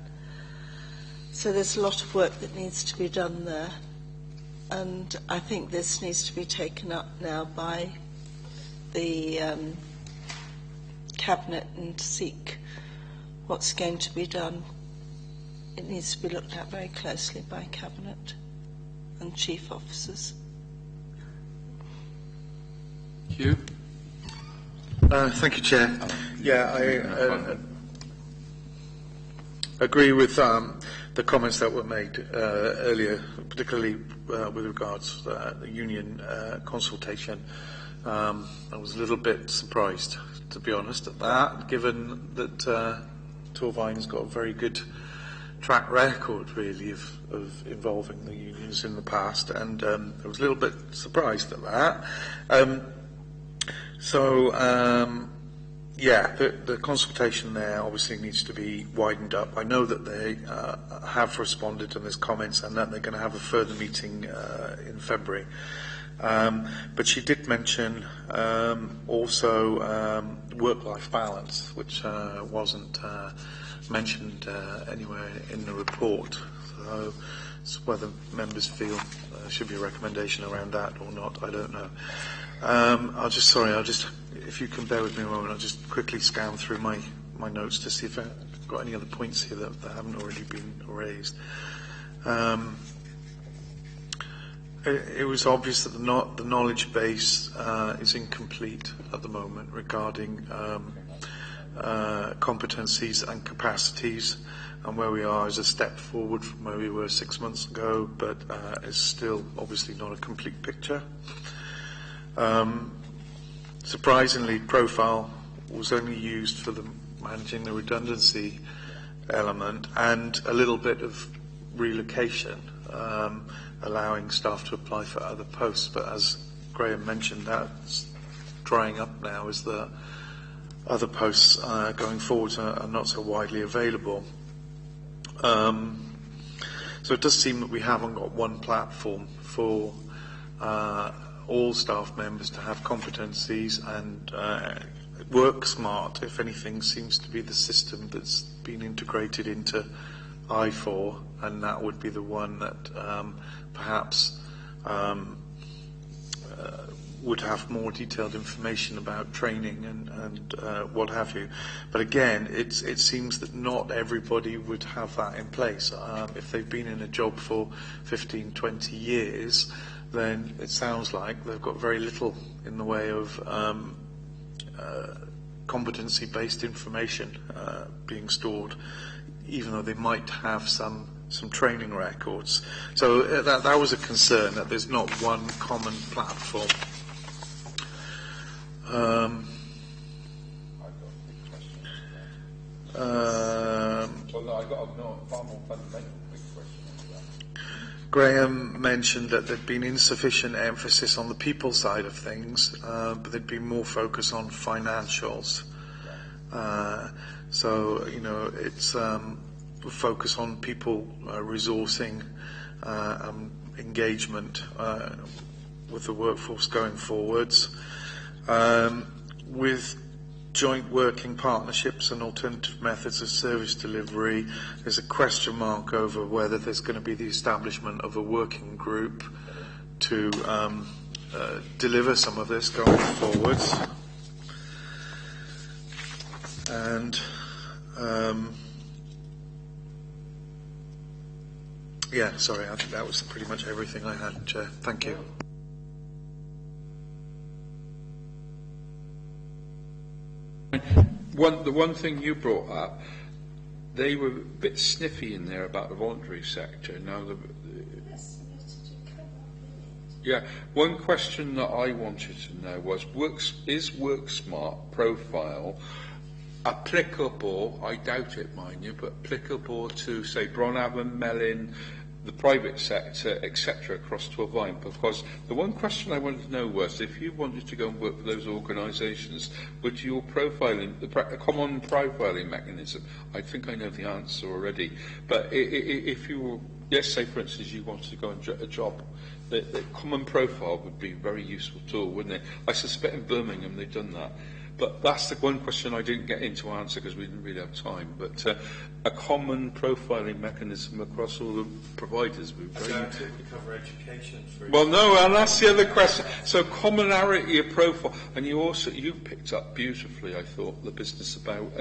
So there's a lot of work that needs to be done there, and I think this needs to be taken up now by the Cabinet and seek what's going to be done. It needs to be looked at very closely by Cabinet and chief officers. Hugh? Thank you, Chair. Yeah, I agree with the comments that were made earlier, particularly with regards to the union consultation. I was a little bit surprised, to be honest, at that, given that Torvine's got a very good track record, really, of involving the unions in the past, and I was a little bit surprised at that. The consultation there obviously needs to be widened up. I know that they have responded to these comments and that they're going to have a further meeting in February. But she did mention also work-life balance, which wasn't mentioned anywhere in the report. So it's whether members feel there should be a recommendation around that or not, I don't know. If you can bear with me a moment, I'll just quickly scan through my notes to see if I've got any other points here that haven't already been raised. It was obvious that the knowledge base is incomplete at the moment regarding competencies and capacities, and where we are is a step forward from where we were 6 months ago, but is still obviously not a complete picture. Surprisingly, profile was only used for the managing the redundancy element and a little bit of relocation, allowing staff to apply for other posts. But as Graham mentioned, that's drying up now as the other posts going forward are not so widely available. So it does seem that we haven't got one platform for all staff members to have competencies, and Work Smart, if anything, seems to be the system that's been integrated into I4, and that would be the one that perhaps would have more detailed information about training and what have you. But again, it seems that not everybody would have that in place. If they've been in a job for 15, 20 years, then it sounds like they've got very little in the way of competency-based information being stored, even though they might have some training records. So that was a concern, that there's not one common platform. Far more fundamental big question. Graham mentioned that there'd been insufficient emphasis on the people side of things, but there'd been more focus on financials. So, it's focus on people resourcing, engagement with the workforce going forwards. With joint working partnerships and alternative methods of service delivery, there's a question mark over whether there's going to be the establishment of a working group to deliver some of this going forwards. And I think that was pretty much everything I had, Chair. Thank you. The one thing you brought up, they were a bit sniffy in there about the voluntary sector. Now, one question that I wanted to know was, is WorkSmart profile applicable, I doubt it, mind you, but applicable to, say, Bronavon, Mellin, the private sector, etc., across Torvine? Because the one question I wanted to know was, if you wanted to go and work for those organisations, would your profiling, a common profiling mechanism, I think I know the answer already, but if you were, yes, say for instance you wanted to go and get a job, the common profile would be a very useful tool, wouldn't it? I suspect in Birmingham they've done that. But that's the one question I didn't get into answer because we didn't really have time. But a common profiling mechanism across all the providers would be very useful. Cover education. Well, no, and that's the other question. So commonality of profile, and you picked up beautifully, I thought, the business about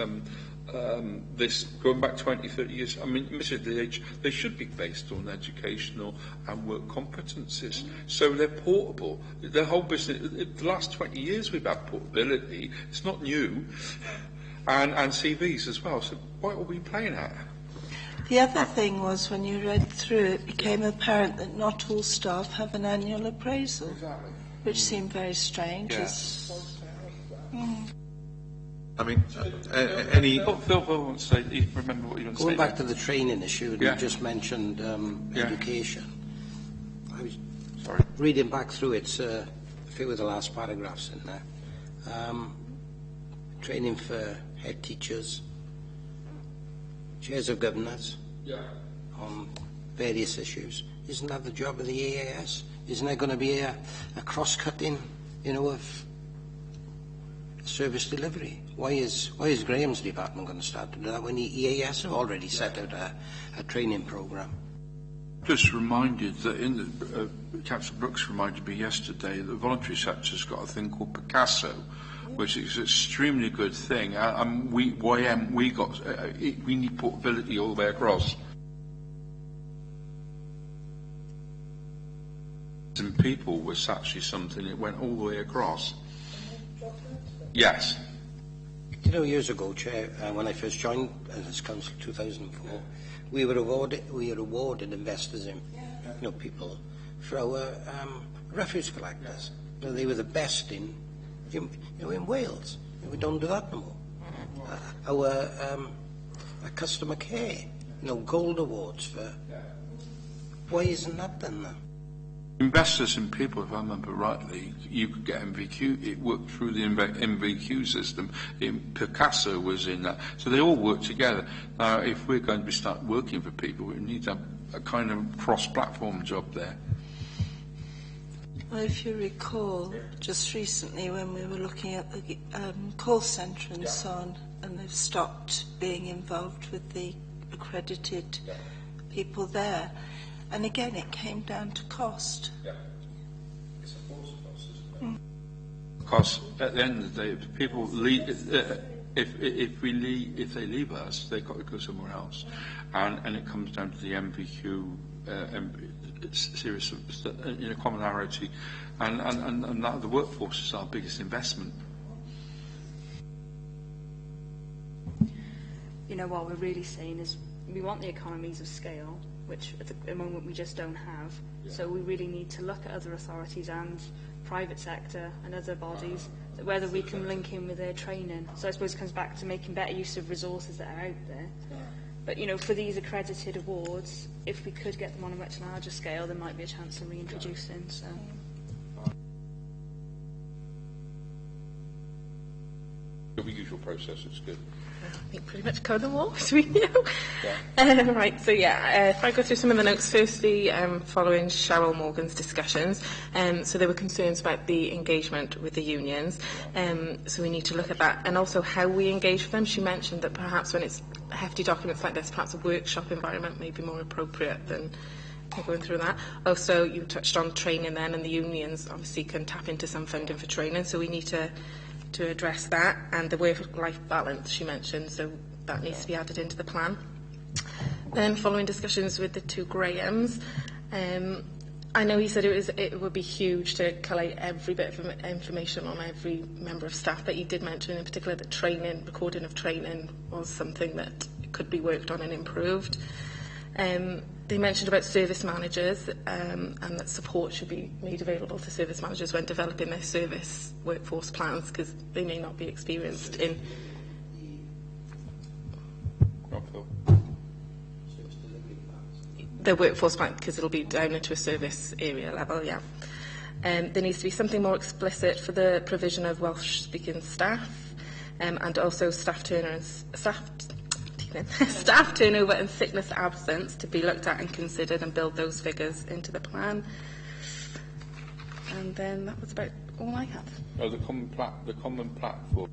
this going back 20, 30 years. I mean, admittedly, they should be based on educational and work competencies. So they're portable. The whole business, the last 20 years we've had portability. It's not new. And CVs as well. So what are we playing at? The other thing was, when you read through, it became apparent that not all staff have an annual appraisal, which seemed very strange. Yeah. I mean, any... Phil wants to say, remember what you want to say. Going back to the training issue, Yeah. you just mentioned education. I was Sorry. reading back through it, a few of the last paragraphs in there. Training for head teachers, chairs of governors on various issues. Isn't that the job of the EAS? Isn't there going to be a cross-cutting, of service delivery? Why is Graham's department going to start to do that when the EAS have already set out a training programme? Just reminded that Councillor Brooks reminded me yesterday that the voluntary sector's got a thing called Picasso, which is an extremely good thing. We need portability all the way across. And people was actually something that went all the way across. Yes. Years ago, Chair, when I first joined as council in 2004, we were awarded investors in, people for our refuse collectors. They were the best in Wales. We don't do that no more. Our customer care, gold awards for. Why isn't that done now? Investors in people, if I remember rightly, you could get MVQ. It worked through the MVQ system. Picasso was in that, so they all work together. Now, if we're going to start working for people, we need to have a kind of cross-platform job there. Well, if you recall, just recently when we were looking at the call centre and so on, and they've stopped being involved with the accredited people there. And again, it came down to cost. Yeah. It's a force of cost, isn't it? Because at the end of the day, if people leave, if they leave us, they've got to go somewhere else, and it comes down to the MVQ series of commonality, and that the workforce is our biggest investment. What we're really saying is we want the economies of scale, which at the moment we just don't have. Yeah. So we really need to look at other authorities and private sector and other bodies, whether we can link in with their training. So I suppose it comes back to making better use of resources that are out there. Yeah. But, for these accredited awards, if we could get them on a much larger scale, there might be a chance of reintroducing. So. The usual process is good. I think pretty much covered them all between you. Right, so if I go through some of the notes, firstly, following Cheryl Morgan's discussions, so there were concerns about the engagement with the unions, so we need to look at that, and also how we engage with them. She mentioned that perhaps when it's hefty documents like this, perhaps a workshop environment may be more appropriate than going through that. Also, you touched on training then, and the unions obviously can tap into some funding for training, so we need to address that, and the work-life balance she mentioned, so that needs to be added into the plan. Then following discussions with the two Grahams, I know he said it would be huge to collate every bit of information on every member of staff, but he did mention in particular that recording of training was something that could be worked on and improved. They mentioned about service managers and that support should be made available to service managers when developing their service workforce plans, because they may not be experienced in... the workforce plan, because it'll be down into a service area level, there needs to be something more explicit for the provision of Welsh-speaking staff, and also staff turnover and sickness absence to be looked at and considered, and build those figures into the plan. And then that was about all I had. Oh, the common platform.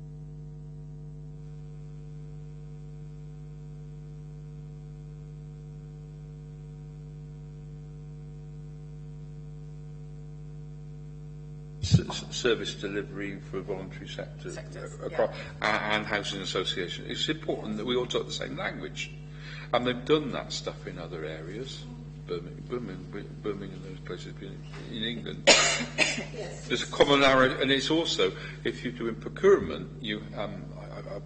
Service delivery for voluntary sectors across, and housing association. It's important that we all talk the same language, and they've done that stuff in other areas, Birmingham, those places in England. Yes. There's a commonality, and it's also, if you're doing procurement, I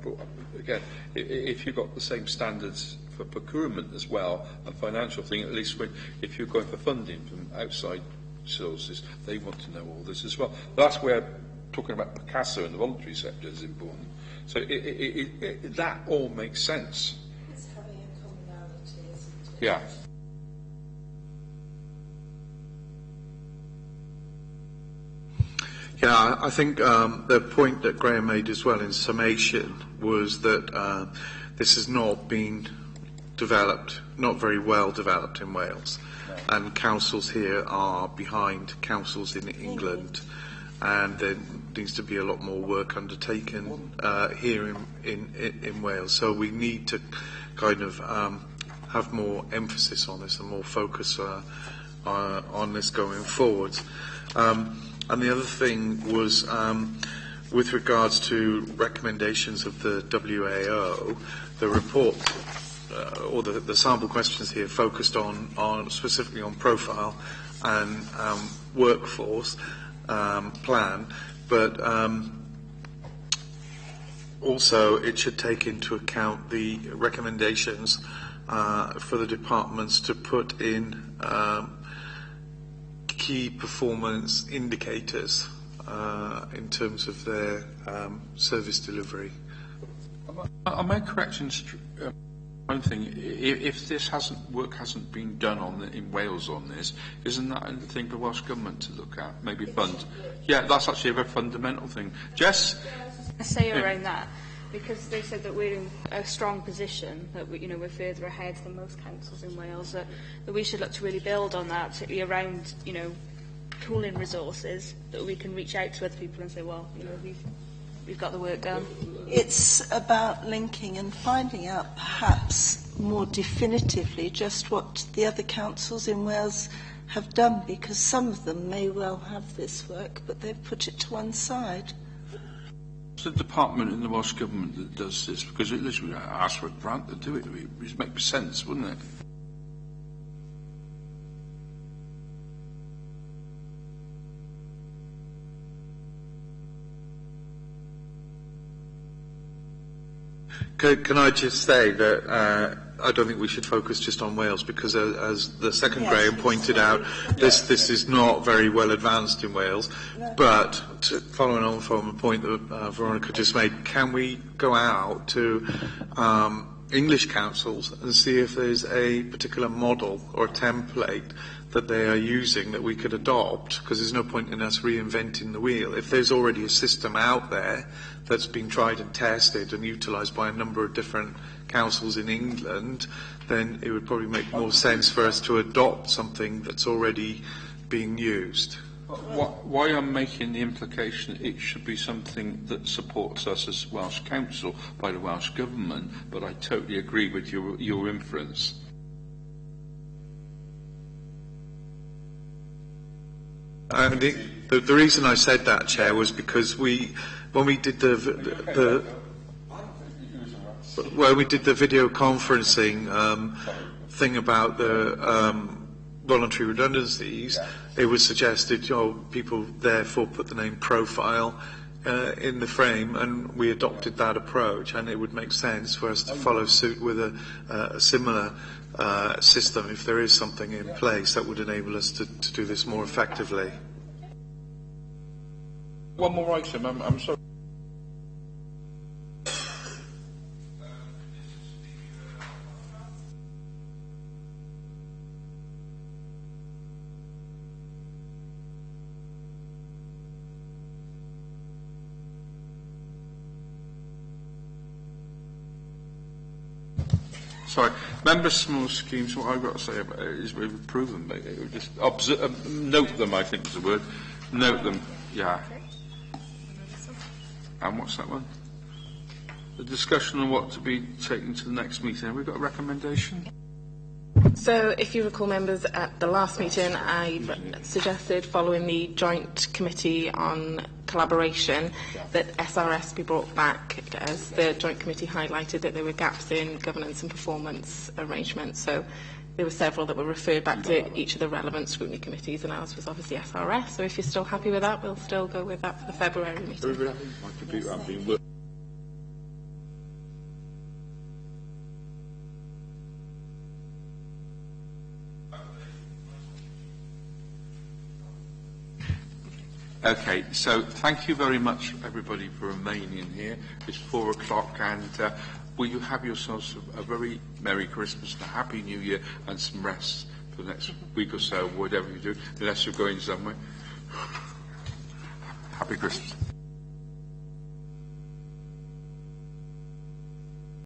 brought up again, if you've got the same standards for procurement as well, a financial thing, at least if you're going for funding from outside sources, they want to know all this as well. That's where talking about Picasso and the voluntary sector is important. So that all makes sense. It's having a commonality, isn't it? Yeah. Yeah, I think the point that Graham made as well in summation was that this has not been developed, not very well developed in Wales. No. And councils here are behind councils in England. And there needs to be a lot more work undertaken here in Wales. So we need to kind of have more emphasis on this and more focus on this going forward. And the other thing was, with regards to recommendations of the WAO, the report or the sample questions here focused on specifically on profile and workforce plan, but also it should take into account the recommendations for the departments to put in key performance indicators in terms of their service delivery. Am I correct in one thing? If this work hasn't been done in Wales on this, isn't that a thing for Welsh Government to look at? Maybe fund. Yeah, that's actually a very fundamental thing. Jess? I say around that, because they said that we're in a strong position, that we're further ahead than most councils in Wales, that we should look to really build on that, particularly around, pooling resources, that we can reach out to other people and say, well, we've got the work done. It's about linking and finding out perhaps more definitively just what the other councils in Wales have done, because some of them may well have this work, but they've put it to one side. It's the department in the Welsh Government that does this, because it literally asks for a grant to do it. It would make sense, wouldn't it? Can I just say that I don't think we should focus just on Wales, because as the second Graham pointed out, this is not very well advanced in Wales. But following on from a point that Veronica just made, can we go out to English councils and see if there's a particular model or a template that they are using that we could adopt? Because there's no point in us reinventing the wheel. If there's already a system out there that's been tried and tested and utilised by a number of different councils in England, then it would probably make more sense for us to adopt something that's already being used. Why I'm making the implication it should be something that supports us as Welsh Council by the Welsh Government, but I totally agree with your inference. The reason I said that, Chair, was because when we did the video conferencing thing about the voluntary redundancies, it was suggested, people therefore put the name profile in the frame, and we adopted that approach, and it would make sense for us to follow suit with a similar system if there is something in place that would enable us to do this more effectively. One more item, I'm sorry. Sorry, member small schemes, what I've got to say about it is we've approved them, we just note them, I think is the word. Note them, yeah. And what's that one? The discussion on what to be taken to the next meeting. Have we got a recommendation? So, if you recall, members, at the last meeting, I suggested, following the joint committee on collaboration, that SRS be brought back, as the joint committee highlighted that there were gaps in governance and performance arrangements. So, there were several that were referred back to each of the relevant scrutiny committees, and ours was obviously SRS. So, if you're still happy with that, we'll still go with that for the February meeting. Okay, so thank you very much, everybody, for remaining here. It's 4 o'clock, and will you have yourselves a very Merry Christmas, a Happy New Year, and some rest for the next week or so, whatever you do, unless you're going somewhere. Happy Christmas.